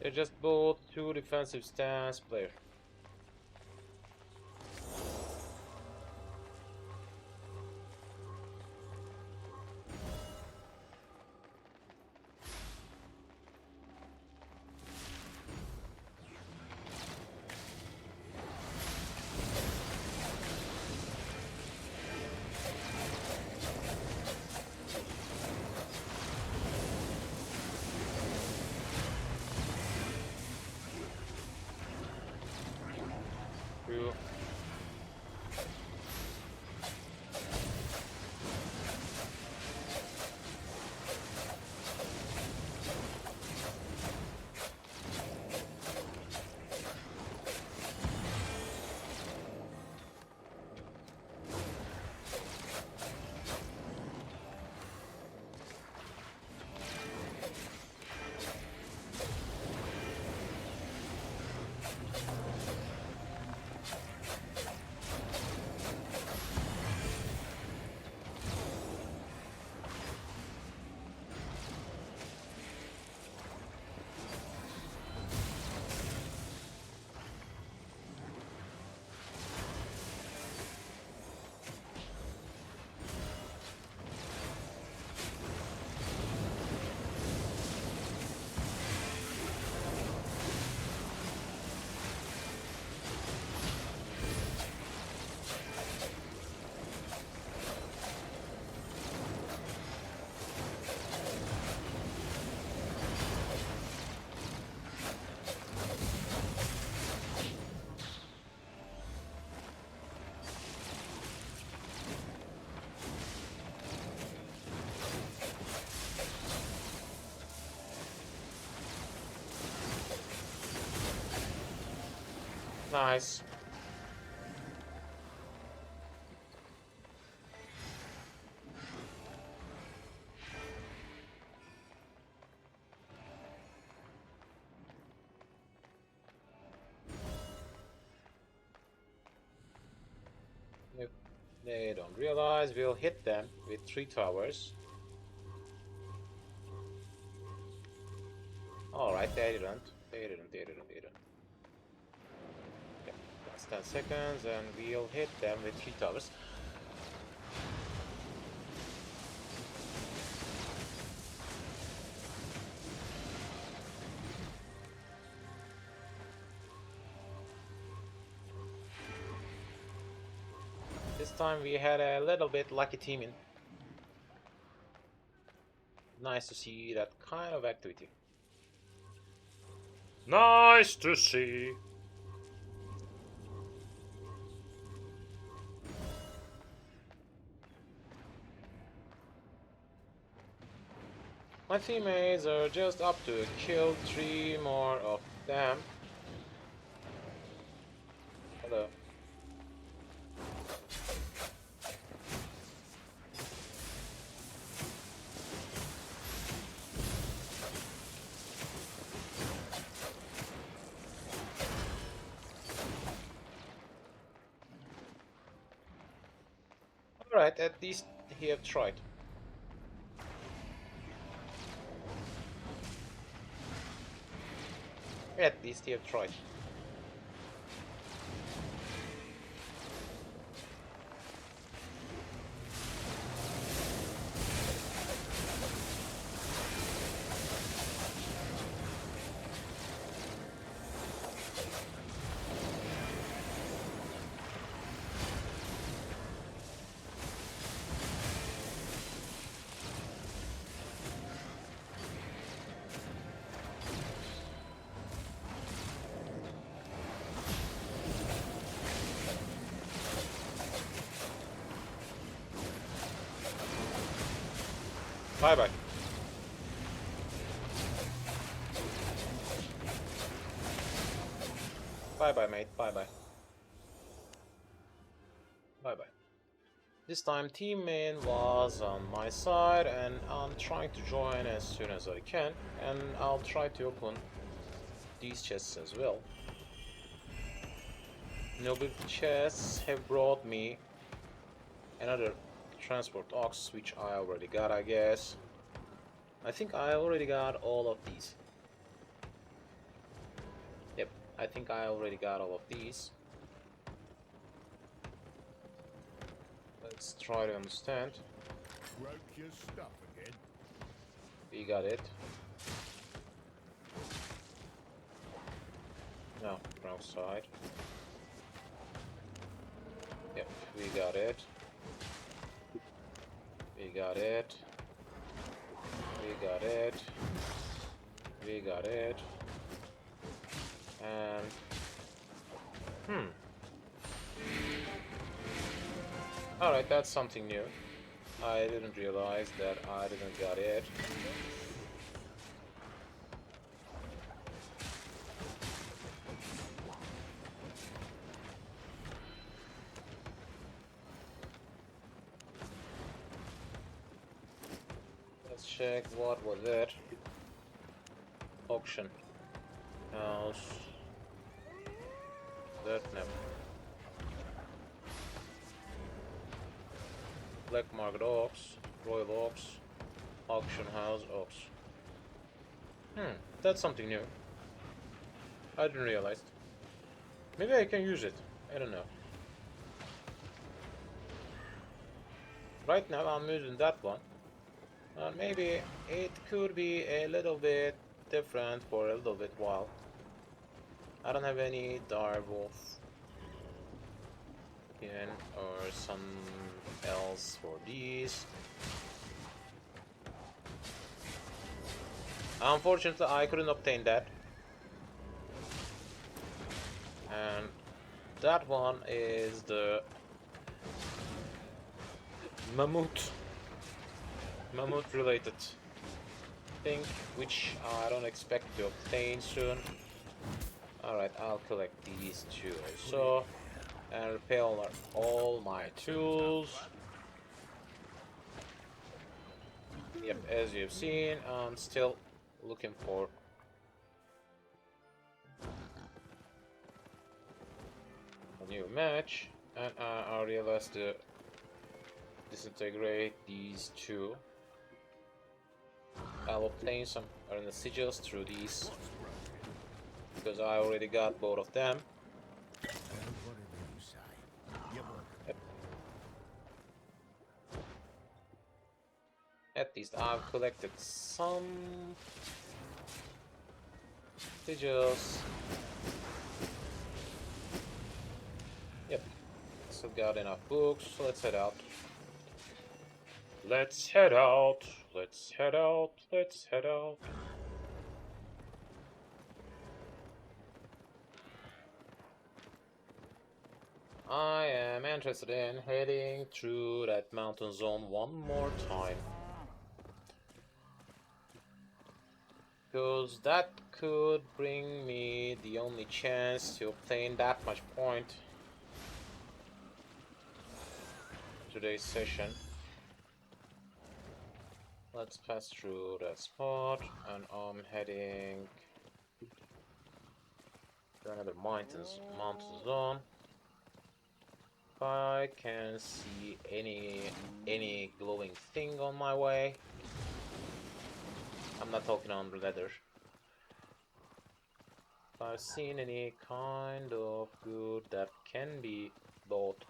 They're just both two defensive stance players. True. Nice. If they don't realize, we'll hit them with 3 towers. Alright, they didn't. They didn't. Yeah, that's 10 seconds, and we'll hit them with 3 towers. This time we had a little bit lucky teaming. Nice to see that kind of activity. Nice to see. My teammates are just up to kill 3 more of them. Hello. Alright, at least he have tried. At least he have tried. Bye bye. Bye bye, mate. Bye bye. Bye bye. This time team main was on my side and I'm trying to join as soon as I can, and I'll try to open these chests as well. Newbie chests have brought me another transport ox, which I already got, I guess. I think I already got all of these. Yep, I think I already got all of these. Let's try to understand. Broke your stuff again. We got it. No, wrong side. Yep, we got it. We got it. We got it. We got it. And alright, that's something new. I didn't realize that I didn't got it. Let's check what was it. Auction house. That never. Black market ox, royal ox, auction house ox. That's something new. I didn't realize. Maybe I can use it. I don't know. Right now I'm using that one. Maybe it could be a little bit different for a little bit while. I don't have any direwolf in or some else for these. Unfortunately, I couldn't obtain that. And that one is the mammoth related thing, which I don't expect to obtain soon. Alright, I'll collect these two also and repair all my tools. Yep, as you've seen, I'm still looking for a new match, and I realized to disintegrate these two. I'll obtain some arena sigils through these because I already got both of them. Yep. At least I've collected some sigils. Yep, still got enough books, so let's head out. Let's head out, let's head out, let's head out. I am interested in heading through that mountain zone one more time. Because that could bring me the only chance to obtain that much point today's session. Let's pass through that spot, and I'm heading to another mountain zone. If I can see any glowing thing on my way. I'm not talking on leather. If I've seen any kind of good that can be bought.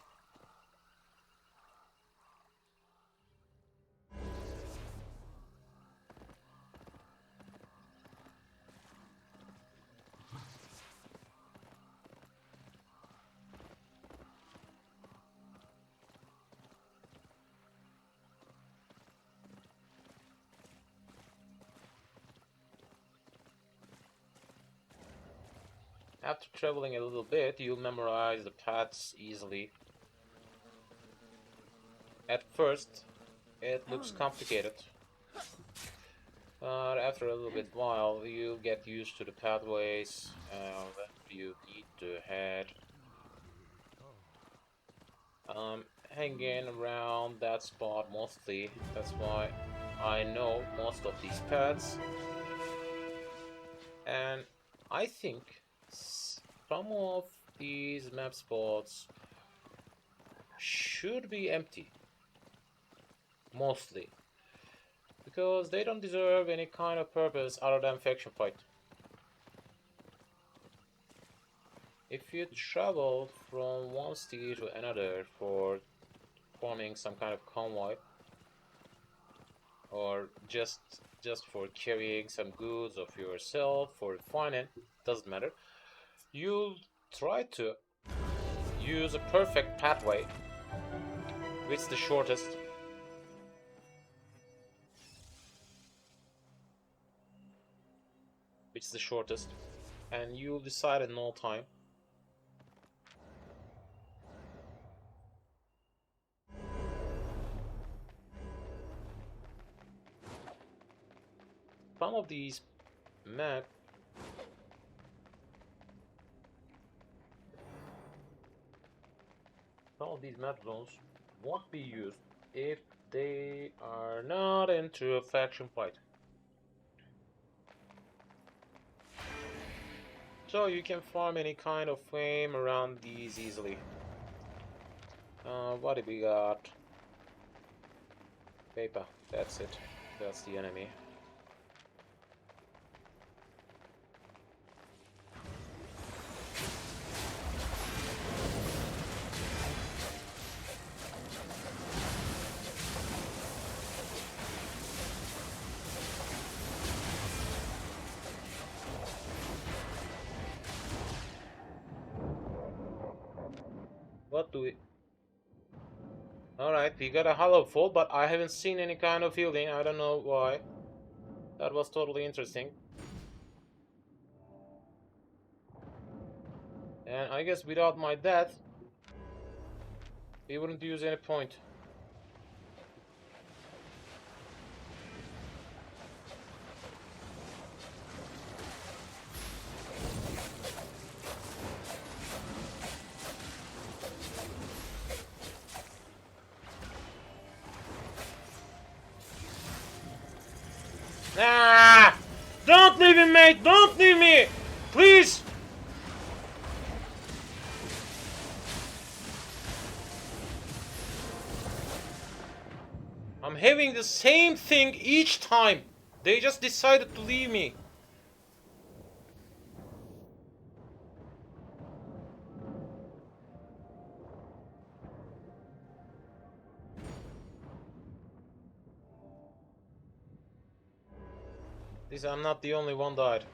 After traveling a little bit, you'll memorize the paths easily. At first, it looks complicated, But after a little bit while, you get used to the pathways, and you need to head hanging around that spot mostly. That's why I know most of these paths, and I think some of these map spots should be empty, mostly, because they don't deserve any kind of purpose other than faction fight. If you travel from one city to another for forming some kind of convoy, or just for carrying some goods of yourself for refining, doesn't matter, you'll try to use a perfect pathway, which is the shortest. And you'll decide in no time. Some of these map zones won't be used if they are not into a faction fight. So you can farm any kind of flame around these easily. What do we got? Paper. That's it. That's the enemy. What do we... Alright, we got a hollow fall, but I haven't seen any kind of healing. I don't know why. That was totally interesting. And I guess without my death, we wouldn't use any point. Ah! Don't leave me, mate! Don't leave me! Please! I'm having the same thing each time. They just decided to leave me. I'm not the only one died.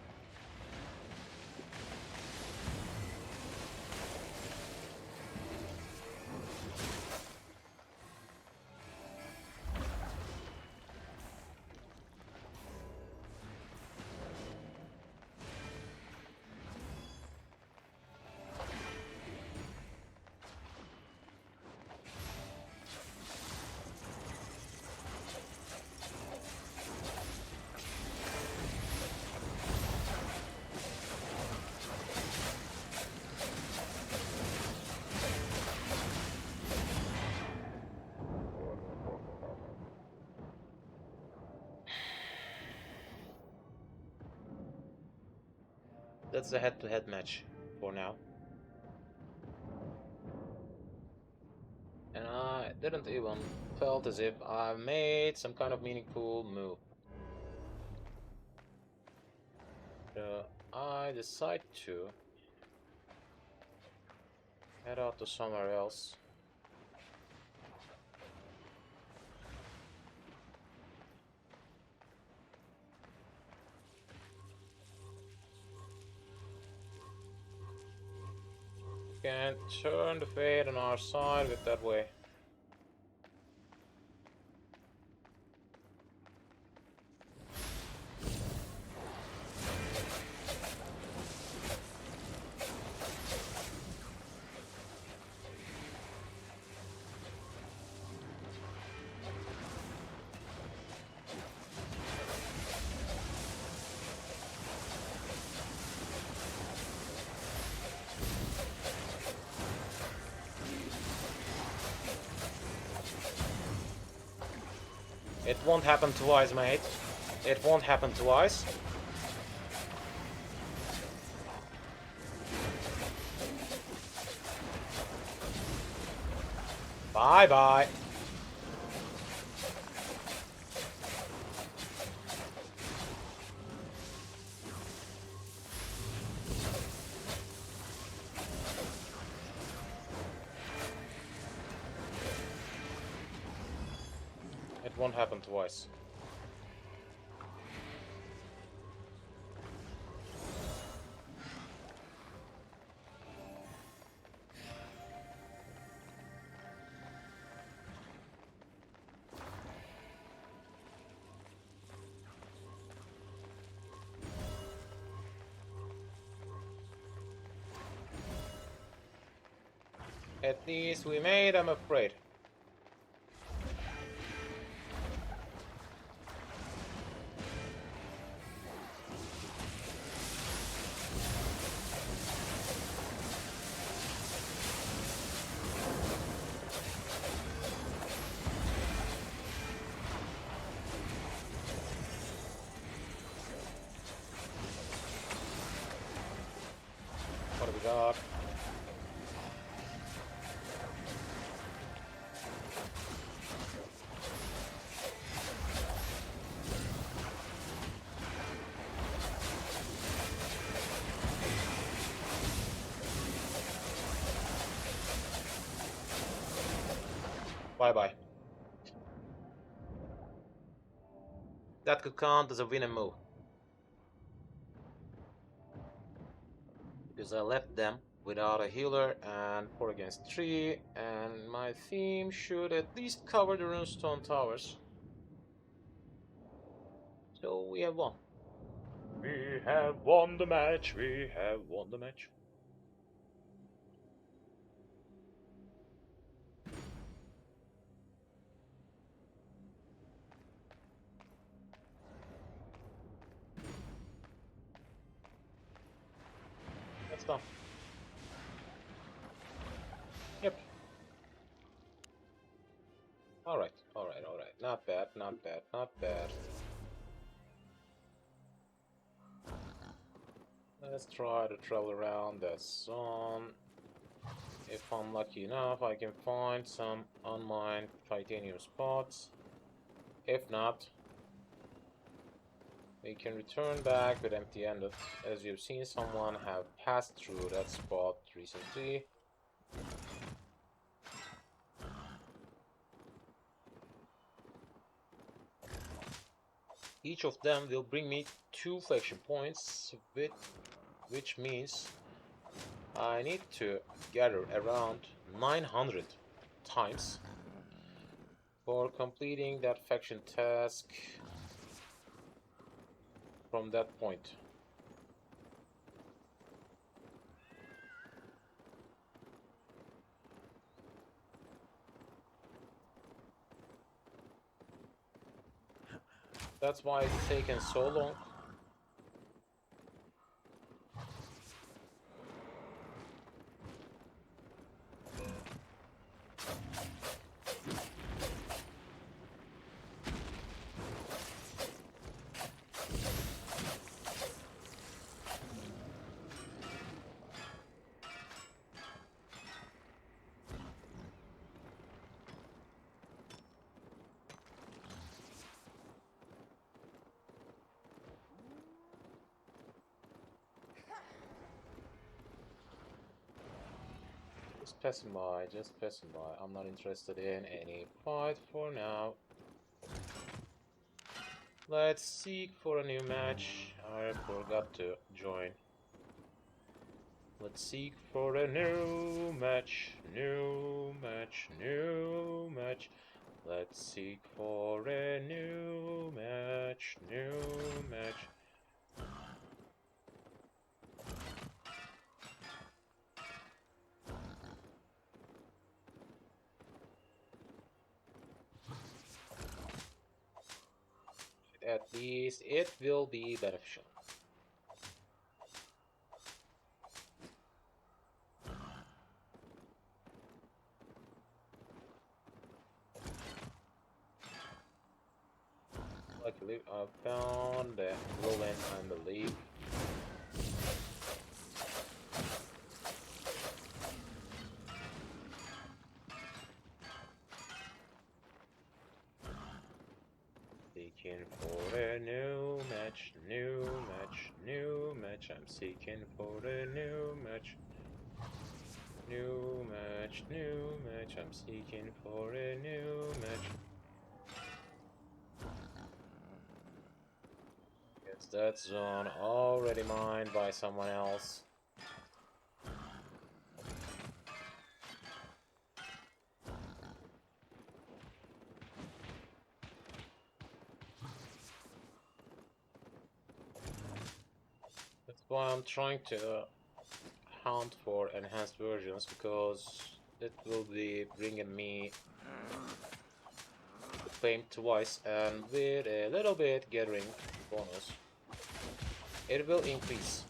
That's a head-to-head match for now. And I didn't even felt as if I made some kind of meaningful move. I decide to head out to somewhere else. Can turn the fate on our side with that way. It won't happen twice, mate. It won't happen twice. Bye-bye. It won't happen twice. At least we made them afraid. What do we got? Bye-bye. That could count as a winning move. Because I left them without a healer and 4 against 3, and my team should at least cover the runestone towers. So we have won. We have won the match. We have won the match. That's done. Yep. Alright, alright, alright. Not bad, not bad, not bad. Let's try to travel around the zone. If I'm lucky enough, I can find some unmined titanium spots. If not, we can return back with empty-handed. As you've seen, someone have passed through that spot recently. Each of them will bring me 2 faction points, which means I need to gather around 900 times for completing that faction task from that point. That's why it's taken so long. Just passing by, just passing by. I'm not interested in any fight for now. Let's seek for a new match. I forgot to join. Let's seek for a new match, new match, new match. Let's seek for a new match, new match. At least it will be beneficial. believe I found the Roland, I believe. Seeking for a new match, new match, new match. I'm seeking for a new match. New match, new match. I'm seeking for a new match. Guess that zone already mined by someone else. That's why I'm trying to hunt for enhanced versions, because it will be bringing me the claim twice, and with a little bit gathering bonus, it will increase.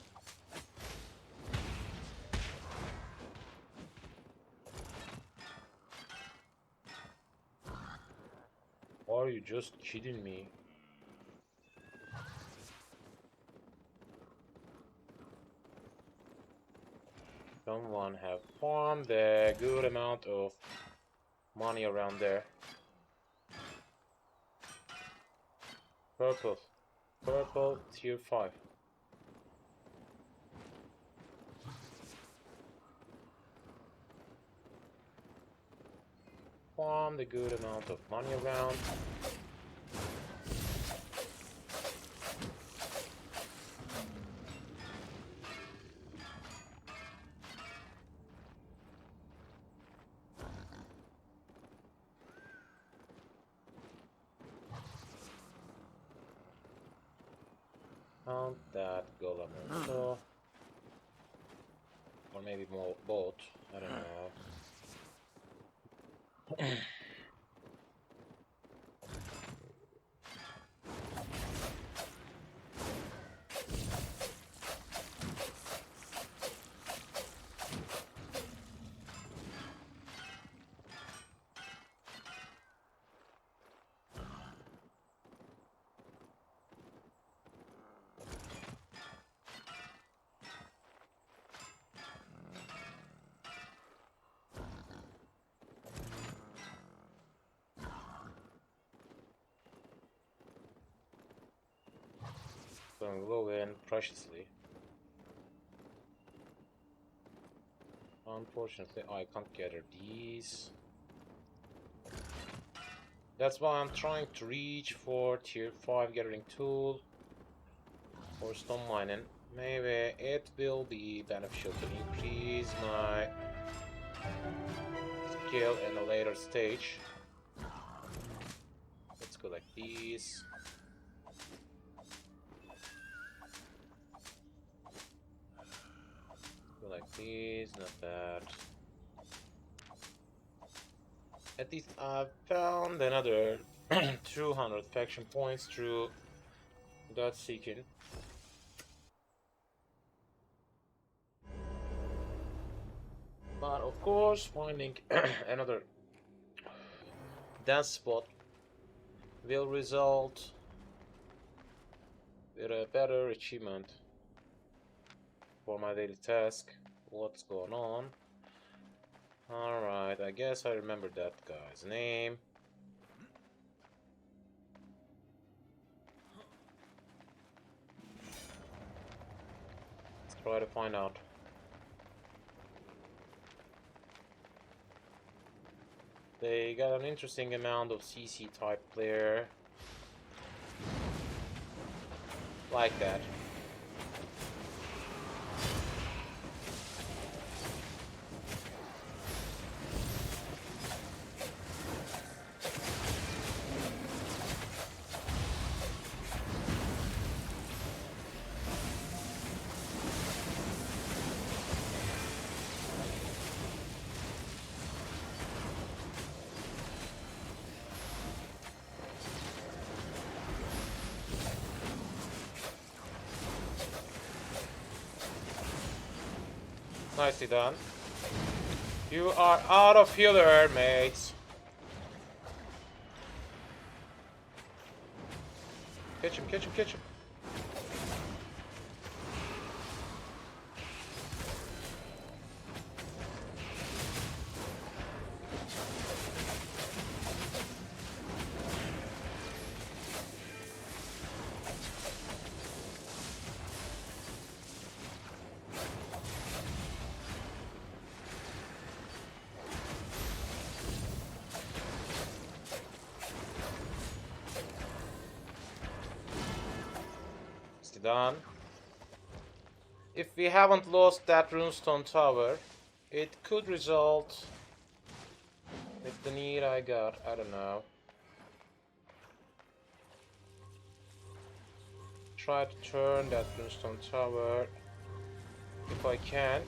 Are you just kidding me? Someone have farmed a good amount of money around there. Purple. Purple tier 5. Farmed a good amount of money around. Count that golem also. Or maybe more both. I don't know. Going low in preciously. Unfortunately, I can't gather these. That's why I'm trying to reach for tier 5 gathering tool or stone mining. Maybe it will be beneficial to increase my skill in a later stage. Let's go like these. Like these, not bad. At least I've found another 200 faction points through that seeking. But of course, finding another dance spot will result with a better achievement for my daily task. What's going on? Alright, I guess I remember that guy's name. Let's try to find out. They got an interesting amount of CC type player. Like that. Nicely done. You are out of healer, mates. Catch him, catch him, catch him. Done. If we haven't lost that runestone tower, it could result with the need I got. I don't know. Try to turn that runestone tower if I can.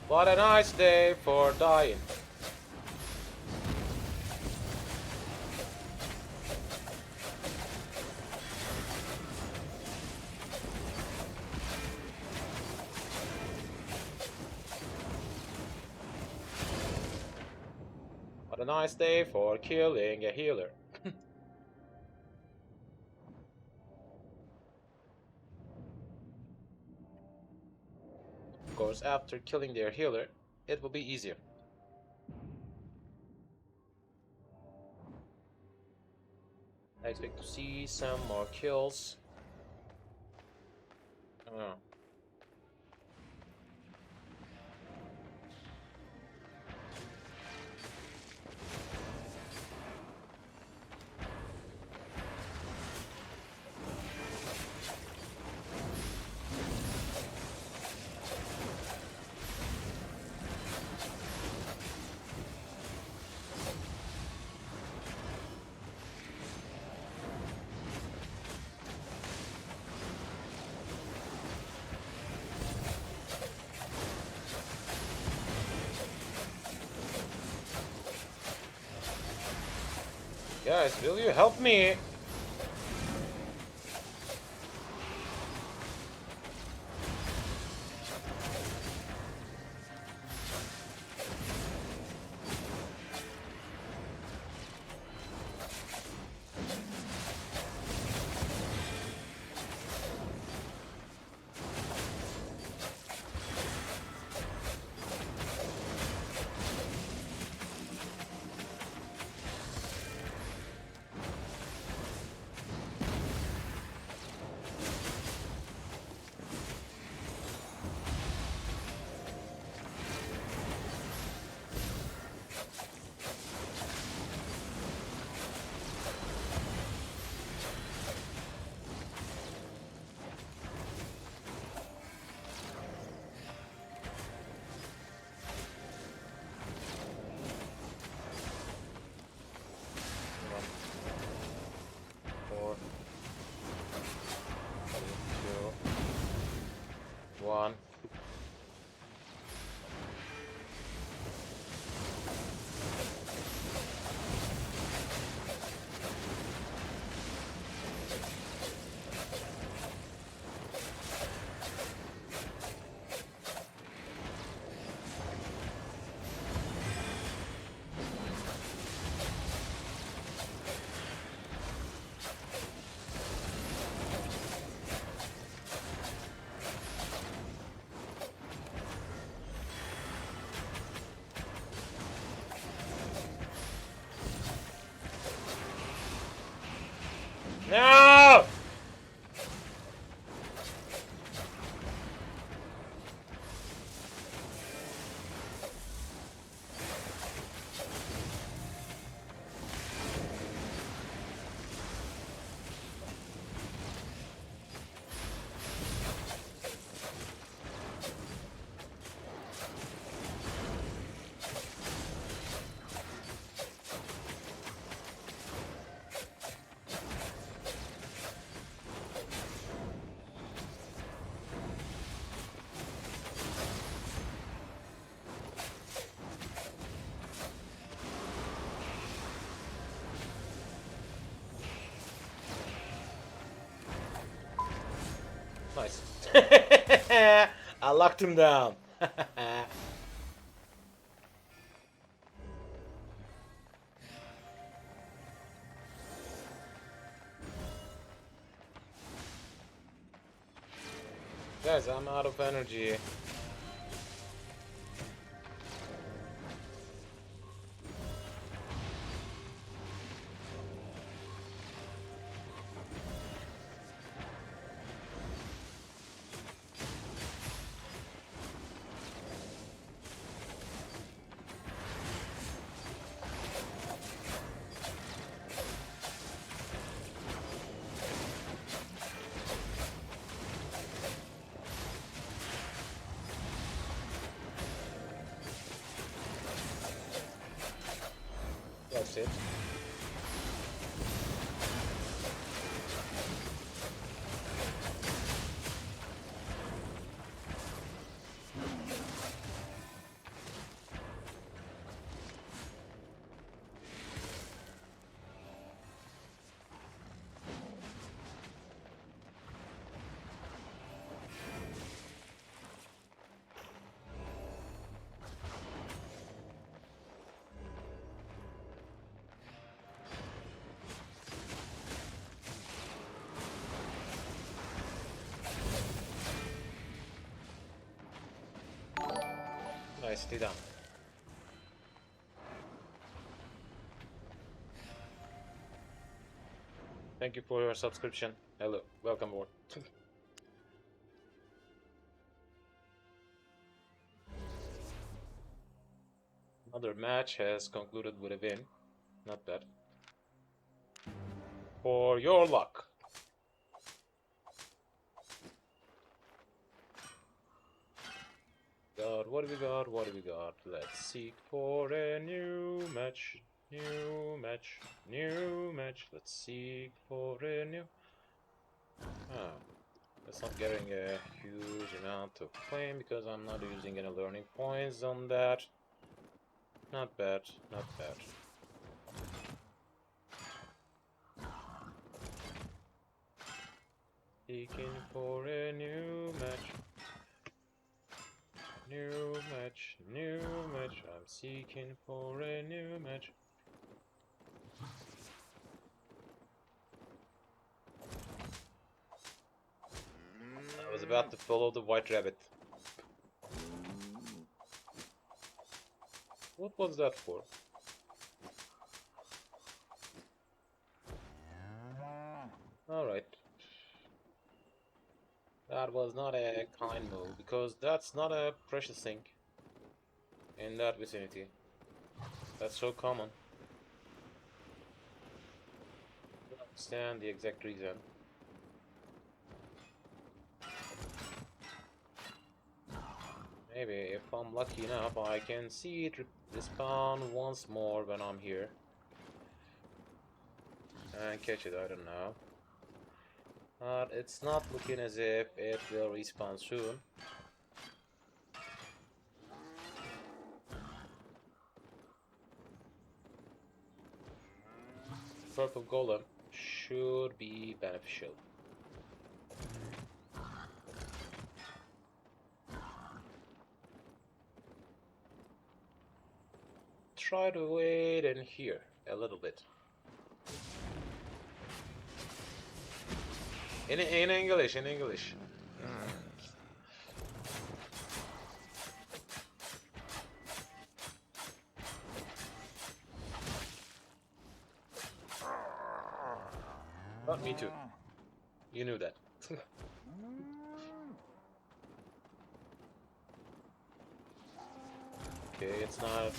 What a nice day for dying. What a nice day for killing a healer. Of course, after killing their healer, it will be easier. I expect to see some more kills. Oh. Guys, will you help me? locked him down. Guys, I'm out of energy. That's it. Nicely done. Thank you for your subscription. Hello, welcome aboard. Another match has concluded with a win. Not bad. For your luck. God, what do we got? What do we got? Let's seek for a new match. New match. New match. Let's seek for a new... Oh. That's not getting a huge amount of claim because I'm not using any learning points on that. Not bad. Not bad. Seeking for a new match. New match, new match. I'm seeking for a new match. I was about to follow the white rabbit. What was that for? Alright. That was not a kind move, because that's not a precious thing in that vicinity. That's so common. I don't understand the exact reason. Maybe if I'm lucky enough, I can see it respawn once more when I'm here. And catch it, I don't know. But it's not looking as if it will respawn soon. Purple golem should be beneficial. Try to wait in here a little bit. In English, in English. Not me too. You knew that. Okay, it's not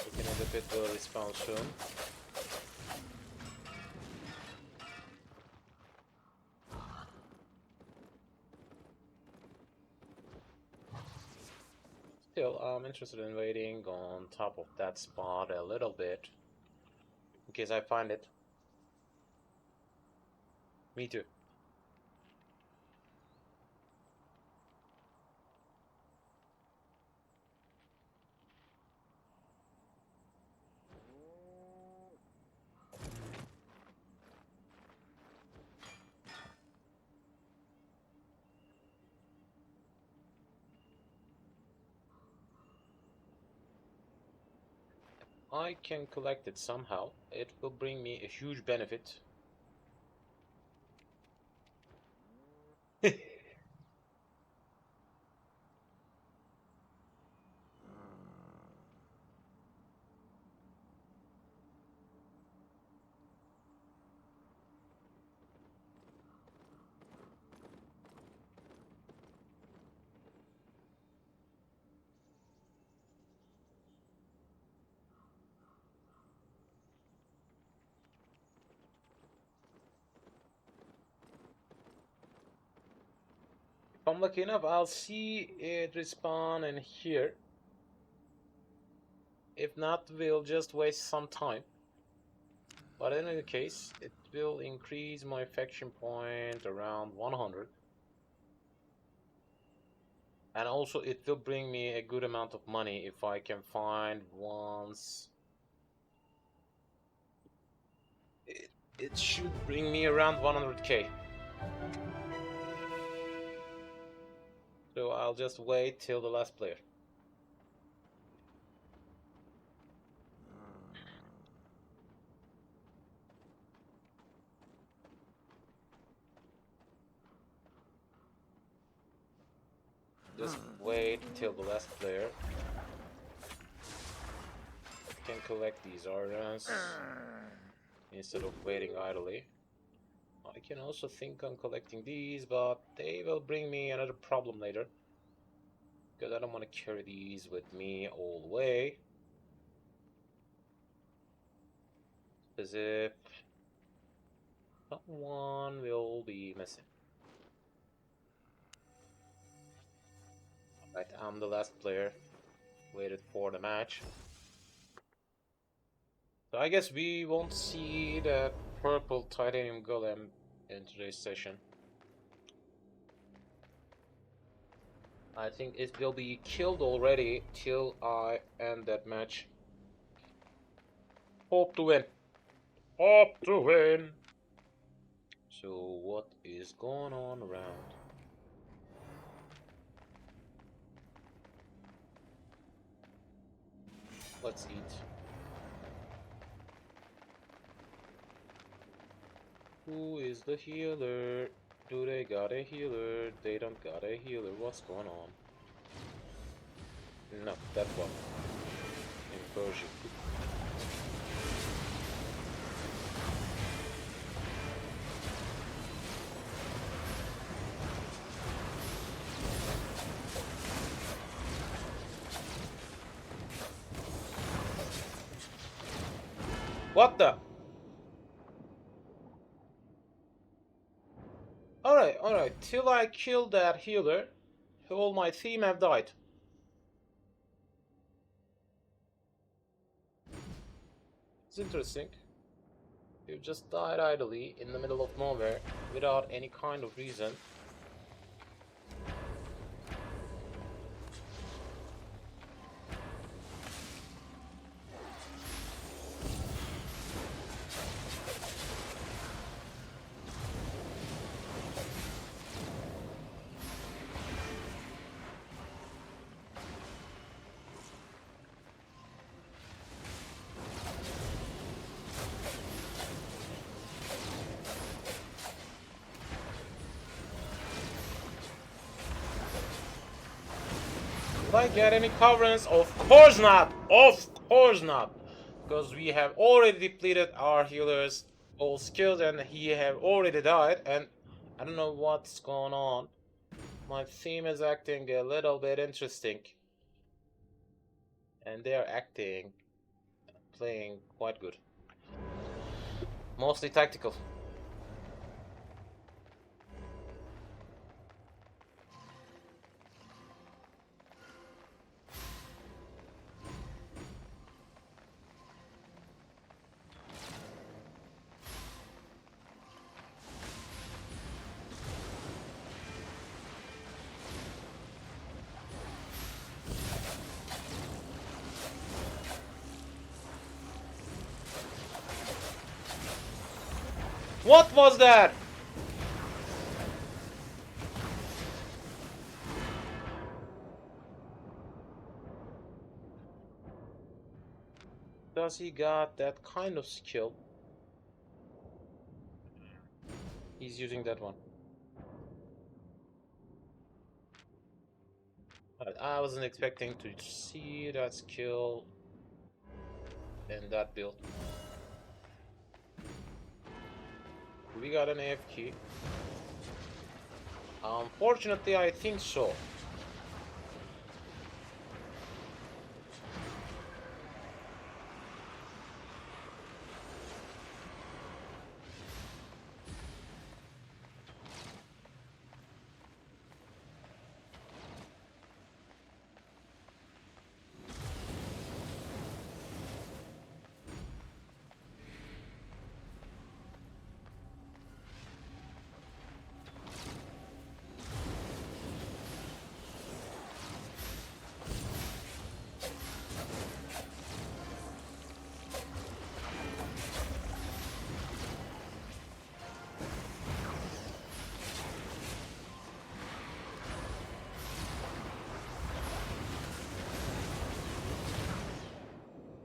looking as if it will respawn soon. Still, I'm interested in waiting on top of that spot a little bit in case I find it. Me too. I can collect it somehow. It will bring me a huge benefit. If I'm lucky enough, I'll see it respawn in here. If not, we'll just waste some time. But in any case, it will increase my faction point around 100. And also it will bring me a good amount of money if I can find once. It should bring me around 100k. So I'll just wait till the last player. Just wait till the last player. I can collect these items instead of waiting idly. I can also think on collecting these, but they will bring me another problem later. Because I don't want to carry these with me all the way. As if someone will be missing. Right, I'm the last player. Waited for the match. So I guess we won't see the purple titanium golem in today's session. I think it will be killed already till I end that match. Hope to win. Hope to win. So what is going on around? Let's eat. Who is the healer? Do they got a healer? They don't got a healer. What's going on? No, that one. Inversion. What the? Alright. Till I kill that healer, all my team have died. It's interesting. You just died idly in the middle of nowhere without any kind of reason. Did I get any coverage? Of course not! Of course not! Because we have already depleted our healers all skills and he have already died, and I don't know what's going on. My team is acting a little bit interesting. And they are playing quite good. Mostly tactical. What was that? Does he got that kind of skill? He's using that one. I wasn't expecting to see that skill in that build. We got an AF key. Unfortunately, I think so.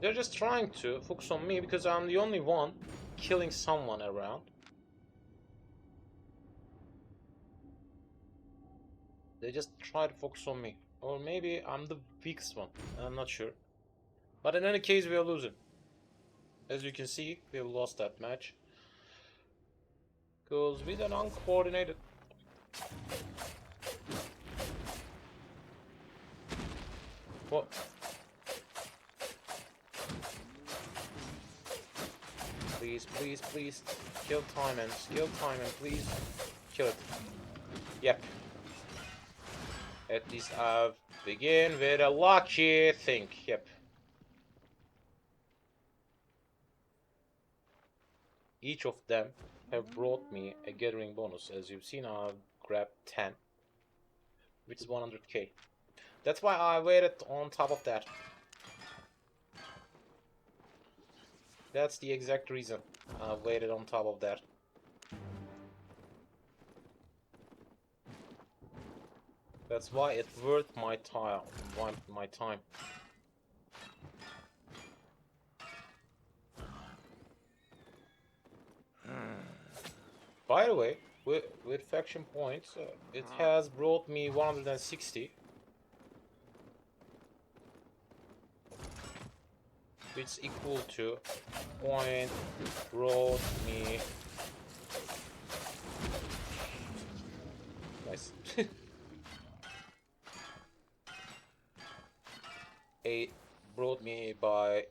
They're just trying to focus on me because I'm the only one killing someone around. They just try to focus on me. Or maybe I'm the weakest one. I'm not sure. But in any case, we are losing. As you can see, we have lost that match. Because we are uncoordinated. What? Please, please, please. Kill Timon. Kill Timon, please. Kill it. Yep. At least I've begin with a lucky thing. Yep. Each of them have brought me a gathering bonus. As you've seen, I've grabbed 10, which is 100k. That's why I waited on top of that. That's the exact reason I waited on top of that. That's why it's worth my time. My time. By the way, with faction points, it has brought me 160. Which is equal to point brought me. Nice. 8 brought me by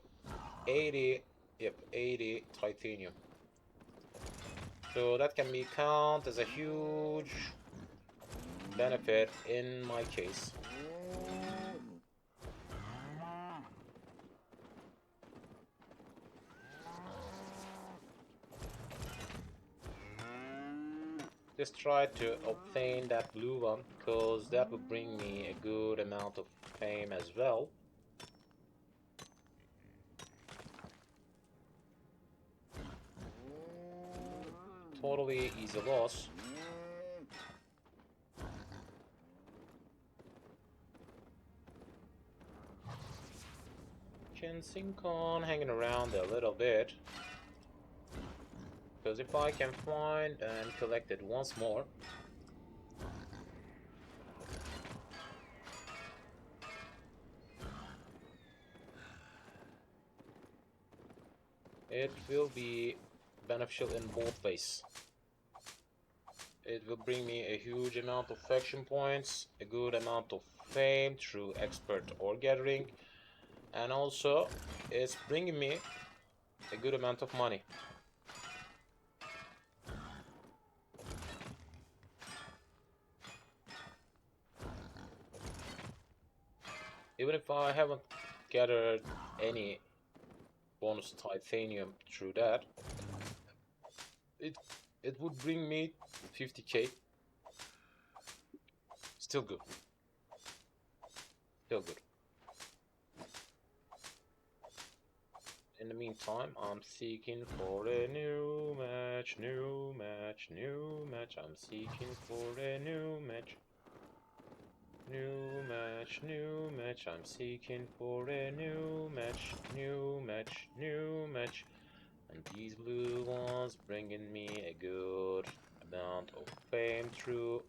80. Yep, 80 titanium. So that can be counted as a huge benefit in my case. Just try to obtain that blue one, because that would bring me a good amount of fame as well. Totally easy loss. Can think on hanging around a little bit. Because if I can find and collect it once more, it will be beneficial in both ways. It will bring me a huge amount of faction points, a good amount of fame through expert ore gathering, and also it's bringing me a good amount of money. Even if I haven't gathered any bonus titanium through that, it would bring me 50k. Still good. Still good. In the meantime, I'm seeking for a new match, new match, new match. I'm seeking for a new match. New match. I'm seeking for a new match. New match, new match. And these blue ones bringing me a good amount of fame through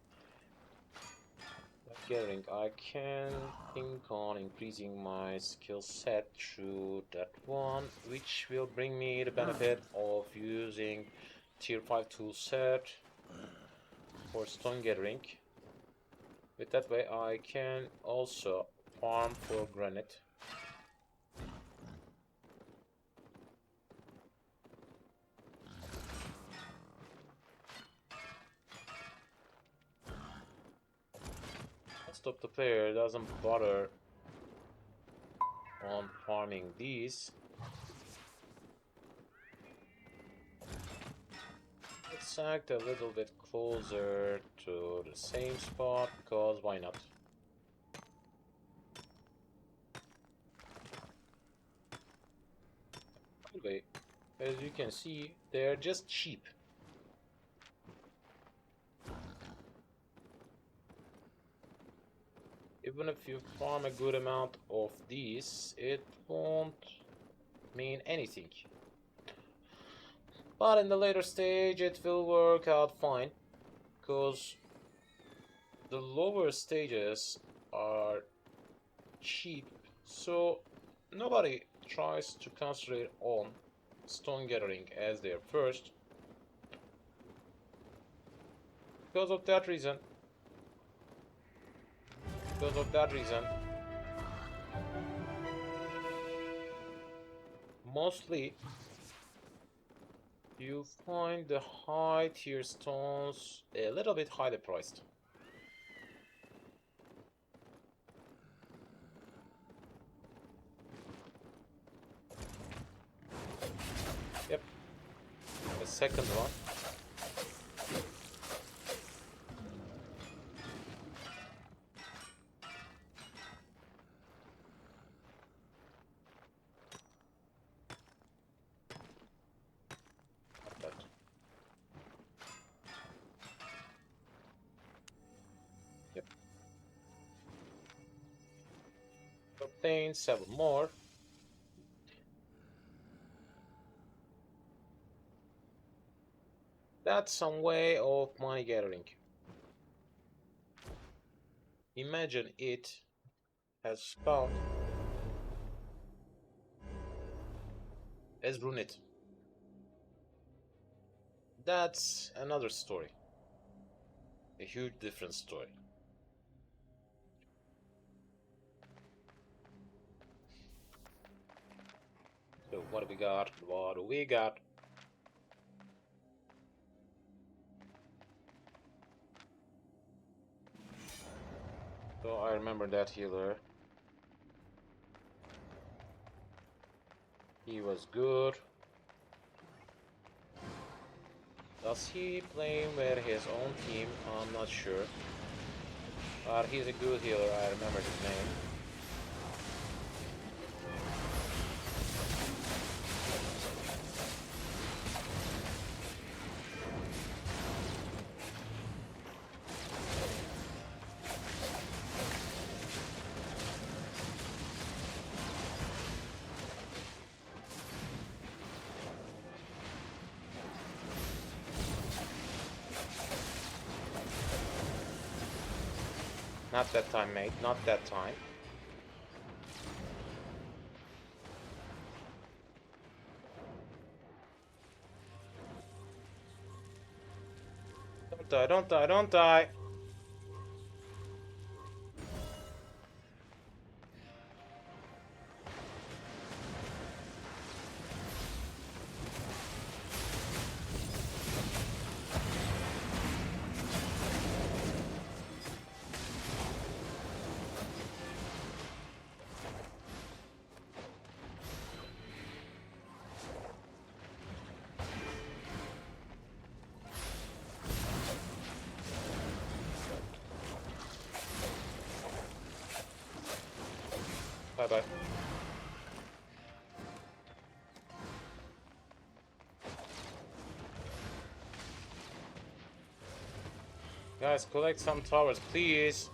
gathering. I can think on increasing my skill set through that one, which will bring me the benefit of using tier 5 tool set for stone gathering. With that way I can also farm for granite. Most of the player doesn't bother on farming these. Let's act a little bit closer to the same spot, because why not? Anyway, as you can see, they're just cheap. Even if you farm a good amount of these, it won't mean anything. But in the later stage, it will work out fine, because the lower stages are cheap, so nobody tries to concentrate on stone gathering as their first. Because of that reason, mostly you find the high tier stones a little bit highly priced. Yep, the second one. Not bad. Yep. Obtain 7 more. That's some way of money gathering. Imagine it has spawned as brunette. That's another story. A huge different story. So what do we got? What do we got? So I remember that healer. He was good. Does he play with his own team? I'm not sure. But he's a good healer, I remember his name. Not that time, mate. Not that time. Don't die, don't die, don't die! Bye-bye. Guys, collect some towers, please.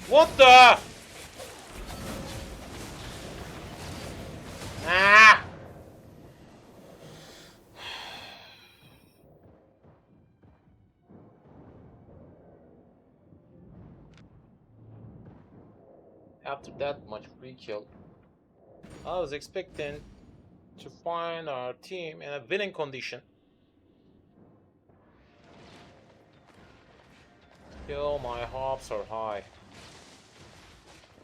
What the? Ah! After that much free kill, I was expecting to find our team in a winning condition. Still, my hopes are high.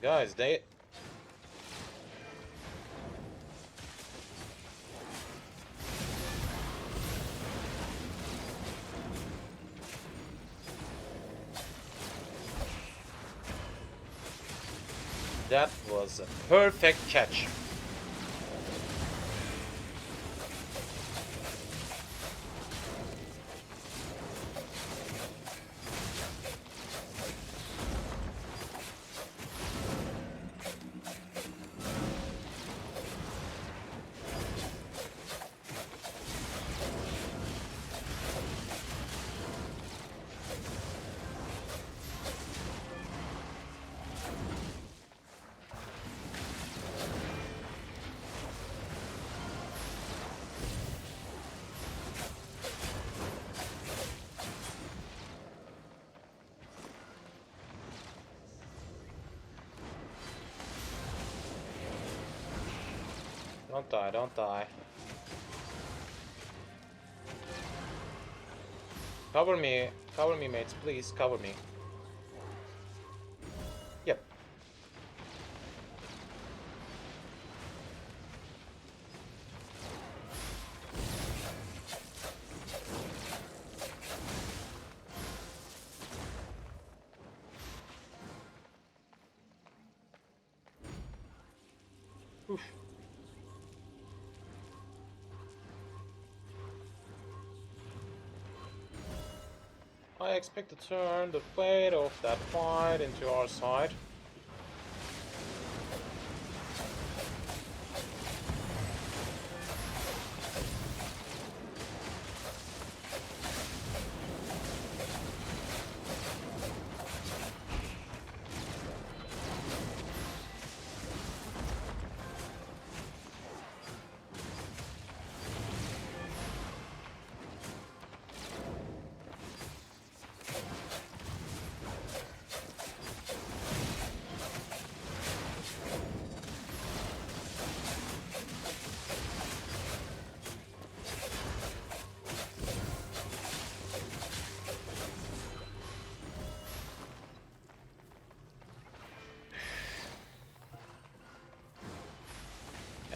Guys, that was a perfect catch. Don't die, don't die. Cover me, mates, please, cover me. Yep. Oof. I expect to turn the fate of that fight into our side.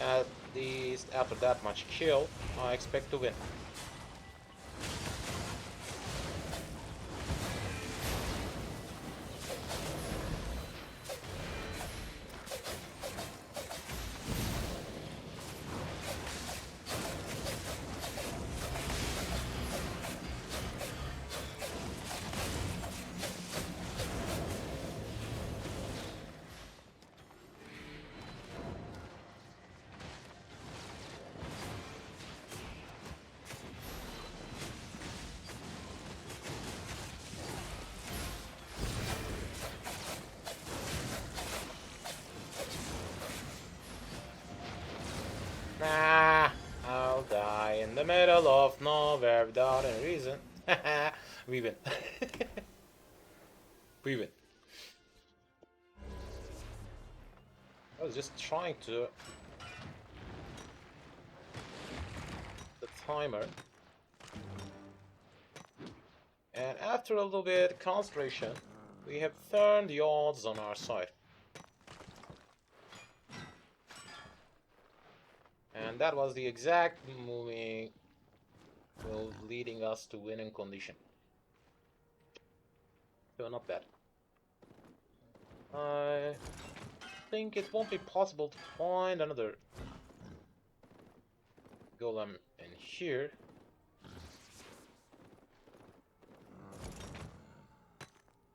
At least after that much kill, I expect to win. Nah, I'll die in the middle of nowhere without any reason. We win. We win. I was just trying to... the timer. And after a little bit concentration, we have turned the odds on our side. And that was the exact moving, well, leading us to winning condition. So not bad. I think it won't be possible to find another golem in here.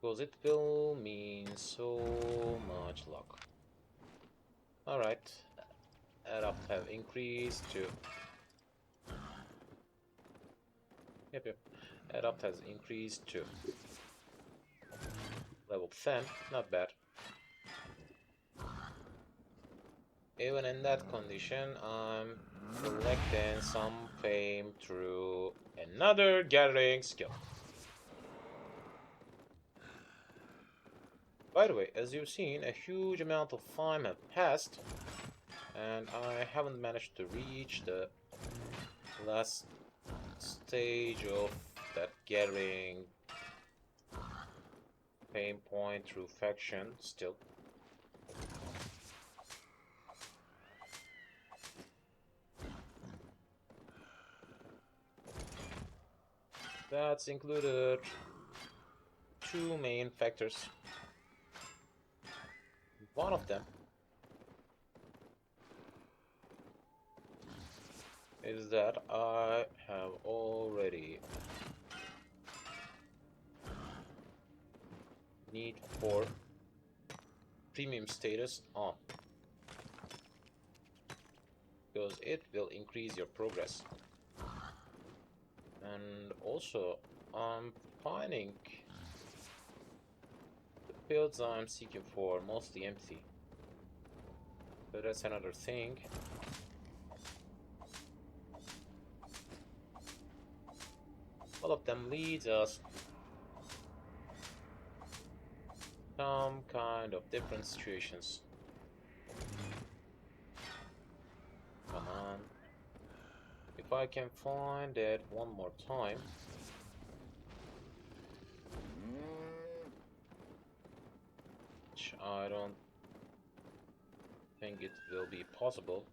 Because it will mean so much luck. Alright. Add-up have increased to... Yep. Add-up has increased to level 10. Not bad. even in that condition, I'm collecting some fame through another gathering skill. By the way, as you've seen, a huge amount of time have passed, and I haven't managed to reach the last stage of that gathering fame point through faction still. That's included two main factors. One of them is that I have already need for premium status on, because it will increase your progress. And also, I'm finding the builds I'm seeking for mostly empty. So that's another thing. All of them leads us some kind of different situations. Come on. If I can find it one more time. Which I don't think it will be possible.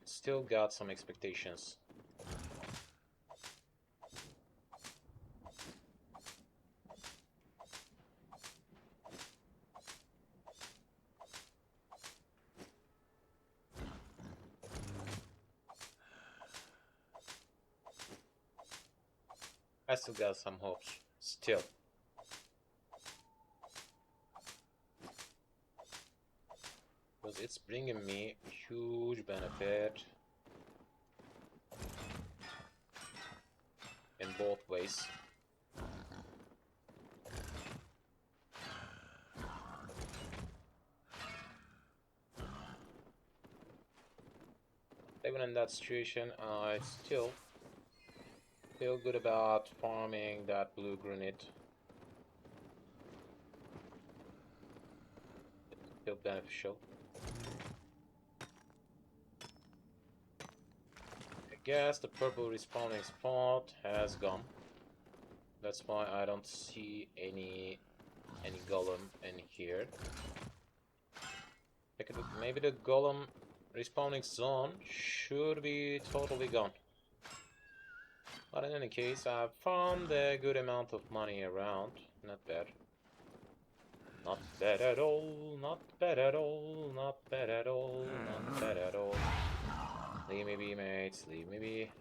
Still got some expectations. I still got some hopes. Still. Because it's bringing me huge benefit in both ways. Even in that situation, I still feel good about farming that blue granite. It's still beneficial. I guess the purple respawning spot has gone. That's why I don't see any golem in here. Maybe the golem respawning zone should be totally gone. But in any case, I've found a good amount of money around. Not bad. Not bad at all, not bad at all, not bad at all, not bad at all. Leave me be, mates, leave me be.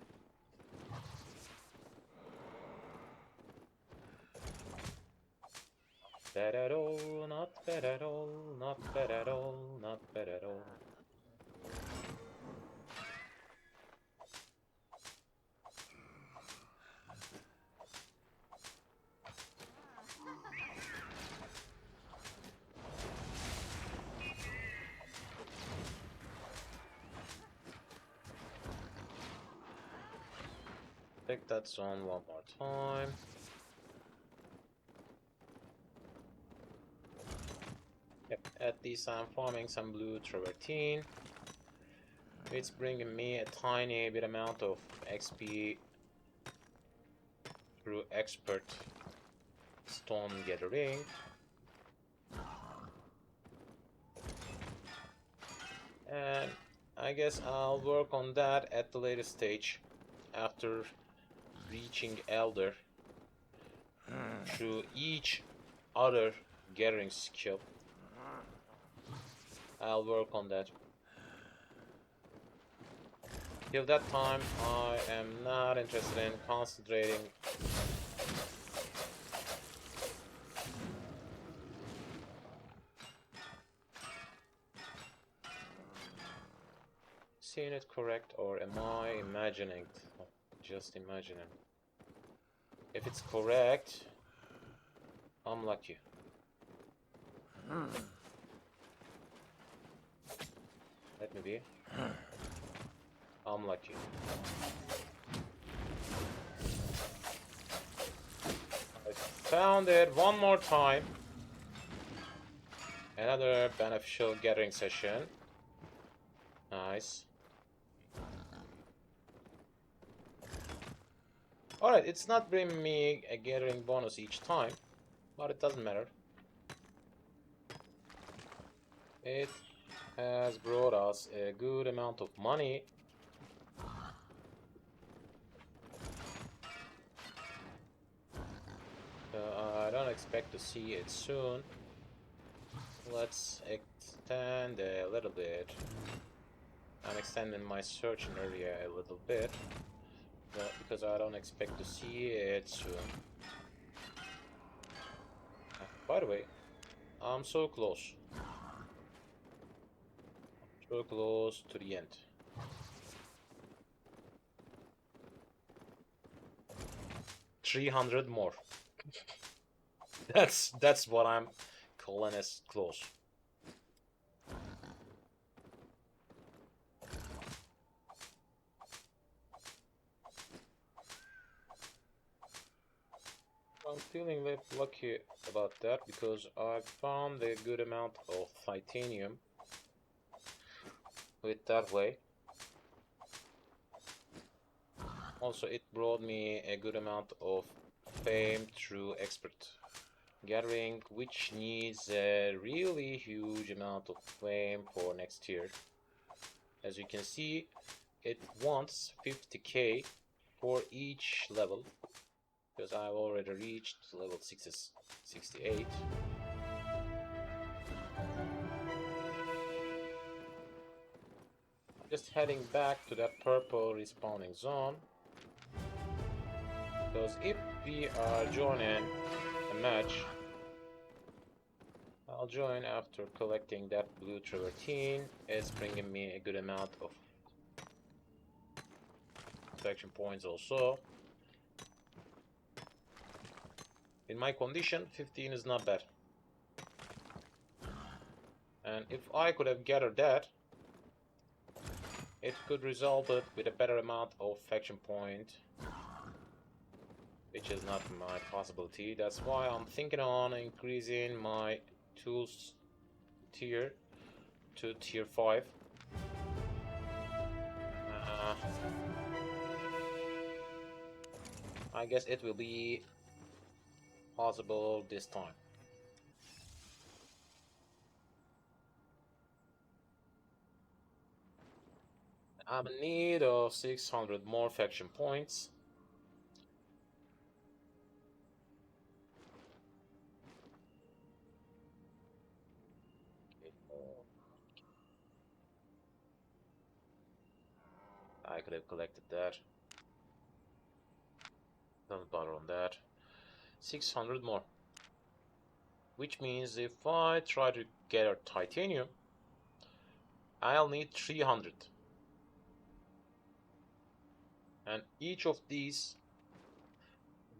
Not bad at all, not bad at all, not bad at all, not bad at all. Take that zone one more time. Yep, at least I'm farming some blue travertine. It's bringing me a tiny bit amount of XP through expert stone gathering. And I guess I'll work on that at the later stage after reaching Elder through each other gathering skill. I'll work on that. Till that time, I am not interested in concentrating seeing it correct, or am I imagining it? Oh, just imagining. If it's correct, Unlucky. Let me be. Unlucky. I found it one more time. Another beneficial gathering session. Nice. Alright, it's not bringing me a gathering bonus each time, but it doesn't matter. It has brought us a good amount of money. I don't expect to see it soon. Let's extend a little bit. I'm extending my searching area a little bit, because I don't expect to see it soon. By the way, I'm so close. So close to the end. $300 more. That's what I'm calling as close. I'm feeling a bit lucky about that because I found a good amount of titanium with that way. Also, it brought me a good amount of fame through expert gathering, which needs a really huge amount of fame for next year. As you can see, it wants 50k for each level, because I've already reached level 68. Just heading back to that purple respawning zone, because if we are joining a match, I'll join after collecting that blue travertine. It's bringing me a good amount of faction points also. In my condition, 15 is not bad. And if I could have gathered that, it could result with a better amount of faction point, which is not my possibility. That's why I'm thinking on increasing my tools tier to tier 5. I guess it will be possible this time. I'm in need of 600 more faction points. I could have collected that. Don't bother on that. 600 more. Which means if I try to get a titanium, I'll need 300. And each of these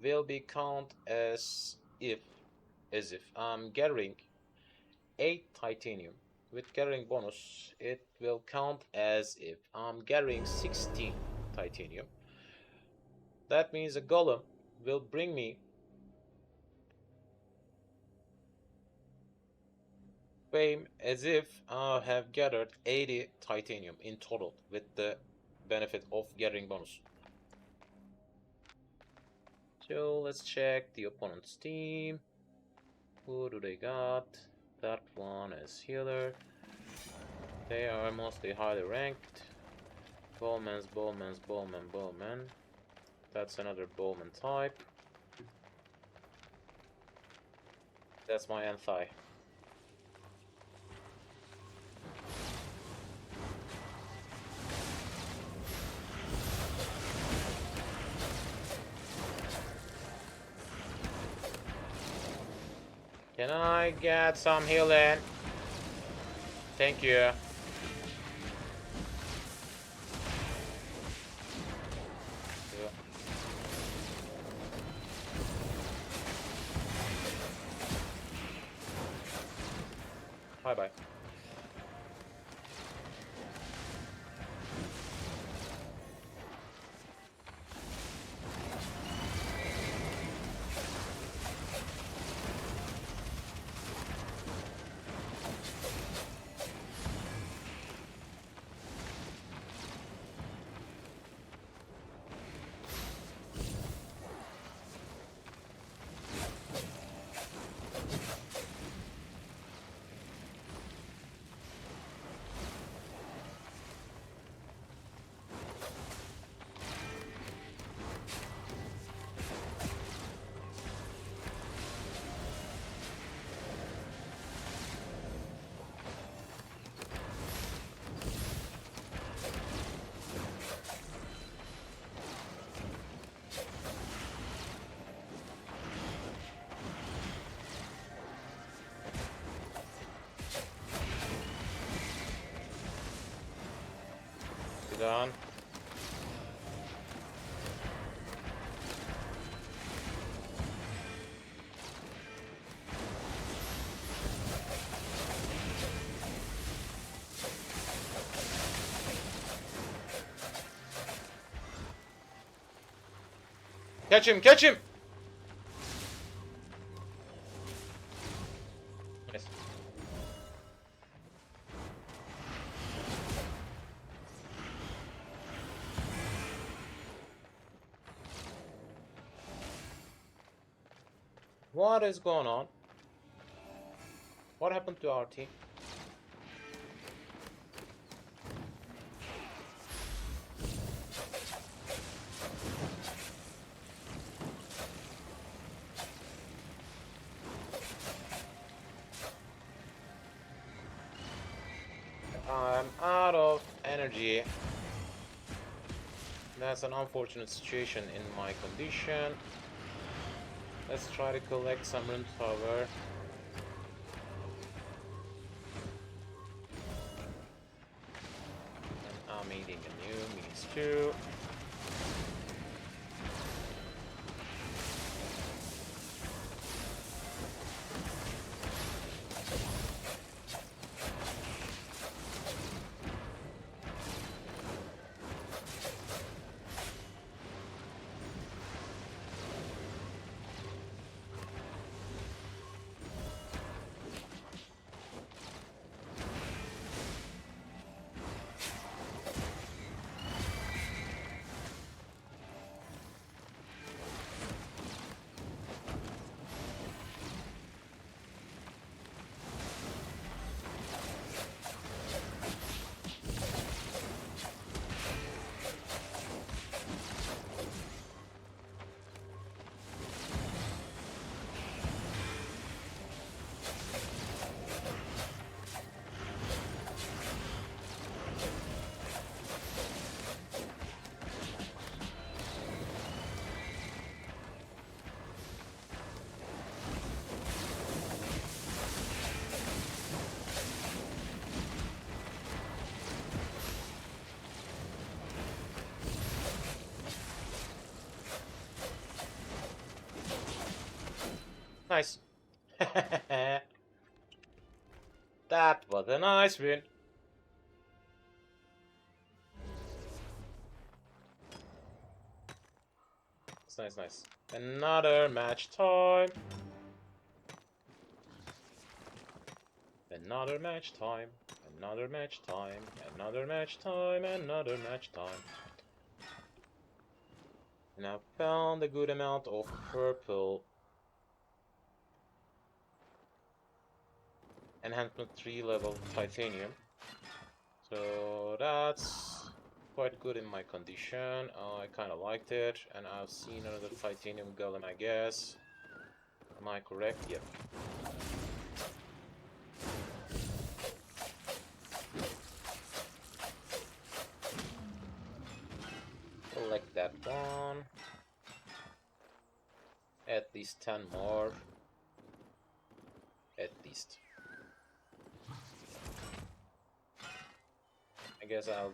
will be counted as if I'm gathering 8 titanium. With gathering bonus, it will count as if I'm gathering 16 titanium. That means a golem will bring me fame as if I have gathered 80 titanium in total with the benefit of gathering bonus. So let's check the opponent's team. Who do they got? That one is healer. They are mostly highly ranked. Bowman's Bowman. That's another Bowman type. That's my anti. Can I get some healing? Thank you. Bye-bye. Done. Catch him! Catch him! Nice. What is going on? What happened to our team? I'm out of energy. That's an unfortunate situation in my condition. Let's try to collect some rune power. And I'm eating a new means too. Nice. That was a nice win. It's nice, nice. Another match time. Another match time. Another match time. Another match time. Another match time. And I found a good amount of purple. Enhancement 3 level titanium. So that's quite good in my condition. I kind of liked it. And I've seen another titanium golem, I guess. Am I correct? Yep. Collect that one. At least 10 more. At least. I guess I'll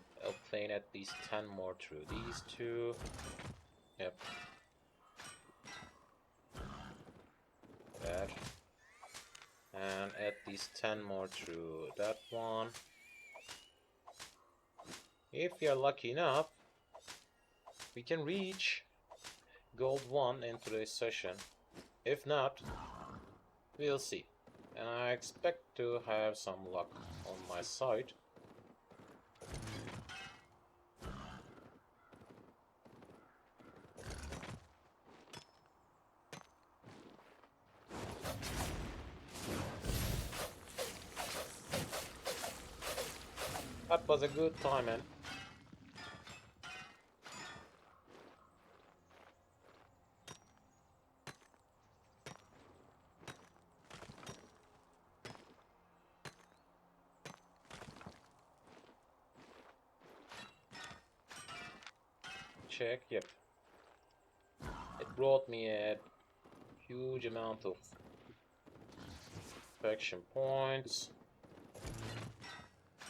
plane at least 10 more through these two. Yep. That. And at least 10 more through that one. If we are lucky enough, we can reach gold 1 in today's session. If not, we'll see. And I expect to have some luck on my side. That was a good time, man. Check, yep. It brought me a huge amount of faction points.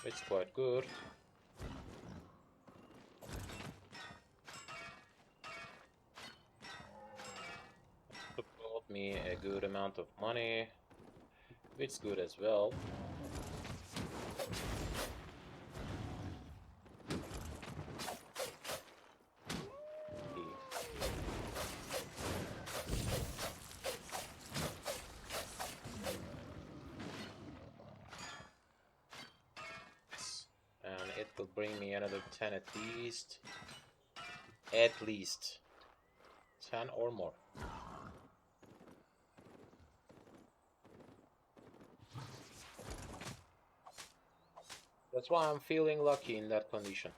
It's quite good. It brought me a good amount of money. It's good as well. And it will bring me another 10 at least. At least 10 or more. That's why I'm feeling lucky in that condition.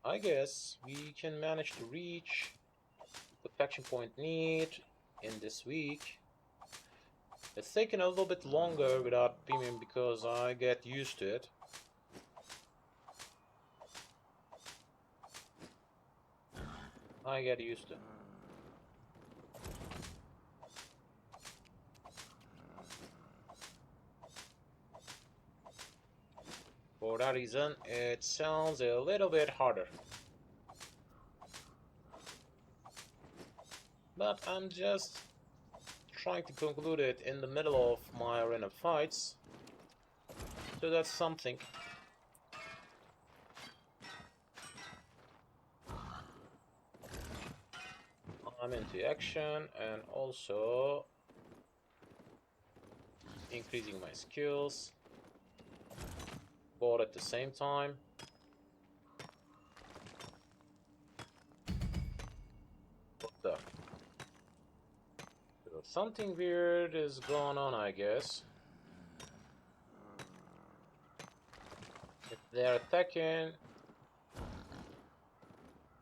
I guess we can manage to reach the faction point need in this week. It's taken a little bit longer without premium because I get used to it. I get used to it. For that reason, it sounds a little bit harder. But I'm just trying to conclude it in the middle of my arena fights. So that's something. I'm into action and also increasing my skills. Both at the same time. What the? So something weird is going on, I guess. If they're attacking,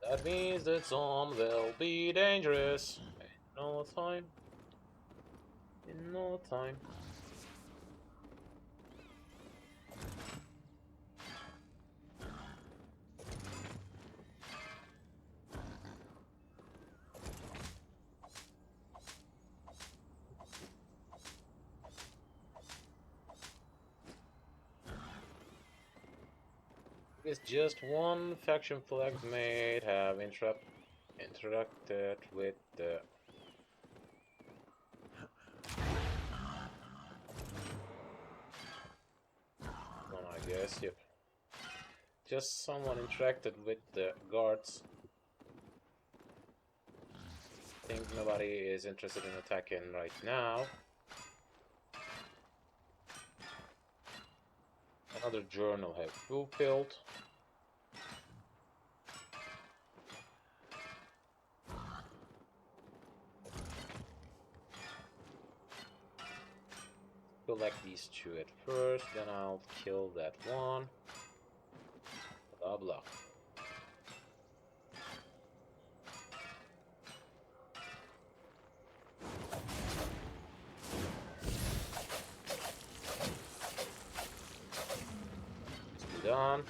that means that some will be dangerous. In no time. In no time. It's just one faction flag may have interacted with the one, I guess, yep. Just someone interacted with the guards. I think nobody is interested in attacking right now. Another journal have fulfilled. Collect these two at first, then I'll kill that one. Blah blah. It's done.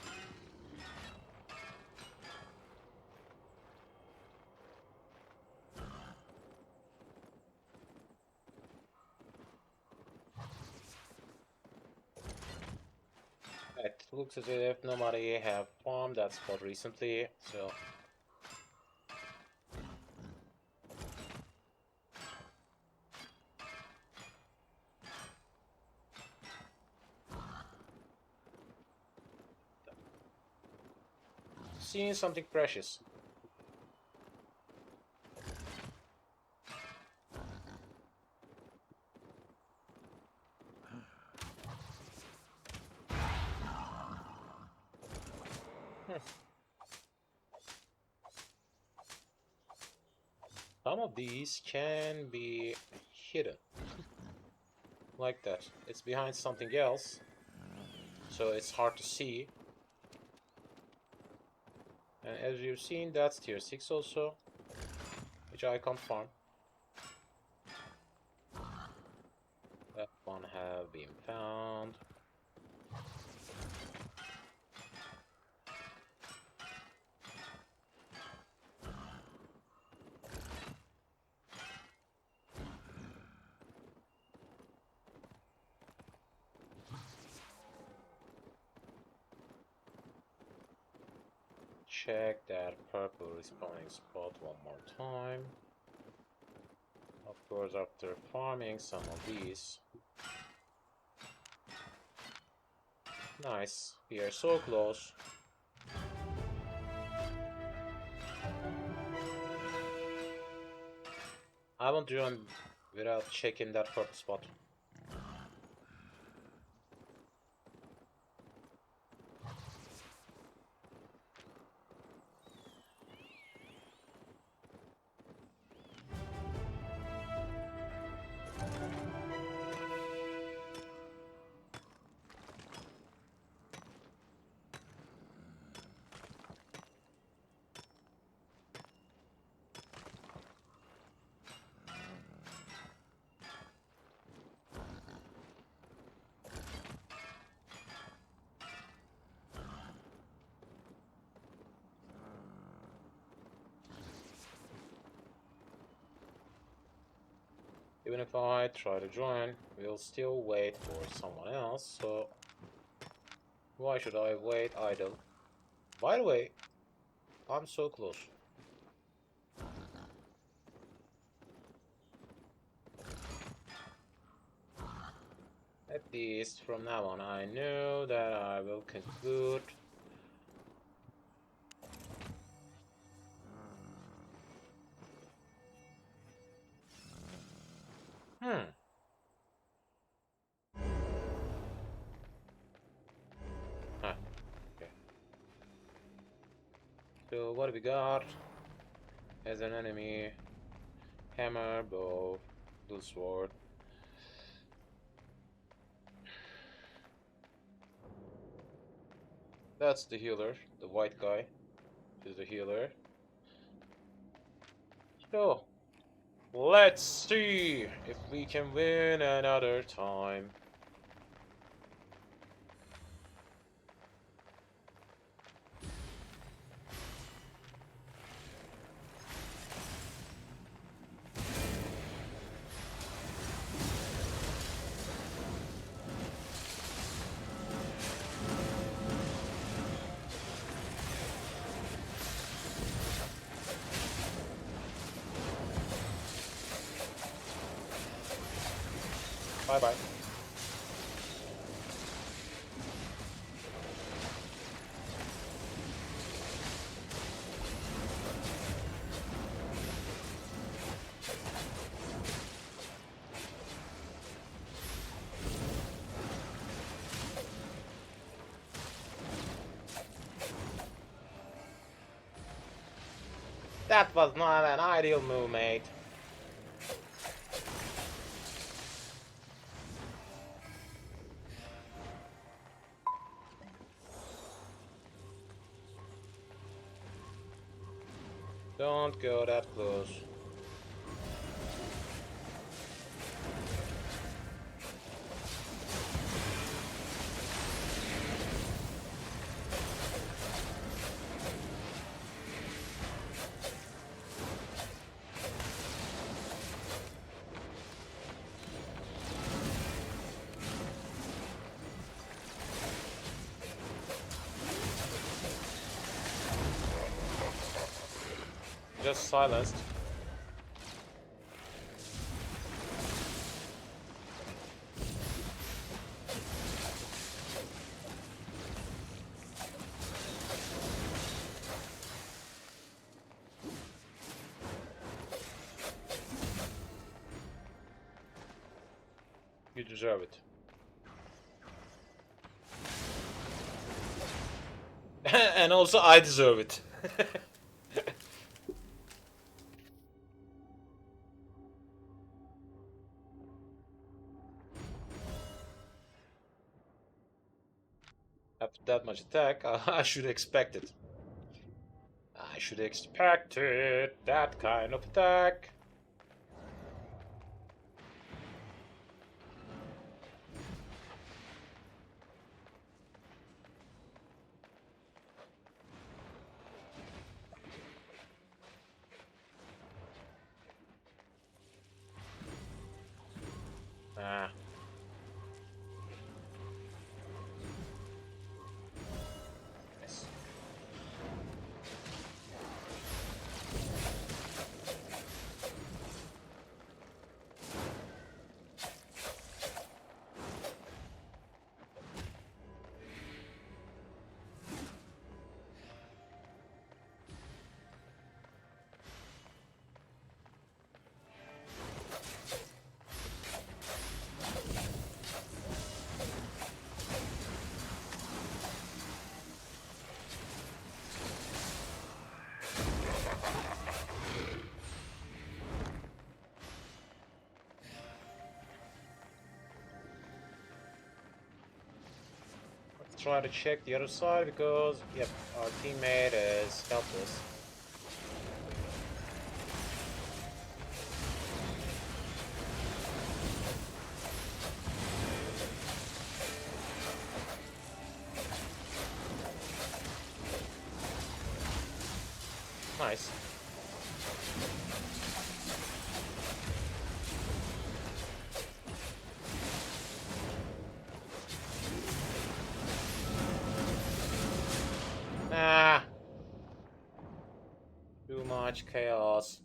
Looks as if nobody have farmed that spot recently, so seeing something precious. Some of these can be hidden. Like that. It's behind something else, so it's hard to see. And as you've seen, that's tier 6 also, which I can't farm. That one have been found. Check that purple respawning spot one more time. Of course, after farming some of these. Nice, we are so close. I won't run without checking that purple spot. Even if I try to join, we'll still wait for someone else, so why should I wait idle? By the way, I'm so close. At least from now on, I know that I will conclude. Okay. So what do we got as an enemy? Hammer, bow, dual sword. That's the healer, the white guy is the healer. So, let's see if we can win another time. Bye bye. That was not an ideal move, mate. Don't go that close. just silenced. You deserve it. And also I deserve it. After that much attack, I should expect it. I should expect it. That kind of attack. Ah. Yes. Let's try to check the other side because, yep, our teammate is helpless. Nice. Ah! Too much chaos.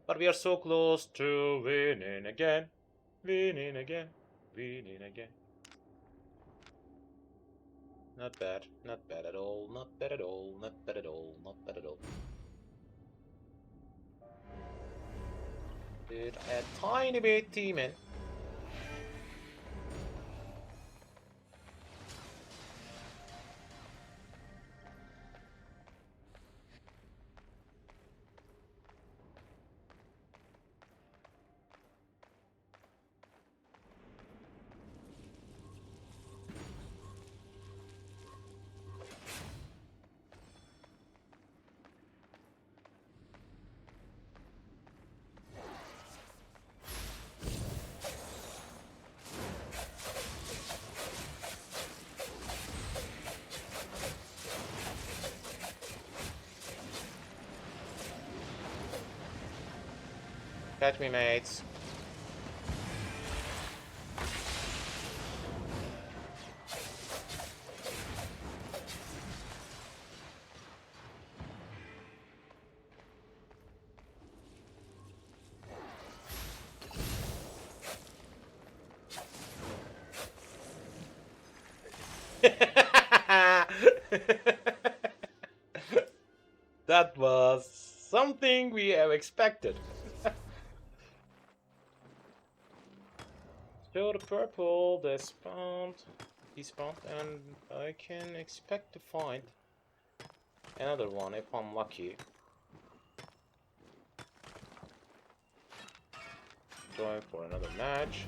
But we are so close to winning again. Winning again. Winning again. Not bad. Not bad at all. Not bad at all. Not bad at all. Not bad at all. Did a tiny bit teaming. Catch me, mates. That was something we have expected. So the purple, despawned, and I can expect to find another one if I'm lucky. Going for another match.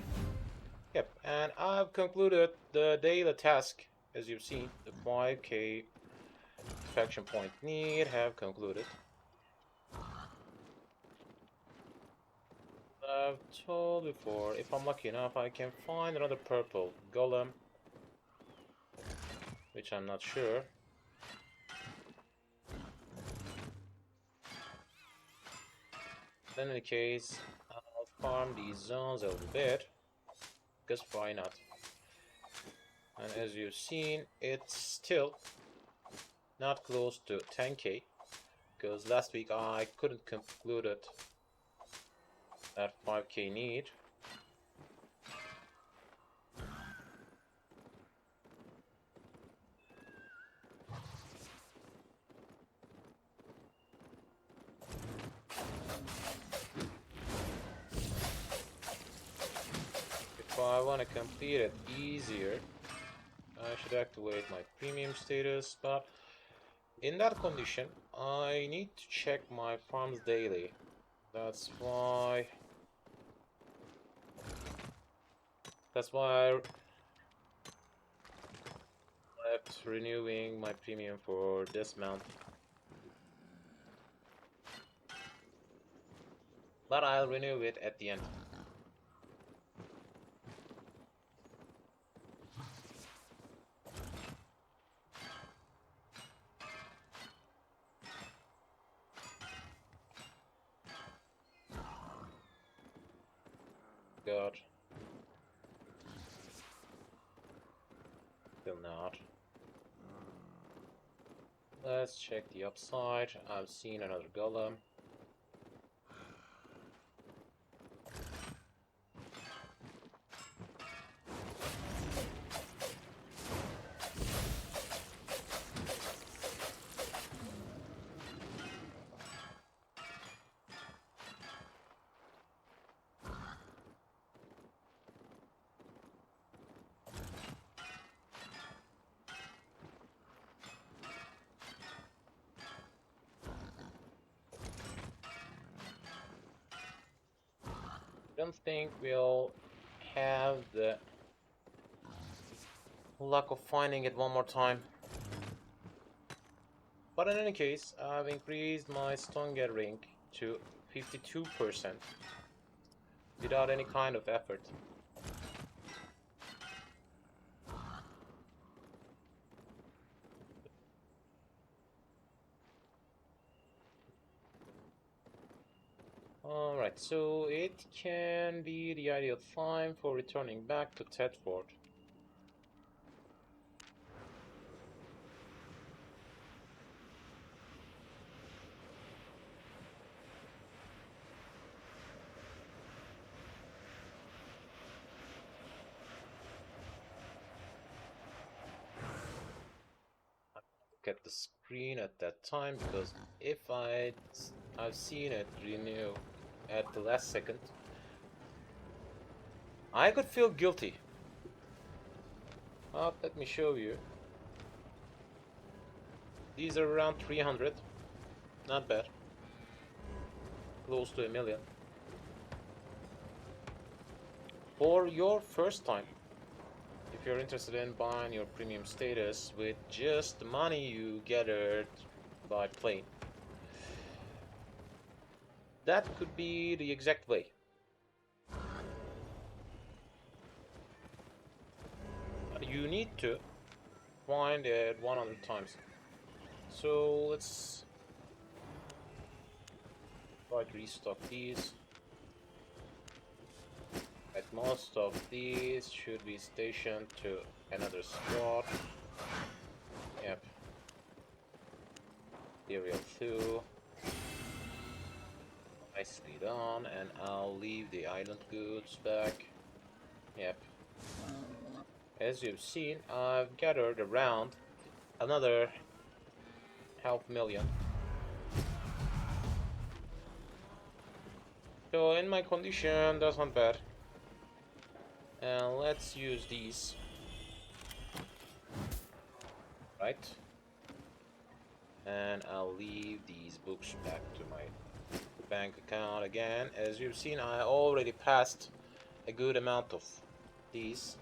Yep, and I've concluded the daily task, as you've seen. The 5k faction point need have concluded. I've told before, if I'm lucky enough, I can find another purple golem, which I'm not sure. Then in the case, I'll farm these zones a little bit, because why not? And as you've seen, it's still not close to 10k. because last week I couldn't conclude it that 5k need. If I want to complete it easier, I should activate my premium status, but in that condition I need to check my farms daily. That's why I left renewing my premium for this month. But I'll renew it at the end. God. Still not. Let's check the upside. I've seen another golem. Don't think we'll have the luck of finding it one more time. But in any case, I've increased my stone gathering to 52% without any kind of effort. Alright, so it can be the ideal time for returning back to Tedford. Look at the screen at that time, because if I've seen it renew at the last second, I could feel guilty. Well, let me show you. These are around 300. Not bad. Close to 1 million. For your first time, if you're interested in buying your premium status with just the money you gathered by playing, that could be the exact way. You need to find it 100 times. So let's try to restock these. At most of these should be stationed to another spot. Yep. Material 2. Nicely done, and I'll leave the island goods back. Yep. As you've seen, I've gathered around another 500,000. So in my condition, that's not bad. And let's use these. Right. And I'll leave these books back to my bank account again. As you've seen, I already passed a good amount of these.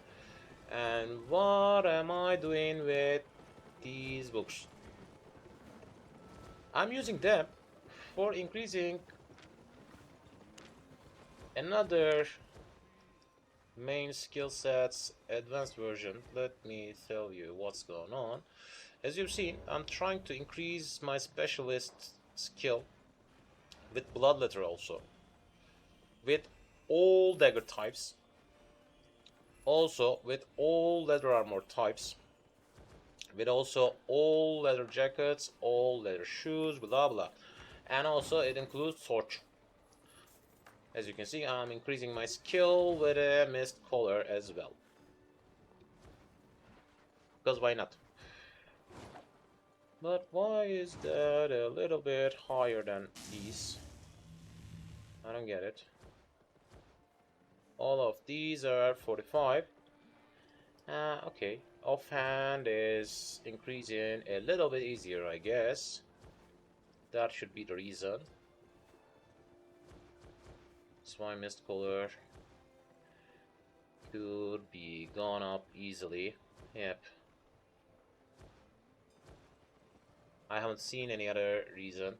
And what am I doing with these books? I'm using them for increasing another main skill sets advanced version. Let me tell you what's going on. As you've seen, I'm trying to increase my specialist skill with bloodletter also, with all dagger types, also with all leather armor types, with also all leather jackets, all leather shoes, blah blah. And also it includes torch. As you can see, I'm increasing my skill with a mist collar as well. Because why not? But why is that a little bit higher than these? I don't get it. All of these are 45. Okay. Offhand is increasing a little bit easier, I guess. That should be the reason. So my mist color could be gone up easily. Yep. I haven't seen any other reason.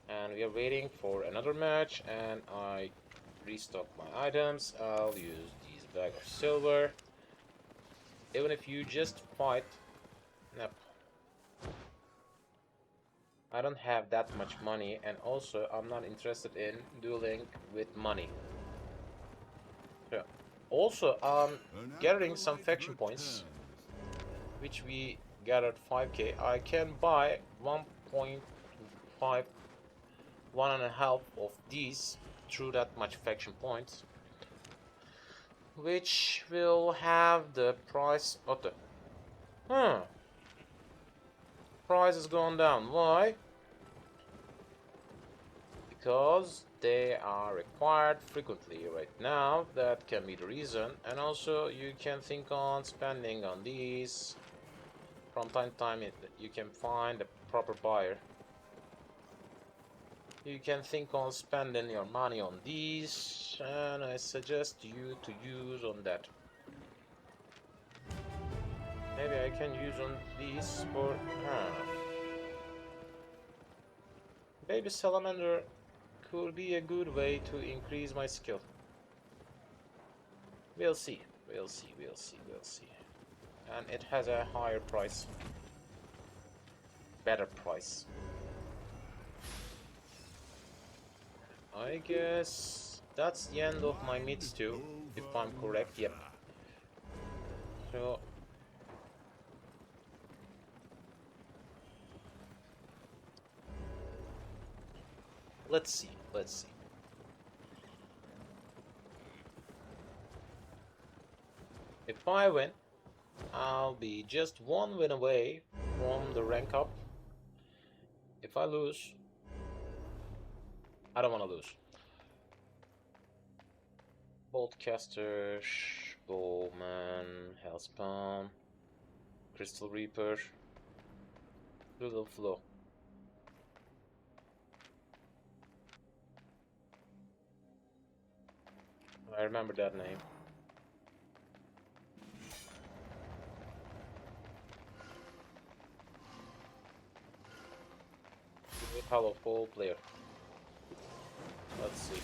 And we are waiting for another match, and I restock my items. I'll use these bag of silver. Even if you just fight, nope. I don't have that much money, and also I'm not interested in dueling with money. So, also, I'm gathering some faction points, which we gathered 5k. I can buy 1.5, 1.5 of these through that much faction points, which will have the price of the price has gone down. Why? Because they are required frequently right now. That can be the reason. And also you can think on spending on these from time to time. You can find a proper buyer. You can think on spending your money on these, and I suggest you to use on that. Maybe I can use on these for Baby salamander could be a good way to increase my skill. We'll see. We'll see. We'll see. We'll see. And it has a higher price. Better price. I guess that's the end of my meat stew, if I'm correct. Yep. So let's see. Let's see. If I win, I'll be just one win away from the rank up. If I lose, I don't want to lose. Boltcaster, Bowman, Hellspawn, Crystal Reaper, Little Flow. I remember that name. Hollow Pole player. Let's see.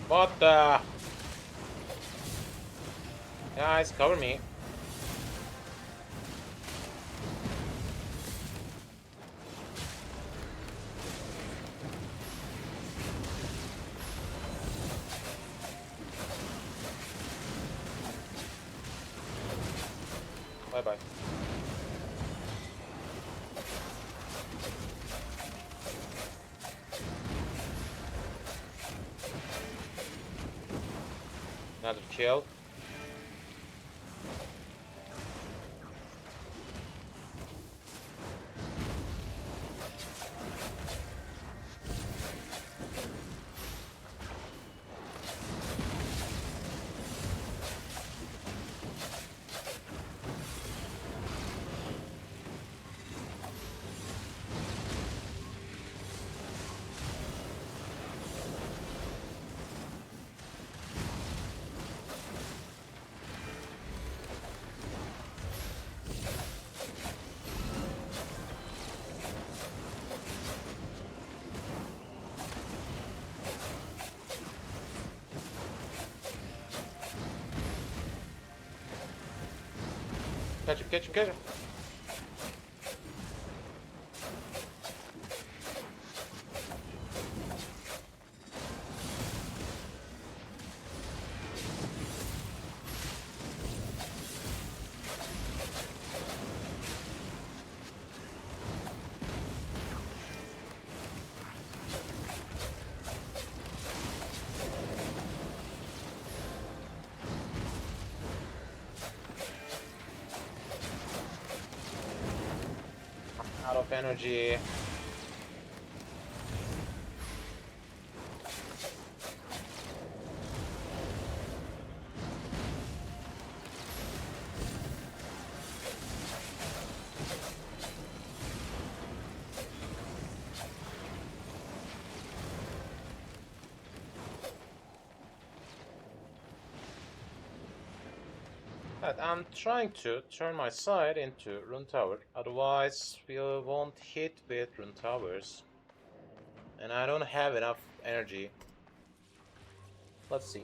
What the? Guys, cover me. Bye-bye. Another kill. Catch him, catch him, catch him. enough energy. But I'm trying to turn my side into rune tower, otherwise we won't hit with rune towers. And I don't have enough energy. Let's see.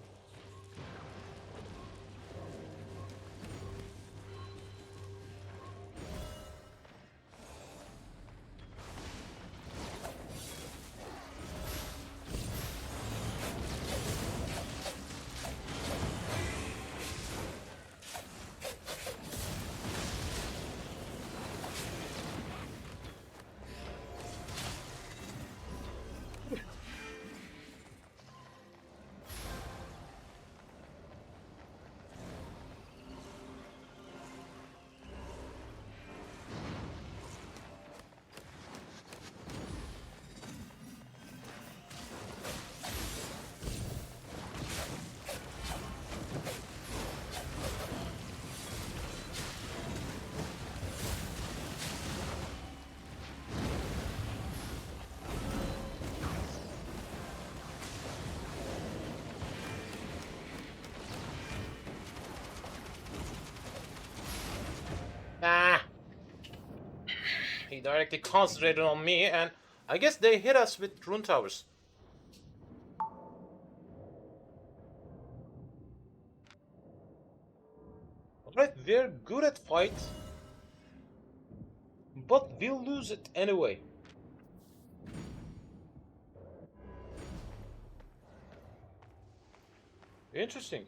Ah! He directly concentrated on me, and I guess they hit us with rune towers. Alright, we're good at fight, but we'll lose it anyway. Interesting.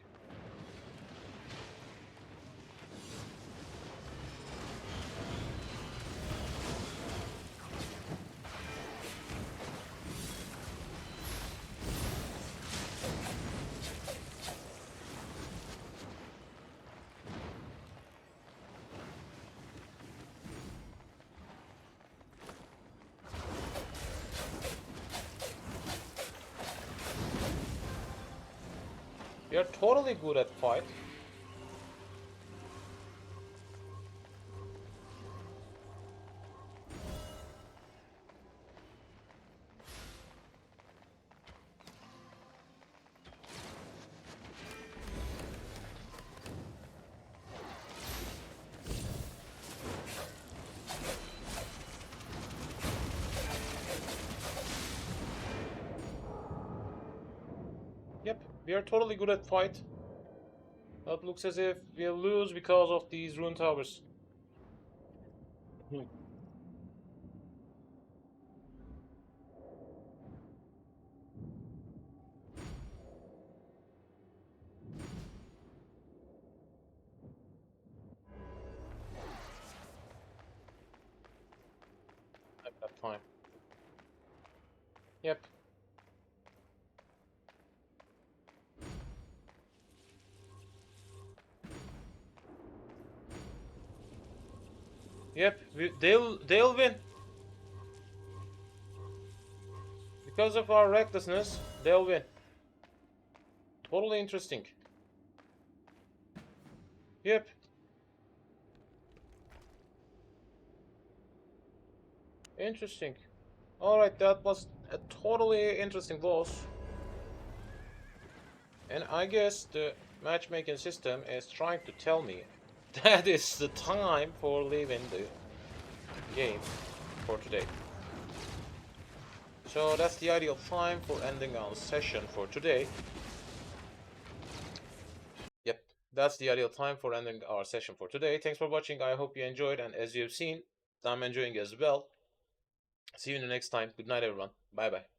We are totally good at fight. Yep, we are totally good at fight. It looks as if we'll lose because of these rune towers. At that time. Yep. Yep, they'll win. Because of our recklessness, they'll win. Totally interesting. Yep. Interesting. Alright, that was a totally interesting boss. And I guess the matchmaking system is trying to tell me that is the time for leaving the game for today. So that's the ideal time for ending our session for today. Yep, that's the ideal time for ending our session for today. Thanks for watching. I hope you enjoyed, and as you've seen, I'm enjoying as well. See you in the next time. Good night, everyone. Bye bye.